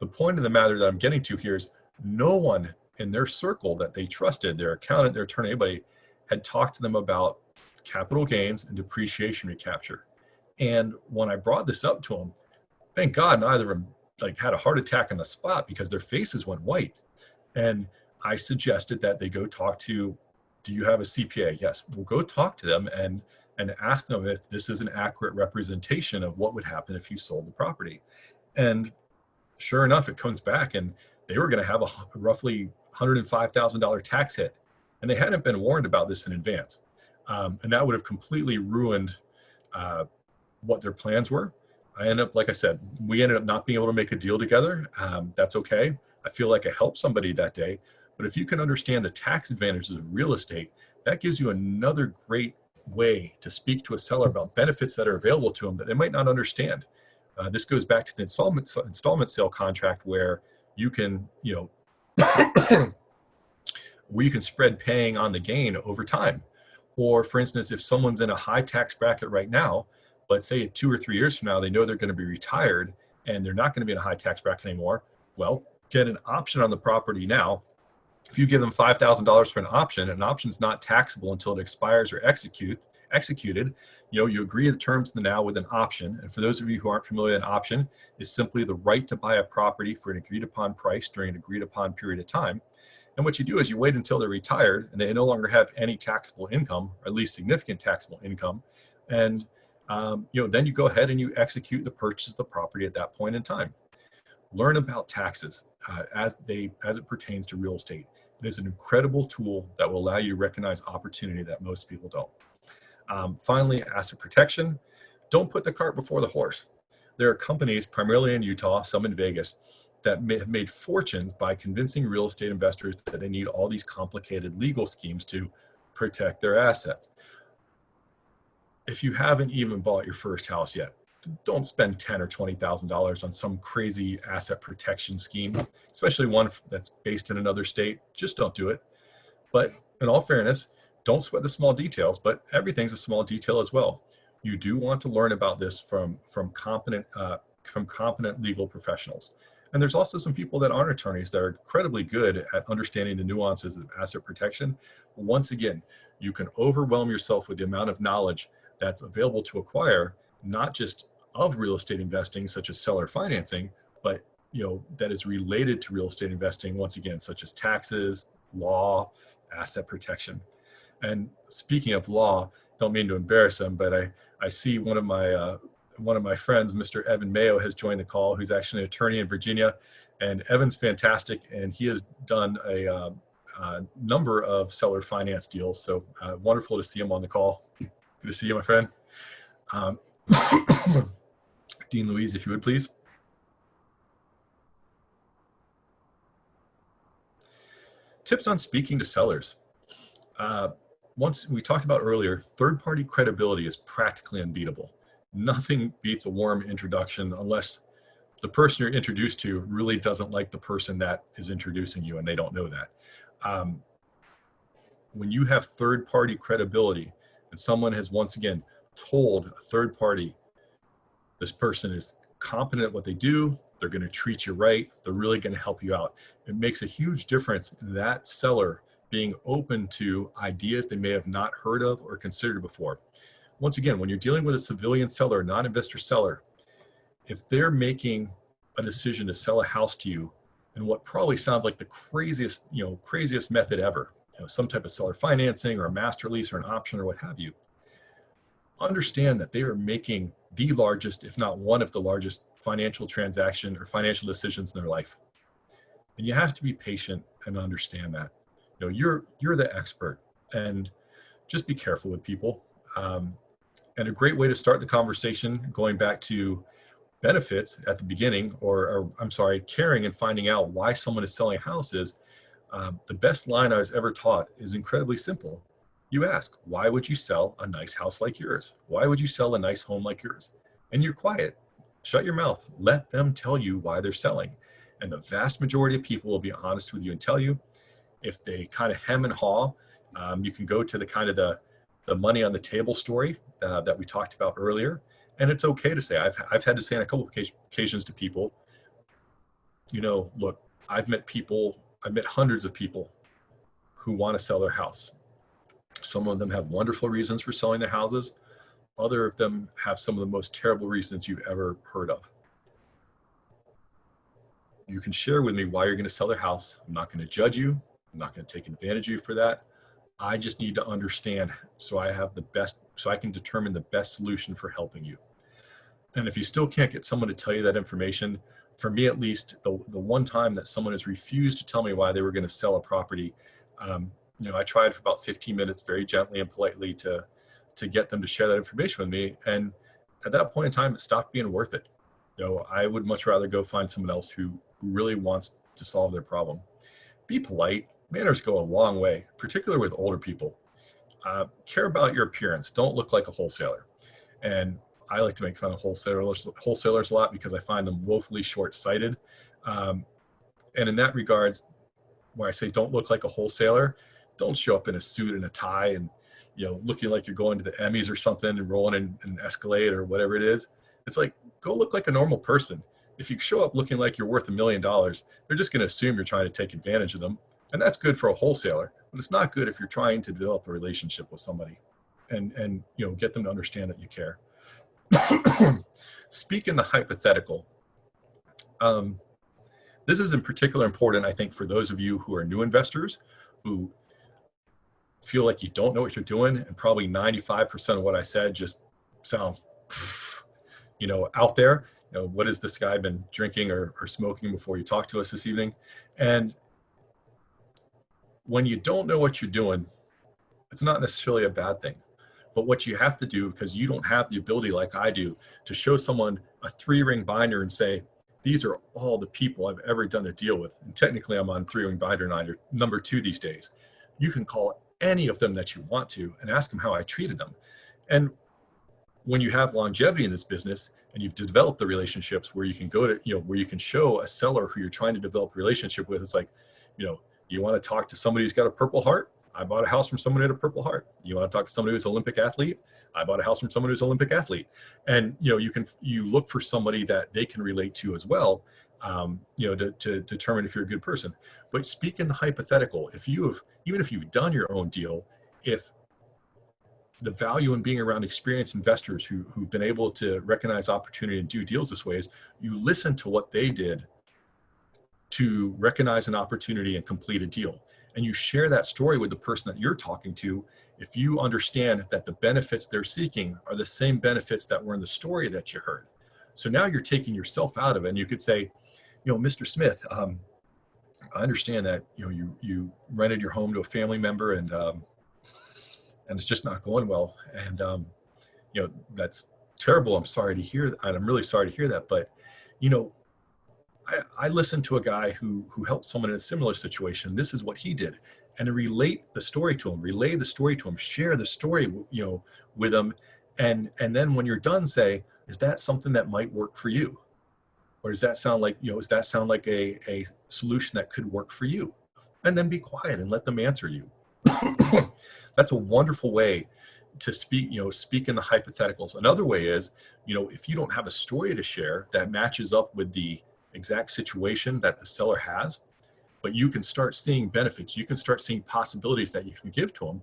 point of the matter that I'm getting to here is no one in their circle that they trusted, their accountant, their attorney, anybody, had talked to them about capital gains and depreciation recapture. And when I brought this up to them, thank God neither of them had a heart attack on the spot because their faces went white. And I suggested that they go talk to, do you have a CPA? Yes. We'll go talk to them and ask them if this is an accurate representation of what would happen if you sold the property. And sure enough, it comes back and they were going to have a roughly $105,000 tax hit. And they hadn't been warned about this in advance. And that would have completely ruined what their plans were. I ended up, like I said, we ended up not being able to make a deal together. That's okay. I feel like I helped somebody that day. But if you can understand the tax advantages of real estate, that gives you another great way to speak to a seller about benefits that are available to them that they might not understand. This goes back to the installment sale contract where you can, where you can spread paying on the gain over time. Or for instance, if someone's in a high tax bracket right now, but say 2 or 3 years from now, they know they're going to be retired and they're not going to be in a high tax bracket anymore. Well, get an option on the property now. If you give them $5,000 for an option's not taxable until it expires or executed. You agree to the terms of the now with an option. And for those of you who aren't familiar, an option is simply the right to buy a property for an agreed upon price during an agreed upon period of time. And what you do is you wait until they're retired and they no longer have any taxable income, or at least significant taxable income. And then you go ahead and you execute the purchase of the property at that point in time. Learn about taxes as it pertains to real estate. It is an incredible tool that will allow you to recognize opportunity that most people don't. Finally, asset protection. Don't put the cart before the horse. There are companies, primarily in Utah, some in Vegas, that have made fortunes by convincing real estate investors that they need all these complicated legal schemes to protect their assets. If you haven't even bought your first house yet, don't spend $10,000 or $20,000 on some crazy asset protection scheme, especially one that's based in another state. Just don't do it. But in all fairness, don't sweat the small details, but everything's a small detail as well. You do want to learn about this from competent legal professionals. And there's also some people that aren't attorneys that are incredibly good at understanding the nuances of asset protection. Once again, you can overwhelm yourself with the amount of knowledge that's available to acquire, not just of real estate investing, such as seller financing, but that is related to real estate investing, once again, such as taxes, law, asset protection. And speaking of law, don't mean to embarrass him, but I see one of my friends, Mr. Evan Mayo, has joined the call, who's actually an attorney in Virginia. And Evan's fantastic, and he has done a number of seller finance deals. So wonderful to see him on the call. Good to see you, my friend. Dean Louise, if you would, please. Tips on speaking to sellers. Once we talked about earlier, third-party credibility is practically unbeatable. Nothing beats a warm introduction unless the person you're introduced to really doesn't like the person that is introducing you and they don't know that. When you have third-party credibility and someone has once again told a third party, this person is competent at what they do, they're going to treat you right, they're really going to help you out. It makes a huge difference in that seller being open to ideas they may have not heard of or considered before. Once again, when you're dealing with a civilian seller, non-investor seller, if they're making a decision to sell a house to you in what probably sounds like the craziest method ever, some type of seller financing or a master lease or an option or what have you, understand that they are making the largest, if not one of the largest financial transaction or financial decisions in their life. And you have to be patient and understand that. You're the expert, and just be careful with people. And a great way to start the conversation, going back to benefits at the beginning, caring and finding out why someone is selling a house is, the best line I was ever taught is incredibly simple. You ask, why would you sell a nice house like yours? Why would you sell a nice home like yours? And you're quiet. Shut your mouth. Let them tell you why they're selling. And the vast majority of people will be honest with you and tell you. If they kind of hem and haw, you can go to the kind of the money on the table story that we talked about earlier. And it's okay to say, I've had to say on a couple of occasions to people, look, I've met hundreds of people who want to sell their house. Some of them have wonderful reasons for selling their houses. Other of them have some of the most terrible reasons you've ever heard of. You can share with me why you're going to sell their house. I'm not going to judge you. I'm not going to take advantage of you for that. I just need to understand so I can determine the best solution for helping you. And if you still can't get someone to tell you that information, for me at least, the one time that someone has refused to tell me why they were going to sell a property, I tried for about 15 minutes very gently and politely to get them to share that information with me. And at that point in time, it stopped being worth it. I would much rather go find someone else who really wants to solve their problem. Be polite. Manners go a long way, particularly with older people. Care about your appearance. Don't look like a wholesaler. And I like to make fun of wholesalers a lot because I find them woefully short-sighted. And in that regards, where I say don't look like a wholesaler, don't show up in a suit and a tie and looking like you're going to the Emmys or something and rolling in an Escalade or whatever it is. It's like, go look like a normal person. If you show up looking like you're worth $1 million, they're just going to assume you're trying to take advantage of them. And that's good for a wholesaler, but it's not good if you're trying to develop a relationship with somebody and get them to understand that you care. Speak in the hypothetical. This is in particular important, I think, for those of you who are new investors who feel like you don't know what you're doing, and probably 95% of what I said just sounds, out there. What has this guy been drinking or smoking before you talk to us this evening? And when you don't know what you're doing, it's not necessarily a bad thing. But what you have to do, because you don't have the ability like I do to show someone a 3-ring binder and say, these are all the people I've ever done a deal with. And technically I'm on 3-ring binder number 2 these days. You can call any of them that you want to and ask them how I treated them. And when you have longevity in this business and you've developed the relationships where you can go to, where you can show a seller who you're trying to develop a relationship with, it's like, you want to talk to somebody who's got a Purple Heart? I bought a house from someone who had a Purple Heart. You want to talk to somebody who's an Olympic athlete? I bought a house from someone who's an Olympic athlete. And, you look for somebody that they can relate to as well, to determine if you're a good person. But speak in the hypothetical. Even if you've done your own deal, if the value in being around experienced investors who've been able to recognize opportunity and do deals this way is you listen to what they did to recognize an opportunity and complete a deal. And you share that story with the person that you're talking to. If you understand that the benefits they're seeking are the same benefits that were in the story that you heard. So now you're taking yourself out of it, and you could say, Mr. Smith, I understand that, you rented your home to a family member and it's just not going well. And, that's terrible. I'm sorry to hear that. I'm really sorry to hear that. But, I listened to a guy who helped someone in a similar situation. This is what he did. And to relay the story to him, share the story, with them. And then when you're done, say, is that something that might work for you? Or does that sound like, a solution that could work for you? And then be quiet and let them answer you. That's a wonderful way to speak, speak in the hypotheticals. Another way is, if you don't have a story to share that matches up with the exact situation that the seller has, but you can start seeing benefits, you can start seeing possibilities that you can give to them.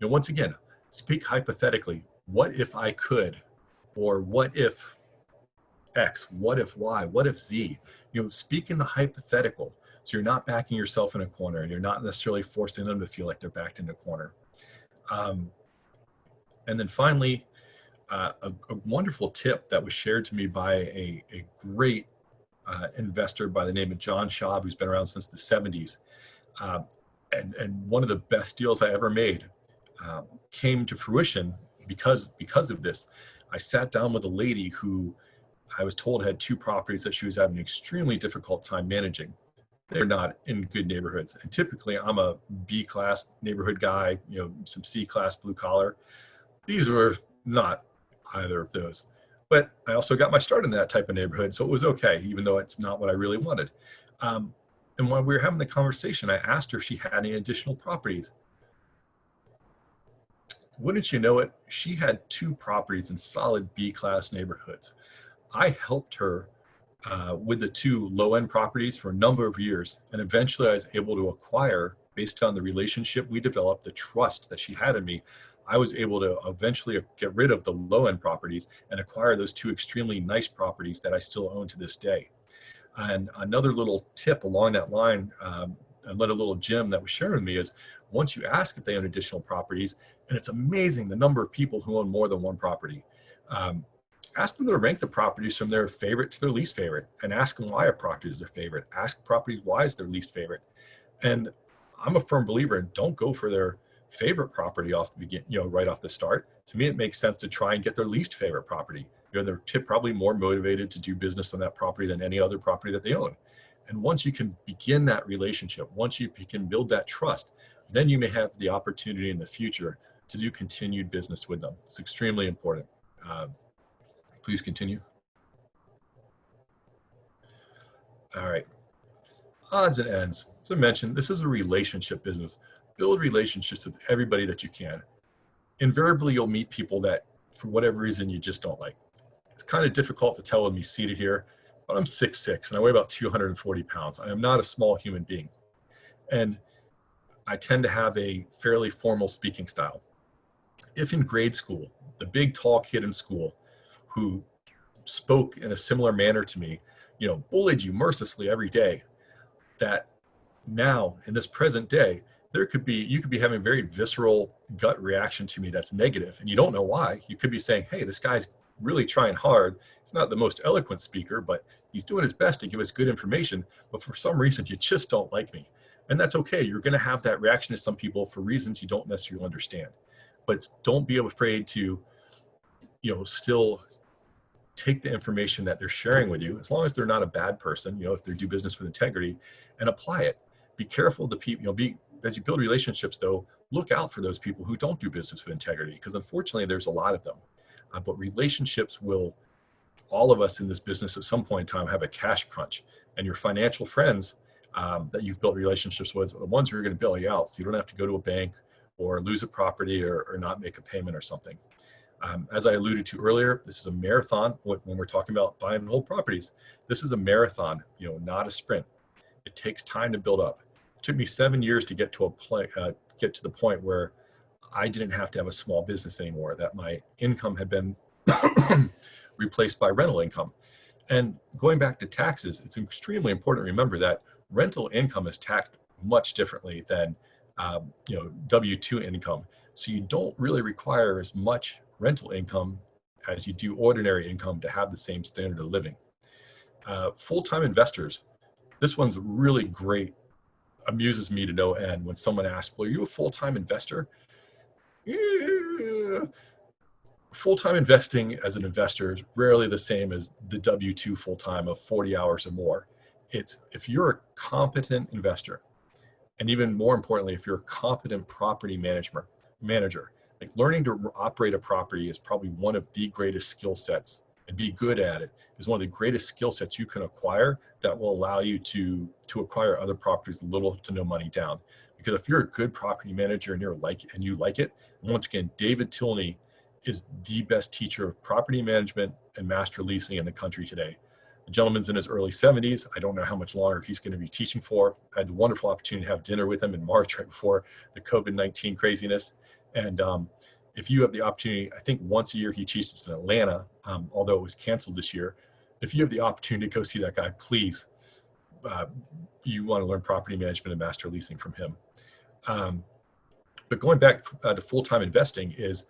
Once again, speak hypothetically. What if I could? Or what if X? What if Y? What if Z? Speak in the hypothetical. So you're not backing yourself in a corner, and you're not necessarily forcing them to feel like they're backed in a corner. And then finally, a wonderful tip that was shared to me by a great investor by the name of John Schaub, who's been around since the 70s. And one of the best deals I ever made came to fruition because of this. I sat down with a lady who I was told had 2 properties that she was having an extremely difficult time managing. They're not in good neighborhoods. And typically I'm a B-class neighborhood guy, some C-class blue collar. These were not either of those. But I also got my start in that type of neighborhood, so it was okay, even though it's not what I really wanted. And while we were having the conversation, I asked her if she had any additional properties. Wouldn't you know it, she had 2 properties in solid B-class neighborhoods. I helped her with the 2 low-end properties for a number of years, and eventually I was able to acquire, based on the relationship we developed, the trust that she had in me, I was able to eventually get rid of the low-end properties and acquire those 2 extremely nice properties that I still own to this day. And another little tip along that line, another little gem that was shared with me is, once you ask if they own additional properties, and it's amazing the number of people who own more than one property, ask them to rank the properties from their favorite to their least favorite, and ask them why a property is their favorite. Ask properties why is their least favorite. And I'm a firm believer in don't go for their favorite property off the begin, right off the start. To me, it makes sense to try and get their least favorite property. They're probably more motivated to do business on that property than any other property that they own. And once you can begin that relationship, once you can build that trust, then you may have the opportunity in the future to do continued business with them. It's extremely important. Please continue. All right. Odds and ends. As I mentioned, this is a relationship business. Build relationships with everybody that you can. invariably you'll meet people that for whatever reason you just don't like. It's kind of difficult to tell with me seated here, but I'm 6'6" and I weigh about 240 pounds. I am not a small human being. And I tend to have a fairly formal speaking style. If in grade school, the big tall kid in school who spoke in a similar manner to me, bullied you mercilessly every day, that now in this present day, you could be having a very visceral gut reaction to me that's negative, and you don't know why. You could be saying, hey, this guy's really trying hard. He's not the most eloquent speaker, but he's doing his best to give us good information. But for some reason, you just don't like me. And that's okay. You're going to have that reaction to some people for reasons you don't necessarily understand. But don't be afraid to, still take the information that they're sharing with you, as long as they're not a bad person, if they do business with integrity, and apply it. Be careful to people, as you build relationships though, look out for those people who don't do business with integrity, because unfortunately there's a lot of them. But relationships will, all of us in this business at some point in time have a cash crunch, and your financial friends that you've built relationships with are the ones who are going to bail you out, so you don't have to go to a bank or lose a property or not make a payment or something. As I alluded to earlier, this is a marathon. When we're talking about buying and hold properties, this is a marathon, not a sprint. It takes time to build up. It took me 7 years to get to the point where I didn't have to have a small business anymore, that my income had been replaced by rental income. And going back to taxes, it's extremely important to remember that rental income is taxed much differently than W-2 income. So you don't really require as much rental income as you do ordinary income to have the same standard of living. Full-time investors, this one's really great, amuses me to no end when someone asks, well, are you a full-time investor? Yeah. Full-time investing as an investor is rarely the same as the W-2 full-time of 40 hours or more. It's if you're a competent investor, and even more importantly, if you're a competent property manager, like learning to operate a property is probably one of the greatest skill sets, and be good at it is one of the greatest skill sets you can acquire that will allow you to acquire other properties little to no money down. Because if you're a good property manager and you like it, once again, David Tilney is the best teacher of property management and master leasing in the country today. The gentleman's in his early 70s. I don't know how much longer he's going to be teaching for. I had the wonderful opportunity to have dinner with him in March, right before the COVID-19 craziness. And if you have the opportunity, I think once a year he teaches in Atlanta, although it was canceled this year. If you have the opportunity to go see that guy, please, you want to learn property management and master leasing from him. But going back to full-time investing is,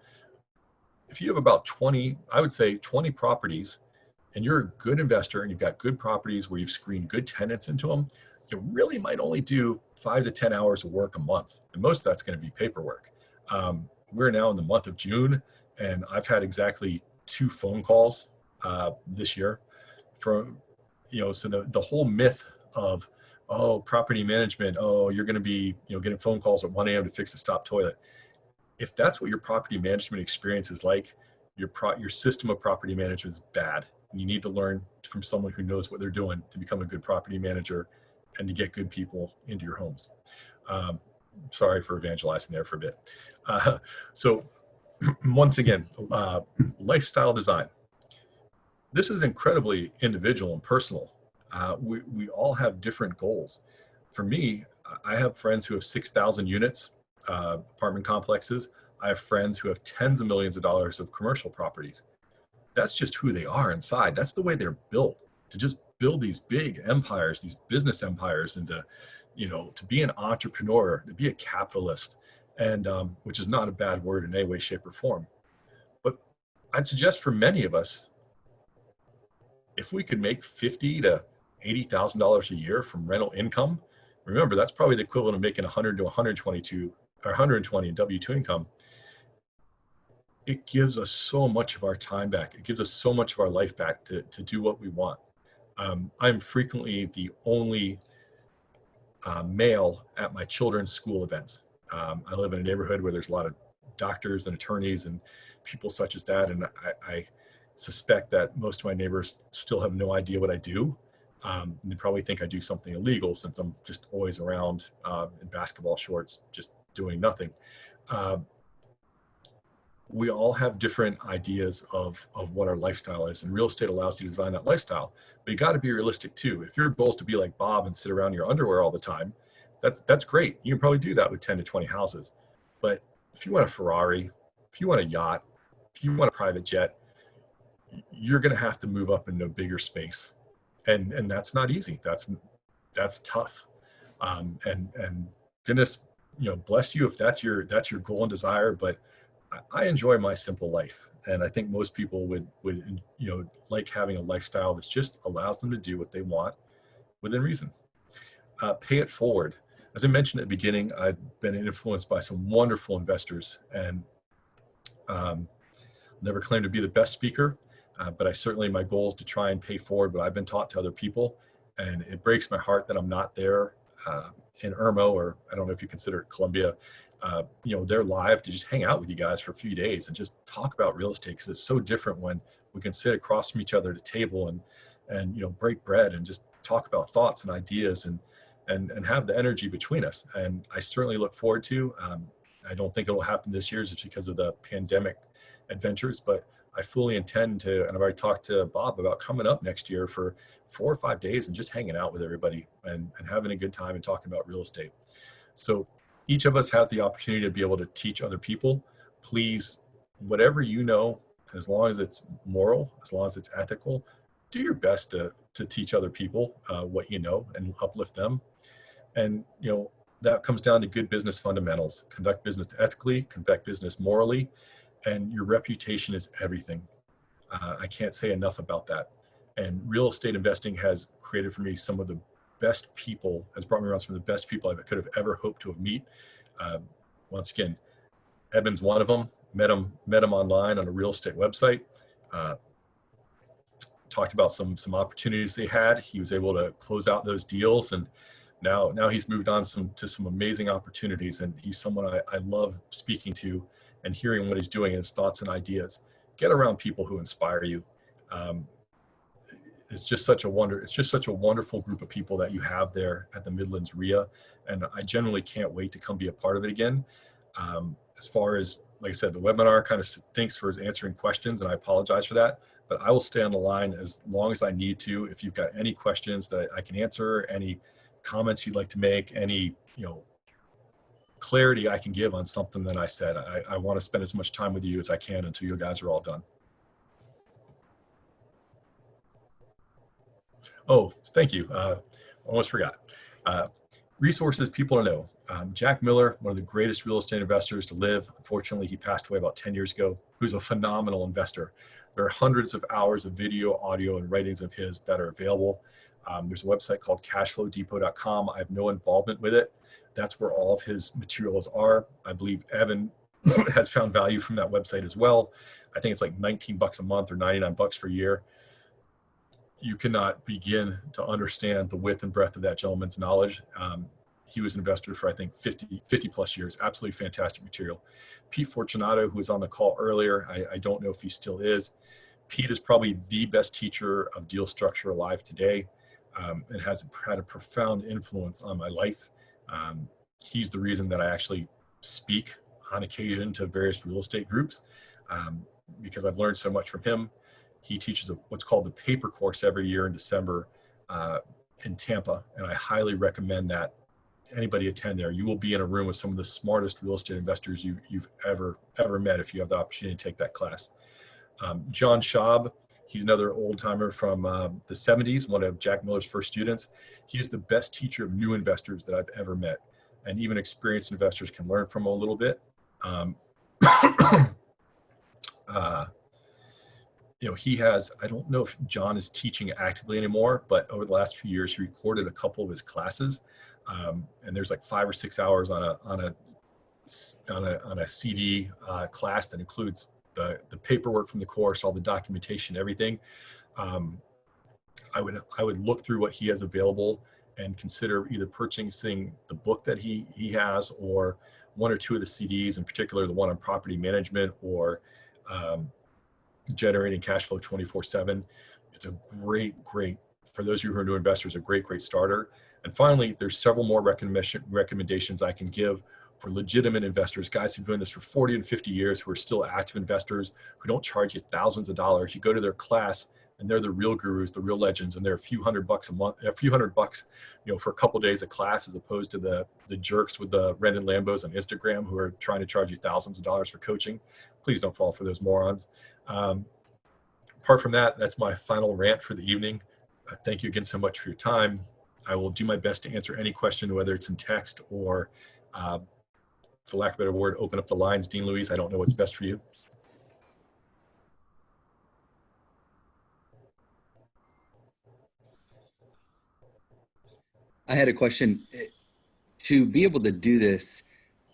if you have about 20 properties, and you're a good investor and you've got good properties where you've screened good tenants into them, you really might only do 5 to 10 hours of work a month. And most of that's going to be paperwork. We're now in the month of June, and I've had exactly 2 phone calls this year from, so the whole myth of, property management, you're going to be, getting phone calls at 1 a.m. to fix a stop toilet. If that's what your property management experience is like, your system of property management is bad. You need to learn from someone who knows what they're doing to become a good property manager and to get good people into your homes. Sorry for evangelizing there for a bit. So once again, lifestyle design. This is incredibly individual and personal. We all have different goals. For me, I have friends who have 6,000 units, apartment complexes. I have friends who have tens of millions of dollars of commercial properties. That's just who they are inside. That's the way they're built, to just build these big empires, these business empires, and to be an entrepreneur, to be a capitalist, and which is not a bad word in any way, shape, or form. But I'd suggest for many of us, if we could make $50,000 to $80,000 a year from rental income, remember that's probably the equivalent of making 100 to 120 in W-2 income. It gives us so much of our time back. It gives us so much of our life back to do what we want. I'm frequently the only male at my children's school events. I live in a neighborhood where there's a lot of doctors and attorneys and people such as that. And I suspect that most of my neighbors still have no idea what I do. They probably think I do something illegal since I'm just always around in basketball shorts, just doing nothing. we all have different ideas of what our lifestyle is, and real estate allows you to design that lifestyle. But you got to be realistic too. If your goal is to be like Bob and sit around in your underwear all the time, that's great. You can probably do that with 10 to 20 houses. But if you want a Ferrari, if you want a yacht, if you want a private jet, you're going to have to move up into a bigger space, and that's not easy. That's tough. And goodness, bless you if that's your goal and desire. But I enjoy my simple life, and I think most people would like having a lifestyle that just allows them to do what they want within reason. Pay it forward. As I mentioned at the beginning, I've been influenced by some wonderful investors, and never claimed to be the best speaker, but my goal is to try and pay forward what I've been taught to other people. And it breaks my heart that I'm not there in Irmo, or I don't know if you consider it Columbia. They're live to just hang out with you guys for a few days and just talk about real estate, because it's so different when we can sit across from each other at a table and break bread and just talk about thoughts and ideas and have the energy between us. And I certainly look forward to. I don't think it'll happen this year just because of the pandemic adventures, but I fully intend to, and I've already talked to Bob about coming up next year for 4 or 5 days and just hanging out with everybody and having a good time and talking about real estate. So each of us has the opportunity to be able to teach other people. Please, whatever you know, as long as it's moral, as long as it's ethical, do your best to teach other people what you know and uplift them. And that comes down to good business fundamentals. Conduct business ethically, conduct business morally, and your reputation is everything. I can't say enough about that. And real estate investing has created for me some of the best people, has brought me around some of the best people I could have ever hoped to have met. Once again, Edmund's one of them. Met him online on a real estate website. Talked about some opportunities they had. He was able to close out those deals, and now he's moved on to some amazing opportunities. And he's someone I love speaking to and hearing what he's doing, his thoughts and ideas. Get around people who inspire you. It's just such a wonderful group of people that you have there at the Midlands REIA, and I genuinely can't wait to come be a part of it again. As far as, like I said, the webinar kind of stinks for answering questions, and I apologize for that, but I will stay on the line as long as I need to. If you've got any questions that I can answer, any comments you'd like to make, any clarity I can give on something that I said, I want to spend as much time with you as I can until you guys are all done. Oh, thank you. Almost forgot. Resources people to know. Jack Miller, one of the greatest real estate investors to live. Unfortunately, he passed away about 10 years ago. Who's a phenomenal investor. There are hundreds of hours of video, audio, and writings of his that are available. There's a website called cashflowdepot.com. I have no involvement with it. That's where all of his materials are. I believe Evan has found value from that website as well. I think it's like $19 a month or $99 for a year. You cannot begin to understand the width and breadth of that gentleman's knowledge. He was an investor for, I think, 50 plus years. Absolutely fantastic material. Pete Fortunato, who was on the call earlier, I don't know if he still is. Pete is probably the best teacher of deal structure alive today, and has had a profound influence on my life. He's the reason that I actually speak on occasion to various real estate groups, because I've learned so much from him. He teaches what's called the paper course every year in December in Tampa, and I highly recommend that anybody attend there. You will be in a room with some of the smartest real estate investors you've ever met if you have the opportunity to take that class. John Schaub, he's another old timer from the 70s, one of Jack Miller's first students. He is the best teacher of new investors that I've ever met, and even experienced investors can learn from him a little bit. He has, I don't know if John is teaching actively anymore, but over the last few years, he recorded a couple of his classes. And there's like 5 or 6 hours on a CD class that includes the paperwork from the course, all the documentation, everything. I would look through what he has available and consider either purchasing the book that he has, or 1 or 2 of the CDs, in particular the one on property management or generating cash flow 24/7. It's a great, for those of you who are new investors, a great starter. And finally, there's several more recommendations I can give for legitimate investors, guys who've been doing this for 40 and 50 years, who are still active investors, who don't charge you thousands of dollars. You go to their class and they're the real gurus, the real legends, and they're a few $100 a month, a few $100, for a couple of days of class, as opposed to the jerks with the rented Lambos on Instagram who are trying to charge you thousands of dollars for coaching. Please don't fall for those morons. Apart from that, that's my final rant for the evening. Thank you again so much for your time. I will do my best to answer any question, whether it's in text or, for lack of a better word, open up the lines. Dean Louise, I don't know what's best for you. I had a question. To be able to do this,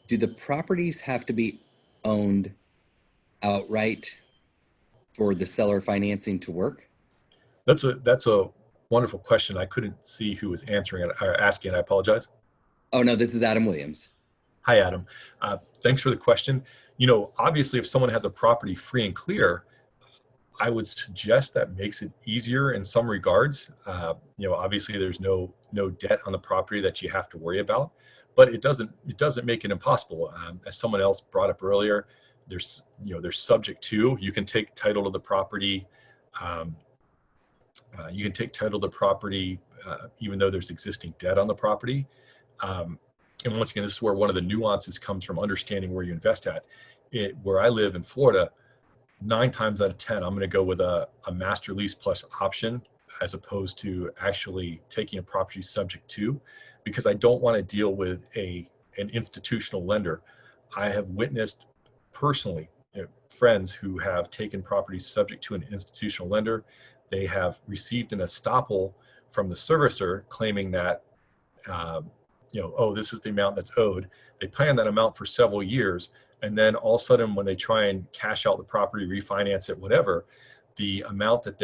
do the properties have to be owned outright for the seller financing to work? That's a wonderful question. I couldn't see who was answering it or asking it. I apologize. Oh, no, this is Adam Williams. Hi, Adam. Thanks for the question. Obviously, if someone has a property free and clear, I would suggest that makes it easier in some regards. Obviously there's no debt on the property that you have to worry about, but it doesn't make it impossible. As someone else brought up earlier, there's subject to, you can take title to the property. Even though there's existing debt on the property. And once again, this is where one of the nuances comes from understanding where you invest at. Where I live in Florida, 9 times out of 10, I'm going to go with a master lease plus option, as opposed to actually taking a property subject to, because I don't want to deal with an institutional lender. I have witnessed personally friends who have taken properties subject to an institutional lender. They have received an estoppel from the servicer claiming that, this is the amount that's owed. They pay on that amount for several years. And then all of a sudden, when they try and cash out the property, refinance it, whatever, the amount that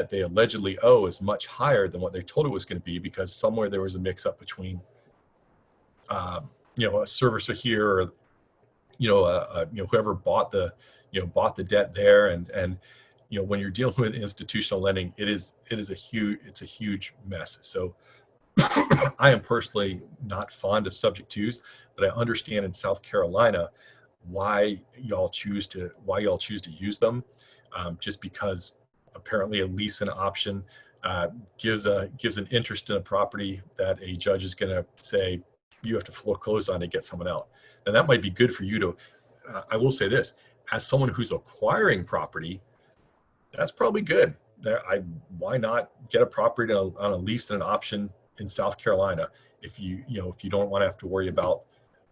they allegedly owe is much higher than what they told it was going to be, because somewhere there was a mix-up between, a servicer here, or whoever bought the debt there, and when you're dealing with institutional lending, it's a huge mess. So I am personally not fond of subject twos, but I understand in South Carolina why y'all choose to use them, just because apparently a lease and option gives an interest in a property that a judge is going to say you have to foreclose on to get someone out. And that might be good for you to, I will say this, as someone who's acquiring property, that's probably good. Why not get a property on a lease and an option in South Carolina if you don't want to have to worry about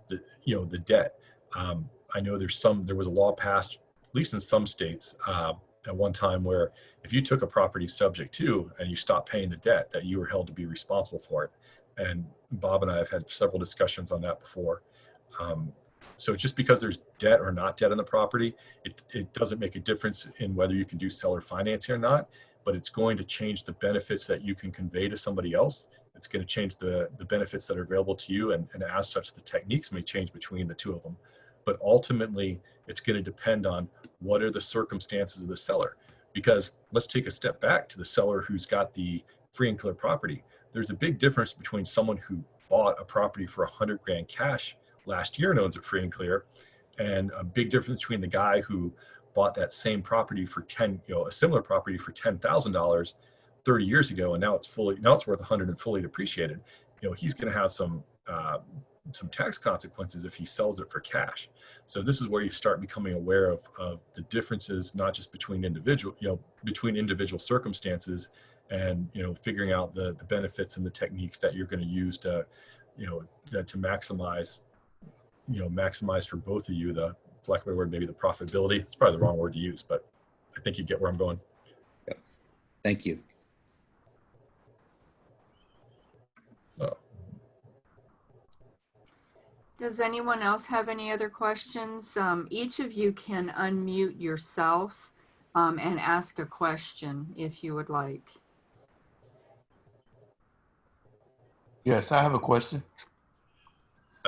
the debt. I know there was a law passed, at least in some states, at one time, where if you took a property subject to and you stopped paying the debt, that you were held to be responsible for it. And Bob and I have had several discussions on that before. So just because there's debt or not debt on the property, it doesn't make a difference in whether you can do seller financing or not, but it's going to change the benefits that you can convey to somebody else. It's going to change the benefits that are available to you. And as such, the techniques may change between the two of them. But ultimately, it's going to depend on what are the circumstances of the seller. Because let's take a step back to the seller who's got the free and clear property. There's a big difference between someone who bought a property for $100,000 cash last year and owns it free and clear, and a big difference between the guy who bought that same property for a similar property for $10,000 30 years ago, and now it's worth $100,000 and fully depreciated. He's going to have some tax consequences if he sells it for cash. So this is where you start becoming aware of the differences, not just between individual circumstances, and figuring out the benefits and the techniques that you're going to use to maximize for both of you, the, for lack of a better word, maybe the profitability. It's probably the wrong word to use, but I think you get where I'm going. Yep. Thank you. Does anyone else have any other questions? Each of you can unmute yourself and ask a question if you would like. Yes, I have a question.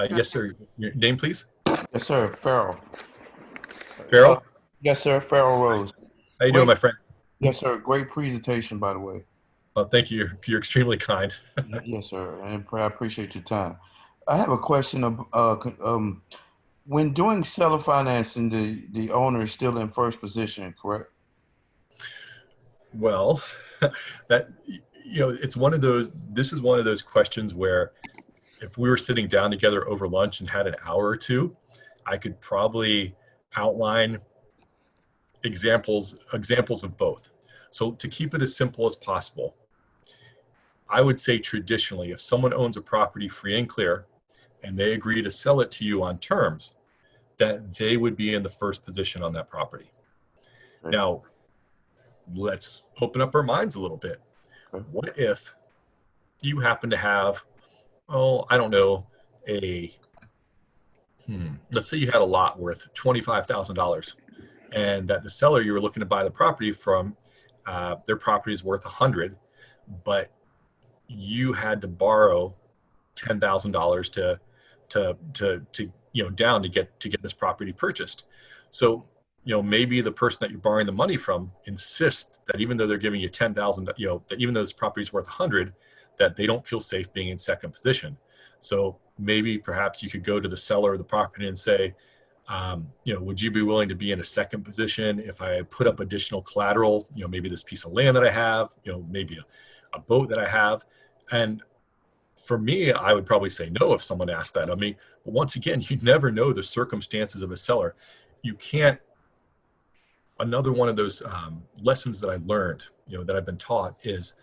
Yes, sir. Your name, please. Yes, sir. Farrell. Farrell? Yes, sir. Farrell Rose. How you doing, my friend? Yes, sir. Great presentation, by the way. Well, thank you. You're extremely kind. Yes, sir. And I appreciate your time. I have a question when doing seller financing, the owner is still in first position, correct? Well, that, it's one of those, this is one of those questions where if we were sitting down together over lunch and had an hour or two, I could probably outline examples of both. So to keep it as simple as possible, I would say traditionally, if someone owns a property free and clear and they agree to sell it to you on terms, that they would be in the first position on that property. Okay. Now, let's open up our minds a little bit. Okay. What if you happen to have, I don't know, let's say you had a lot worth $25,000 and that the seller you were looking to buy the property from, their property is worth 100, but you had to borrow $10,000 to down to get this property purchased. So, maybe the person that you're borrowing the money from insists that even though they're giving you 10,000, that even though this property is worth 100, that they don't feel safe being in second position. So maybe perhaps you could go to the seller of the property and say, would you be willing to be in a second position if I put up additional collateral, maybe this piece of land that I have, maybe a boat that I have. And for me, I would probably say no if someone asked that of me. But once again, you never know the circumstances of a seller. You can't, another one of those lessons that I learned, that I've been taught is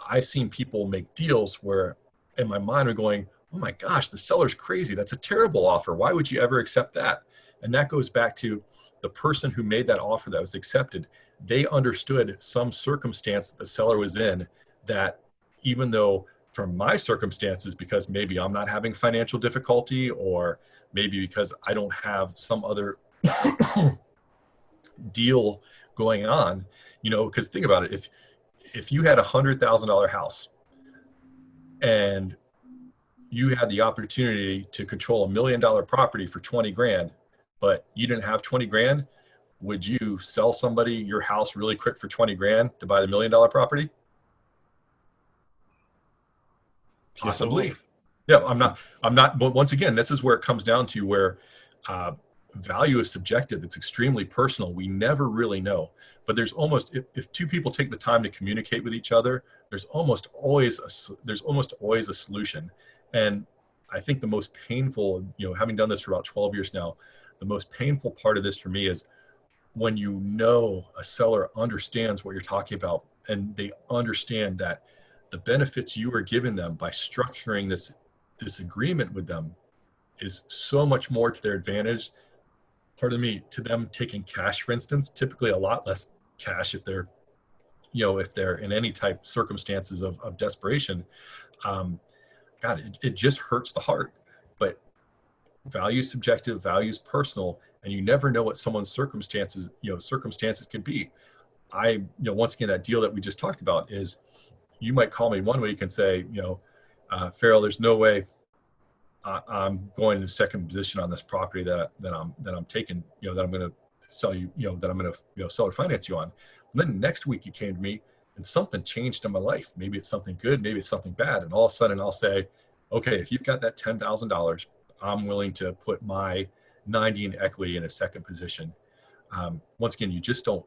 I've seen people make deals where in my mind are going, oh my gosh, the seller's crazy. That's a terrible offer. Why would you ever accept that? And that goes back to the person who made that offer that was accepted. They understood some circumstance that the seller was in, that even though from my circumstances, because maybe I'm not having financial difficulty, or maybe because I don't have some other deal going on, because think about it. If you had $100,000 house and you had the opportunity to control $1 million property for 20 grand, but you didn't have 20 grand, would you sell somebody your house really quick for 20 grand to buy the $1 million property? Possibly. Yeah, I'm not, but once again, this is where it comes down to where value is subjective. It's extremely personal. We never really know, but there's almost, if two people take the time to communicate with each other, there's almost always a solution. And I think the most painful, having done this for about 12 years now, the most painful part of this for me is when a seller understands what you're talking about, and they understand that the benefits you are giving them by structuring this agreement with them is so much more to their advantage. To them taking cash, for instance, typically a lot less cash if they're in any type circumstances of desperation. God, it just hurts the heart. But value is subjective, value is personal, and you never know what someone's circumstances could be. Once again, that deal that we just talked about is, you might call me one week and say, Farrell, there's no way I'm going to second position on this property that I'm taking, that I'm going to sell you, that I'm going to seller finance you on. And then next week you came to me and something changed in my life. Maybe it's something good, maybe it's something bad. And all of a sudden I'll say, okay, if you've got that $10,000, I'm willing to put my 90 in equity in a second position. Once again, you just don't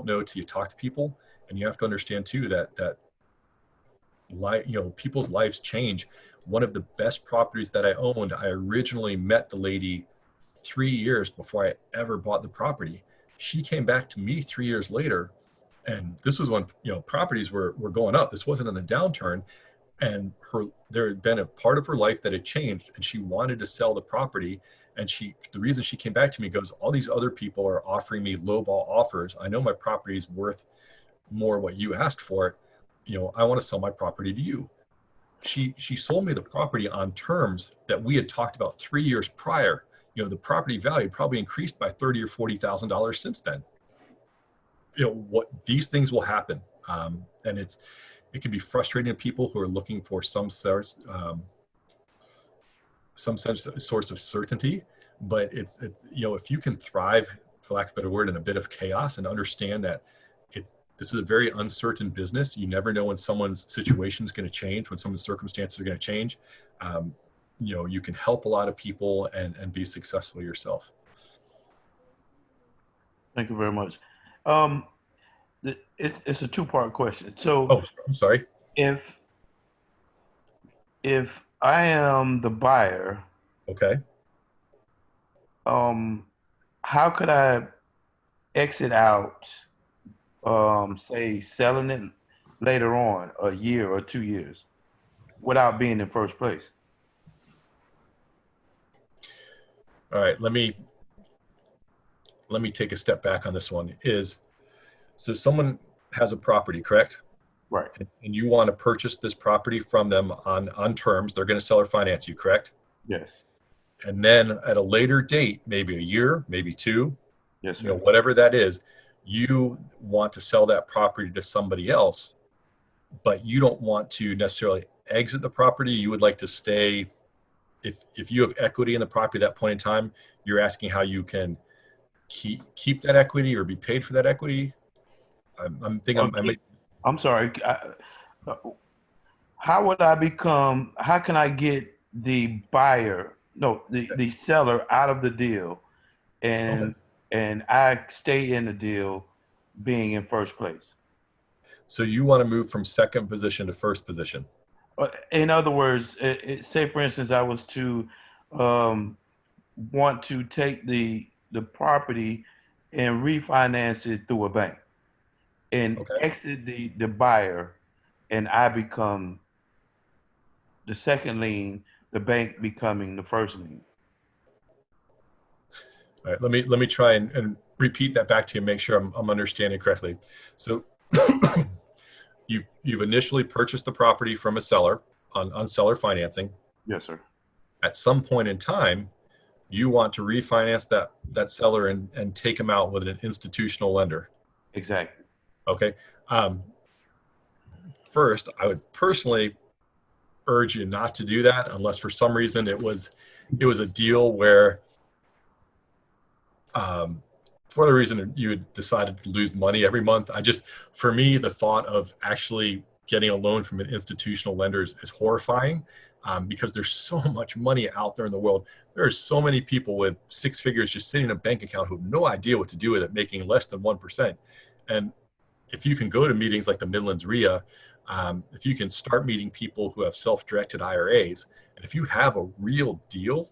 know till you talk to people, and you have to understand too that people's lives change. One of the best properties that I owned, I originally met the lady 3 years before I ever bought the property. She came back to me 3 years later, and this was when properties were going up. This wasn't in the downturn, and there had been a part of her life that had changed, and she wanted to sell the property. And the reason she came back to me goes, all these other people are offering me lowball offers. I know my property is worth more what you asked for it. I want to sell my property to you. She sold me the property on terms that we had talked about 3 years prior. The property value probably increased by $30,000 or $40,000 since then. These things will happen, and it can be frustrating to people who are looking for some sorts of certainty. But it's if you can thrive, for lack of a better word, in a bit of chaos, and understand that this is a very uncertain business. You never know when someone's situation is going to change, when someone's circumstances are going to change. you can help a lot of people and be successful yourself. Thank you very much. It's a two-part question. So Oh, I'm sorry. if I am the buyer, Okay. how could I exit out, say selling it later on, a year or 2 years, without being in first place? All right. Let me take a step back on this one. So someone has a property, correct? Right. And you want to purchase this property from them on terms. They're going to sell or finance you, correct? Yes. And then at a later date, maybe a year, maybe two, Yes, sir. whatever that is, you want to sell that property to somebody else, but you don't want to necessarily exit the property. You would like to stay. If you have equity in the property at that point in time, you're asking how you can keep that equity or be paid for that equity. I'm sorry. How can I get the buyer, no, the seller out of the deal and I stay in the deal being in first place? So you want to move from second position to first position. In other words, say for instance, I was to want to take the property and refinance it through a bank and exit the buyer, and I become the second lien, the bank becoming the first lien. All right, let me try and repeat that back to you and make sure I'm understanding correctly. So you've initially purchased the property from a seller on seller financing. Yes, sir. At some point in time, you want to refinance that seller and take them out with an institutional lender. Exactly. Okay. First, I would personally urge you not to do that unless for some reason it was a deal where for the reason you had decided to lose money every month. For me, the thought of actually getting a loan from an institutional lender is horrifying, because there's so much money out there in the world. There are so many people with six figures just sitting in a bank account who have no idea what to do with it, making less than 1%. And if you can go to meetings like the Midlands REIA, if you can start meeting people who have self-directed IRAs, and if you have a real deal,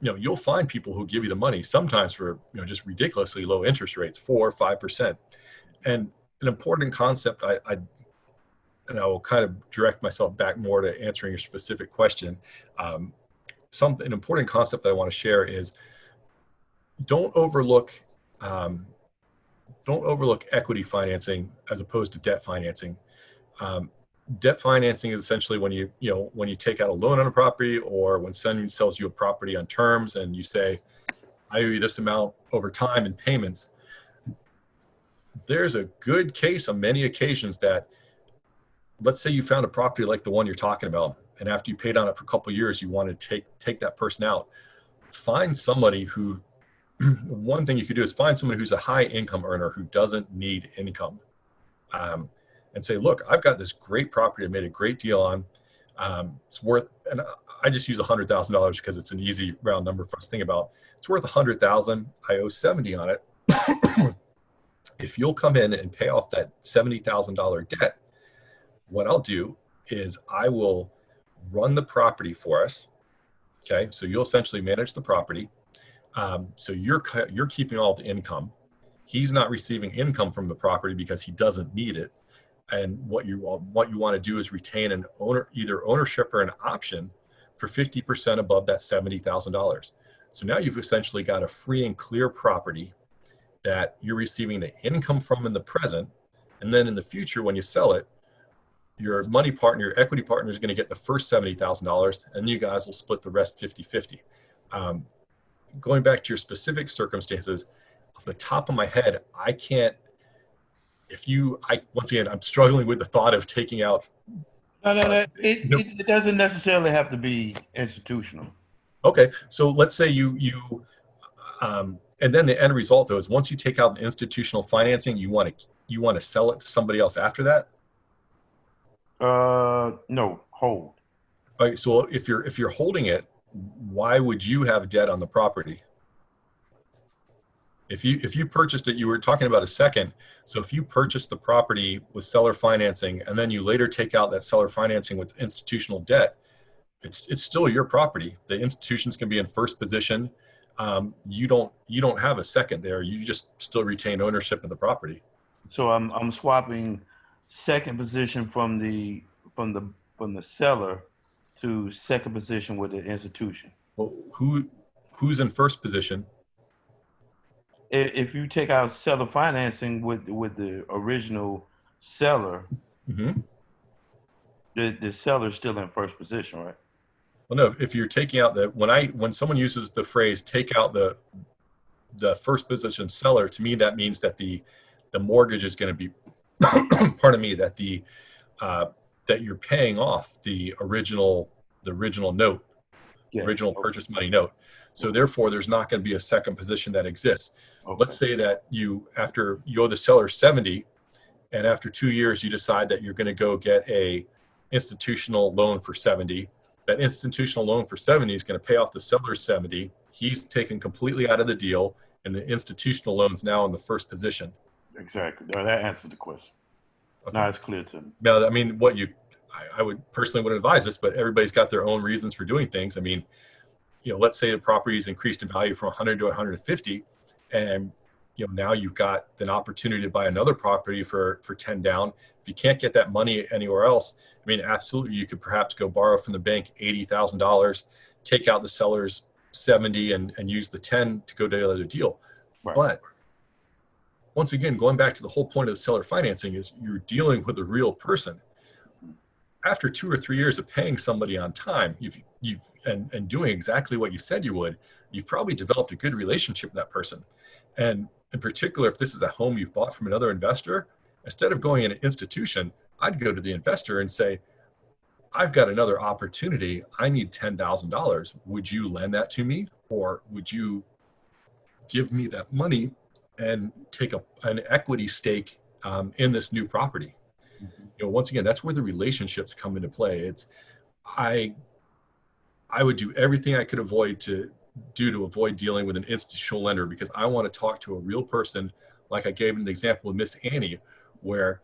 you'll find people who give you the money, sometimes for just ridiculously low interest rates, 4 or 5%. And an important concept, and I will kind of direct myself back more to answering your specific question. An important concept that I want to share is don't overlook equity financing as opposed to debt financing. Debt financing is essentially when you take out a loan on a property, or when someone sells you a property on terms and you say, I owe you this amount over time in payments. There's a good case on many occasions that, let's say you found a property like the one you're talking about, and after you paid on it for a couple of years, you want to take that person out. Find somebody who, one thing you could do is find someone who's a high income earner who doesn't need income. And say, look, I've got this great property I made a great deal on. It's worth, and I just use $100,000 because it's an easy round number for us to think about. It's worth $100,000. I owe 70 on it. If you'll come in and pay off that $70,000 debt, what I'll do is I will run the property for us. Okay, so you'll essentially manage the property. So you're keeping all the income. He's not receiving income from the property because he doesn't need it. And what you want to do is retain either ownership or an option for 50% above that $70,000. So now you've essentially got a free and clear property that you're receiving the income from in the present, and then in the future when you sell it, your money partner, your equity partner, is going to get the first $70,000, and you guys will split the rest 50-50. Going back to your specific circumstances, off the top of my head, I can't. Once again, I'm struggling with the thought of taking out. No. It doesn't necessarily have to be institutional. Okay, so let's say and then the end result though is once you take out the institutional financing, you want to sell it to somebody else after that. No, hold. All right, so if you're holding it, why would you have debt on the property? If you purchased it, you were talking about a second. So if you purchased the property with seller financing and then you later take out that seller financing with institutional debt, it's still your property. The institutions can be in first position. You don't have a second there. You just still retain ownership of the property. So I'm swapping second position from the seller to second position with the institution. Well, who's in first position? If you take out seller financing with the original seller, Mm-hmm. the seller's still in first position, right? Well, no. If you're taking out when someone uses the phrase "take out the first position seller," to me that means that the mortgage is going to be, pardon me, that that you're paying off the original note, Yes. original purchase money note. So therefore, there's not going to be a second position that exists. Okay. Let's say that after you owe the seller 70, and after 2 years you decide that you're going to go get a institutional loan for 70. That institutional loan for 70 is going to pay off the seller's 70. He's taken completely out of the deal, and the institutional loan's now in the first position. Exactly. That answers the question. Okay. Now it's clear to me. Now, I mean, I would personally wouldn't advise this, but everybody's got their own reasons for doing things. I mean, let's say the property is increased in value from 100 to 150, and now you've got an opportunity to buy another property for 10 down. If you can't get that money anywhere else, I mean, absolutely, you could perhaps go borrow from the bank $80,000, take out the seller's 70, and use the 10 to go to the other deal. Right. But once again, going back to the whole point of the seller financing is you're dealing with a real person. After 2 or 3 years of paying somebody on time, and doing exactly what you said you would, you've probably developed a good relationship with that person. And in particular, if this is a home you've bought from another investor, instead of going in an institution, I'd go to the investor and say, I've got another opportunity. I need $10,000. Would you lend that to me? Or would you give me that money and take an equity stake in this new property? Once again, that's where the relationships come into play. I would do everything I could avoid dealing with an institutional lender, because I want to talk to a real person. Like I gave an example with Miss Annie, where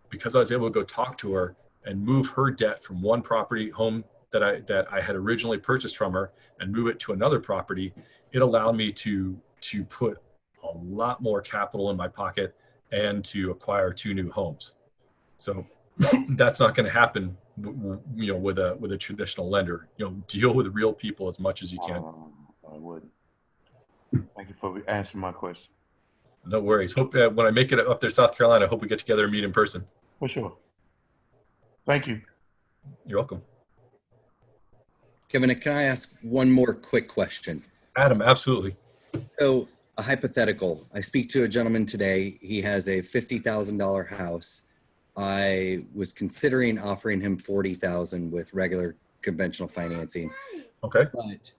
because I was able to go talk to her and move her debt from one property home that I had originally purchased from her and move it to another property, it allowed me to put a lot more capital in my pocket and to acquire 2 new homes. So that's not going to happen, with a traditional lender. Deal with real people as much as you can. I would. Thank you for answering my question. No worries. Hope when I make it up there, South Carolina, I hope we get together and meet in person. For sure. Thank you. You're welcome. Kevin, can I ask one more quick question? Adam, absolutely. So a hypothetical. I speak to a gentleman today. He has a $50,000 house. I was considering offering him $40,000 with regular conventional financing. Okay. But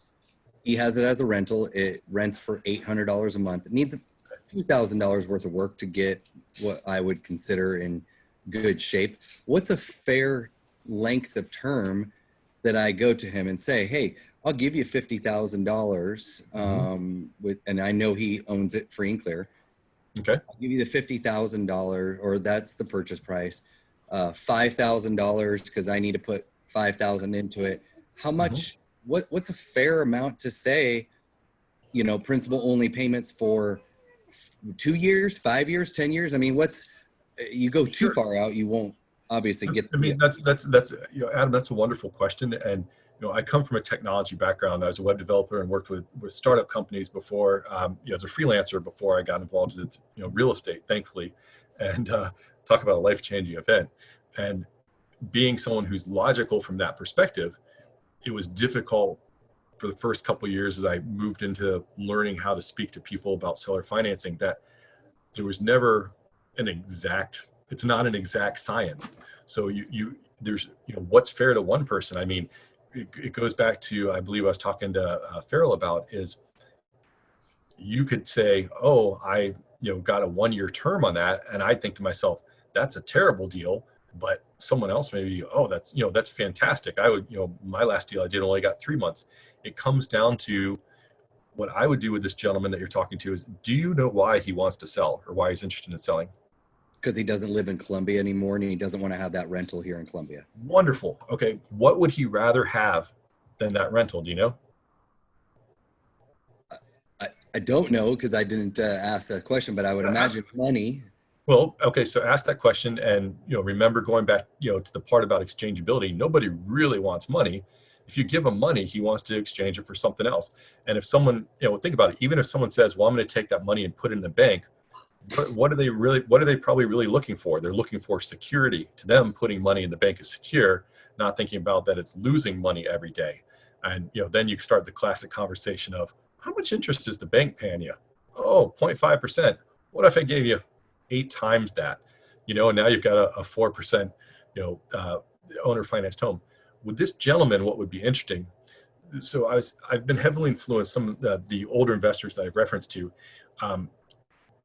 he has it as a rental. It rents for $800 a month. It needs a few $1,000s worth of work to get what I would consider in good shape. What's a fair length of term that I go to him and say, hey, I'll give you $50,000 and I know he owns it free and clear. Okay. I'll give you the $50,000, or that's the purchase price. $5,000 because I need to put $5,000 into it. How much? What's a fair amount to say? Principal only payments for 2 years, 5 years, 10 years. I mean, you go too far out, you won't obviously get. I mean, that's Adam, that's a wonderful question. And I come from a technology background. I was a web developer and worked with startup companies before, as a freelancer before I got involved with, real estate, thankfully, and talk about a life-changing event. And being someone who's logical from that perspective, it was difficult for the first couple of years as I moved into learning how to speak to people about seller financing, that there was never it's not an exact science. So there's, what's fair to one person. I mean, it goes back to, I believe I was talking to Farrell about, is you could say, oh, I got a 1-year term on that. And I think to myself, that's a terrible deal. But someone else maybe, oh, that's, that's fantastic. I would, my last deal I did only got 3 months. It comes down to what I would do with this gentleman that you're talking to is, do you know why he wants to sell or why he's interested in selling? Because he doesn't live in Columbia anymore and he doesn't want to have that rental here in Columbia. Wonderful. Okay. What would he rather have than that rental? Do you know? I don't know because I didn't ask that question, but I would imagine money. Well, okay. So ask that question and, remember going back, to the part about exchangeability, nobody really wants money. If you give him money, he wants to exchange it for something else. And if someone, think about it, even if someone says, well, I'm going to take that money and put it in the bank, what are they probably really looking for? They're looking for security. To them, putting money in the bank is secure, not thinking about that it's losing money every day. And, then you start the classic conversation of, how much interest is the bank paying you? Oh, 0.5%. What if I gave you 8 times that? And now you've got a 4%, owner financed home. With this gentleman, what would be interesting? So I've been heavily influenced, some of the older investors that I've referenced to.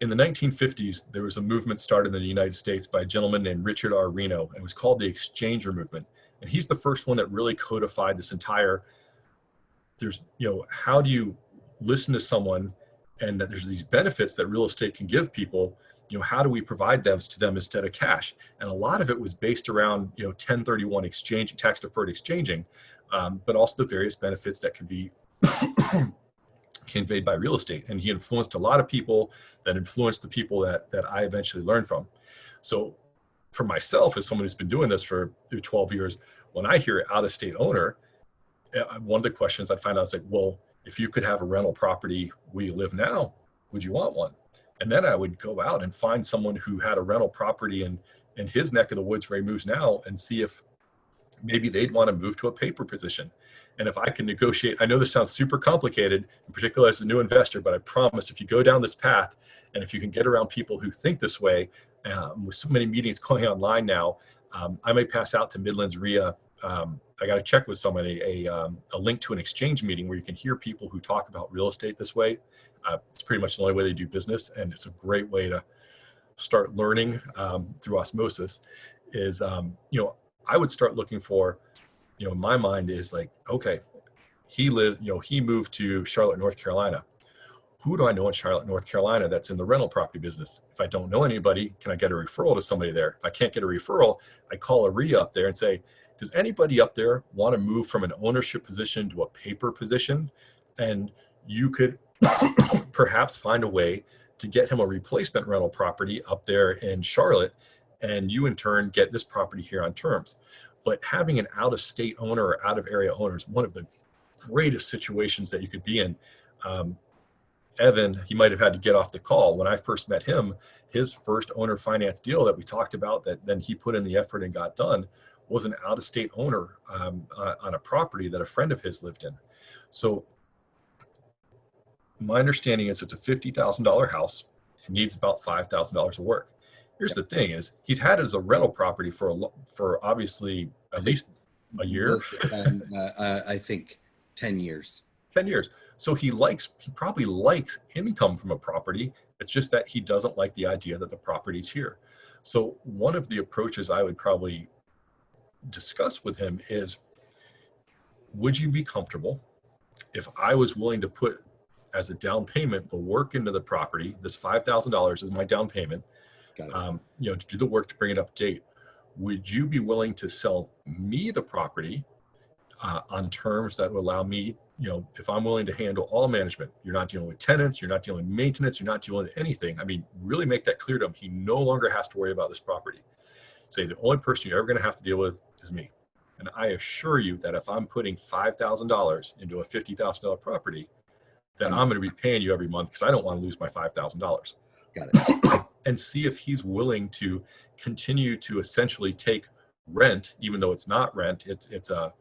In the 1950s, there was a movement started in the United States by a gentleman named Richard R. Reno, and it was called the exchanger movement. And he's the first one that really codified this entire, how do you listen to someone, and that there's these benefits that real estate can give people, how do we provide those to them instead of cash? And a lot of it was based around, 1031 exchange, tax deferred exchanging, but also the various benefits that can be conveyed by real estate. And he influenced a lot of people that influenced the people that I eventually learned from. So for myself, as someone who's been doing this for 12 years, when I hear out of state owner, one of the questions I find out is like, well, if you could have a rental property where you live now, would you want one? And then I would go out and find someone who had a rental property in his neck of the woods where he moves now and see if maybe they'd want to move to a paper position. And if I can negotiate, I know this sounds super complicated, in particular as a new investor, but I promise if you go down this path and if you can get around people who think this way, with so many meetings going online now, I may pass out to Midlands REIA. I got to check with somebody, a link to an exchange meeting where you can hear people who talk about real estate this way. It's pretty much the only way they do business. And it's a great way to start learning through osmosis is, I would start looking for, in my mind is like, okay, he moved to Charlotte, North Carolina. Who do I know in Charlotte, North Carolina that's in the rental property business? If I don't know anybody, can I get a referral to somebody there? If I can't get a referral, I call a REIA up there and say, does anybody up there want to move from an ownership position to a paper position? And you could perhaps find a way to get him a replacement rental property up there in Charlotte, and you in turn get this property here on terms. But having an out-of-state owner or out-of-area owner is one of the greatest situations that you could be in. Evan, he might have had to get off the call. When I first met him, his first owner finance deal that we talked about that then he put in the effort and got done was an out-of-state owner on a property that a friend of his lived in. So my understanding is it's a $50,000 house. It needs about $5,000 of work. Here's the thing is he's had it as a rental property for obviously at least a year. I think 10 years. 10 years. So he probably likes income from a property. It's just that he doesn't like the idea that the property's here. So one of the approaches I would probably discuss with him is, would you be comfortable if I was willing to put as a down payment the work into the property? This $5,000 is my down payment. To do the work to bring it up to date. Would you be willing to sell me the property on terms that would allow me, if I'm willing to handle all management? You're not dealing with tenants, you're not dealing with maintenance, you're not dealing with anything. I mean, really make that clear to him. He no longer has to worry about this property. Say the only person you're ever going to have to deal with is me. And I assure you that if I'm putting $5,000 into a $50,000 property, then I'm going to be paying you every month because I don't want to lose my $5,000. Got it. And see if he's willing to continue to essentially take rent, even though it's not rent. It's a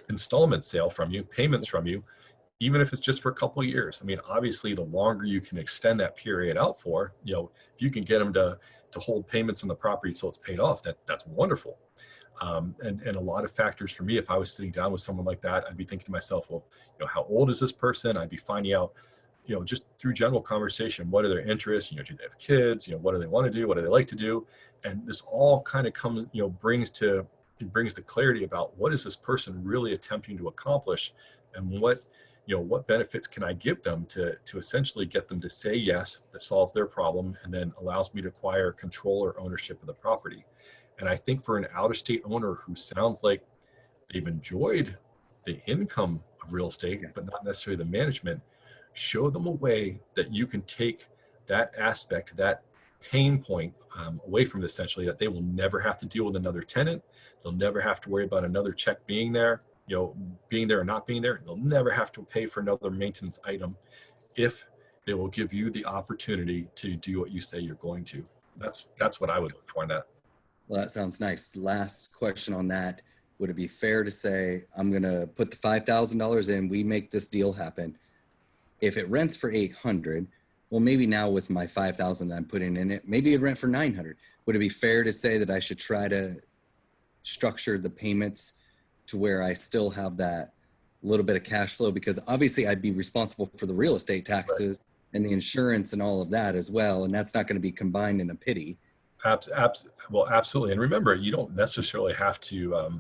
installment sale from you, payments from you, even if it's just for a couple of years. I mean, obviously, the longer you can extend that period out for, if you can get them to hold payments on the property until it's paid off, that's wonderful. And a lot of factors for me, if I was sitting down with someone like that, I'd be thinking to myself, well, how old is this person? I'd be finding out, just through general conversation, what are their interests? Do they have kids? What do they want to do? What do they like to do? And this all kind of comes, brings the clarity about what is this person really attempting to accomplish, and what benefits can I give them to essentially get them to say yes, that solves their problem, and then allows me to acquire control or ownership of the property. And I think for an out-of-state owner who sounds like they've enjoyed the income of real estate, but not necessarily the management, show them a way that you can take that aspect, that pain point away from it, essentially, that they will never have to deal with another tenant. They'll never have to worry about another check being there, being there or not being there. They'll never have to pay for another maintenance item if they will give you the opportunity to do what you say you're going to. That's what I would look for in that. Well, that sounds nice. Last question on that. Would it be fair to say, I'm going to put the $5,000 in, we make this deal happen. If it rents for 800, well, maybe now with my 5,000 that I'm putting in it, maybe it'd rent for 900. Would it be fair to say that I should try to structure the payments to where I still have that little bit of cash flow? Because obviously I'd be responsible for the real estate taxes and the insurance and all of that as well. And that's not going to be combined in a pity. Well, absolutely. And remember, you don't necessarily have to,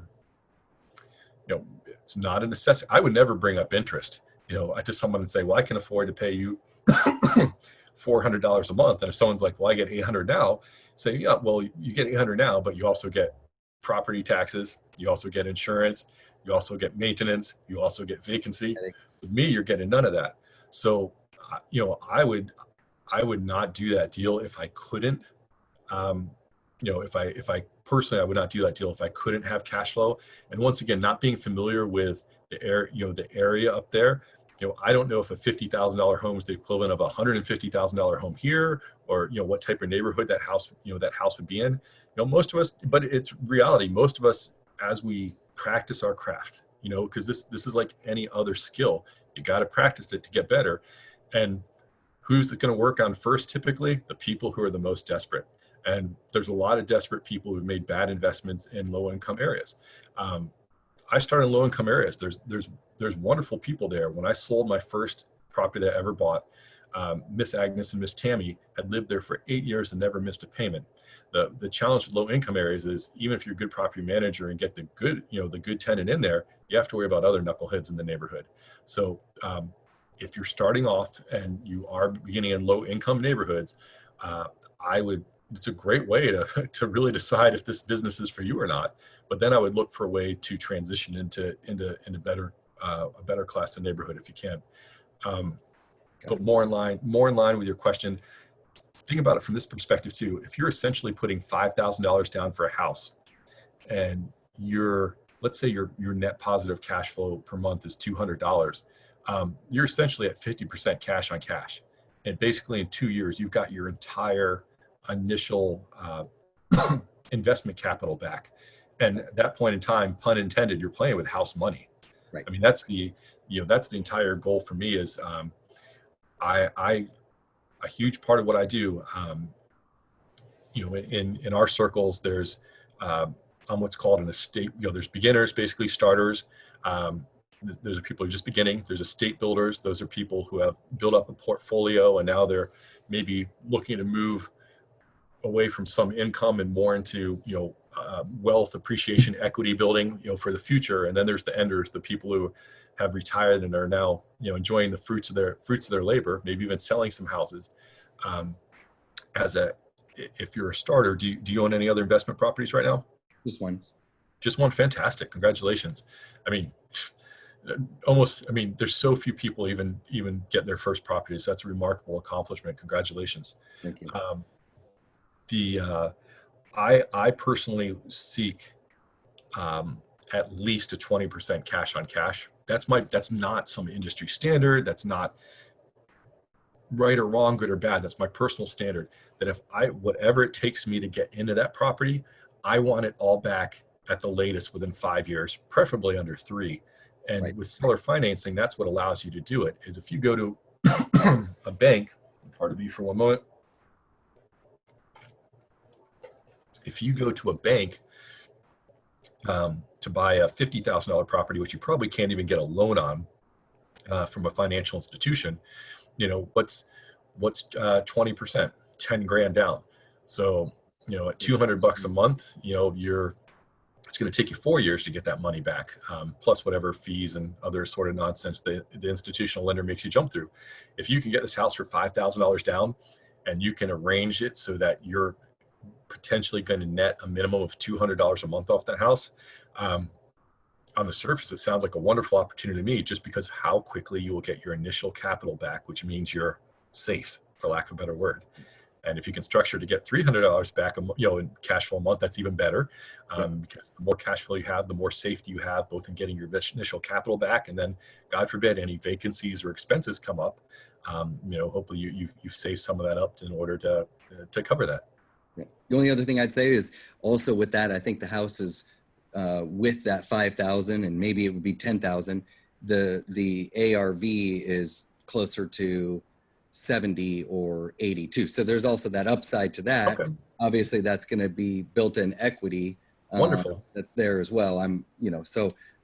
it's not a necessity. I would never bring up interest, to someone and say, well, I can afford to pay you $400 a month. And if someone's like, well, I get 800 now, say, yeah, well, you get 800 now, but you also get property taxes. You also get insurance. You also get maintenance. You also get vacancy. With me, you're getting none of that. So, I would not do that deal if I couldn't. If I personally, I would not do that deal if I couldn't have cash flow. And once again, not being familiar with the area up there, I don't know if a $50,000 home is the equivalent of a $150,000 home here, or what type of neighborhood that house would be in. Most of us, but it's reality. Most of us, as we practice our craft, because this is like any other skill, you got to practice it to get better. And who's it going to work on first? Typically, the people who are the most desperate. And there's a lot of desperate people who've made bad investments in low-income areas. I started in low-income areas. There's wonderful people there. When I sold my first property that I ever bought, Miss Agnes and Miss Tammy had lived there for 8 years and never missed a payment. The challenge with low-income areas is, even if you're a good property manager and get the good tenant in there, you have to worry about other knuckleheads in the neighborhood. So if you're starting off and you are beginning in low-income neighborhoods, it's a great way to really decide if this business is for you or not. But then I would look for a way to transition into a better class of neighborhood if you can. But more in line with your question, think about it from this perspective too. If you're essentially putting $5,000 down for a house, and let's say your net positive cash flow per month is $200, you're essentially at 50% cash on cash. And basically in 2 years, you've got your entire initial investment capital back. And at that point in time, pun intended, you're playing with house money. Right. I mean, that's the entire goal for me is, a huge part of what I do, in our circles, there's, I'm what's called an estate, there's beginners, basically starters. Those are people who are just beginning. There's estate builders. Those are people who have built up a portfolio and now they're maybe looking to move away from some income and more into, wealth appreciation, equity building, for the future. And then there's the enders, the people who have retired and are now, enjoying the fruits of their labor, maybe even selling some houses. If you're a starter, do you own any other investment properties right now? Just one. Just one. Fantastic. Congratulations. I mean, there's so few people even get their first properties. That's a remarkable accomplishment. Congratulations. Thank you. I personally seek at least a 20% cash on cash. That's not some industry standard. That's not right or wrong, good or bad. That's my personal standard, that whatever it takes me to get into that property, I want it all back at the latest within 5 years, preferably under 3. And Right. With seller financing, that's what allows you to do it. Is if you go to a bank, pardon me for one moment. If you go to a bank to buy a $50,000 property, which you probably can't even get a loan on from a financial institution, you know, what's 20%, 10 grand down. So, you know, at $200 a month, you know, it's going to take you 4 years to get that money back, plus whatever fees and other sort of nonsense the institutional lender makes you jump through. If you can get this house for $5,000 down, and you can arrange it so that you're potentially going to net a minimum of $200 a month off that house, on the surface, it sounds like a wonderful opportunity to me, just because of how quickly you will get your initial capital back, which means you're safe, for lack of a better word. And if you can structure to get $300 back, you know, in cash flow a month, that's even better, because the more cash flow you have, the more safety you have, both in getting your initial capital back, and then, God forbid, any vacancies or expenses come up. You know, hopefully you've saved some of that up in order to cover that. Yeah. The only other thing I'd say is also with that, I think the house is with that 5,000, and maybe it would be 10,000. The ARV is closer to 70 or 82. So there's also that upside to that. Okay. Obviously, that's going to be built-in equity. Wonderful. That's there as well.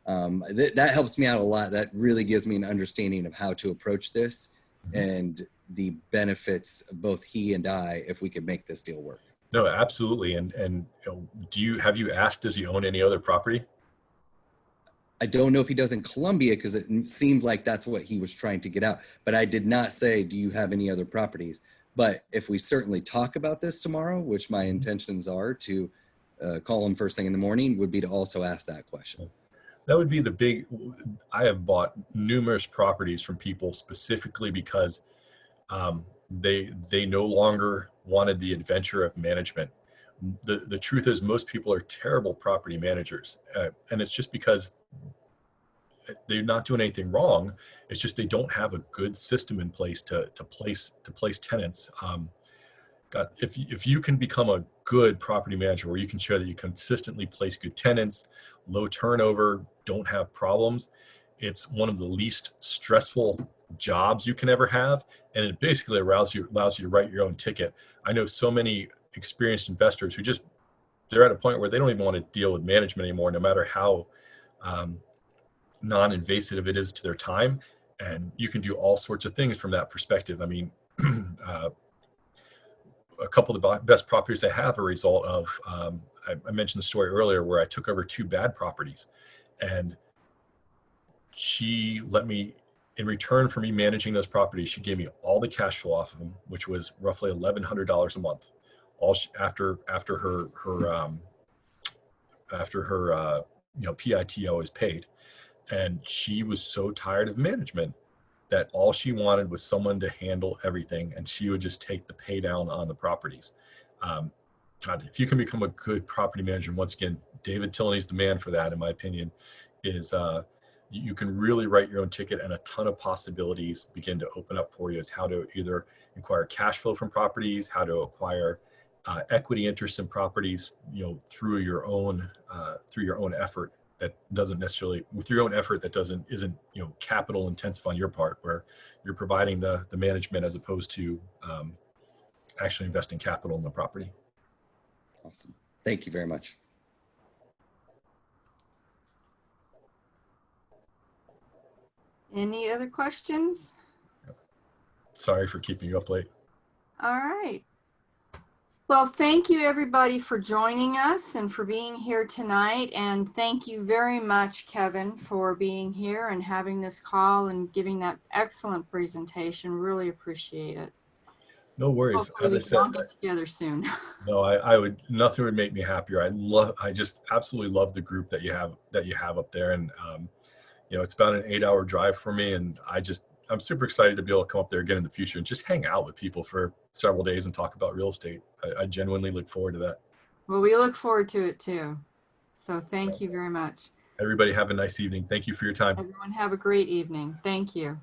That helps me out a lot. That really gives me an understanding of how to approach this and the benefits of both he and I, if we could make this deal work. No, absolutely. And you know, have you asked, does he own any other property? I don't know if he does in Columbia, because it seemed like that's what he was trying to get out. But I did not say, do you have any other properties? But if we certainly talk about this tomorrow, which my intentions are to call him first thing in the morning, would be to also ask that question. That would be the big. I have bought numerous properties from people specifically because they no longer wanted the adventure of management. The truth is, most people are terrible property managers, and it's just because they're not doing anything wrong. It's just they don't have a good system in place to place tenants. God, if you can become a good property manager, where you can show that you consistently place good tenants, low turnover, don't have problems, it's one of the least stressful jobs you can ever have, and it basically allows you to write your own ticket. I know so many experienced investors who they're at a point where they don't even want to deal with management anymore, no matter how non-invasive it is to their time. And you can do all sorts of things from that perspective. I mean, a couple of the best properties I have are a result of, I mentioned the story earlier where I took over 2 bad properties, and she let me, in return for me managing those properties, she gave me all the cash flow off of them, which was roughly $1,100 a month. After her PITO is paid. And she was so tired of management that all she wanted was someone to handle everything, and she would just take the pay down on the properties. God, if you can become a good property manager, and once again, David Tilney's the man for that, in my opinion, is you can really write your own ticket, and a ton of possibilities begin to open up for you as how to either acquire cash flow from properties, how to acquire equity interest in properties, you know, through your own effort. That doesn't necessarily, with your own effort, that isn't you know, capital intensive on your part, where you're providing the management as opposed to actually investing capital in the property. Awesome. Thank you very much. Any other questions? Sorry for keeping you up late. All right. Well, thank you everybody for joining us and for being here tonight. And thank you very much, Kevin, for being here and having this call and giving that excellent presentation. Really appreciate it. No worries. Hopefully we can all get together soon. No, nothing would make me happier. I just absolutely love the group that you have up there. And, you know, it's about an 8-hour drive for me. And I'm super excited to be able to come up there again in the future and just hang out with people for several days and talk about real estate. I genuinely look forward to that. Well, we look forward to it too. So thank you very much. Everybody have a nice evening. Thank you for your time. Everyone have a great evening. Thank you.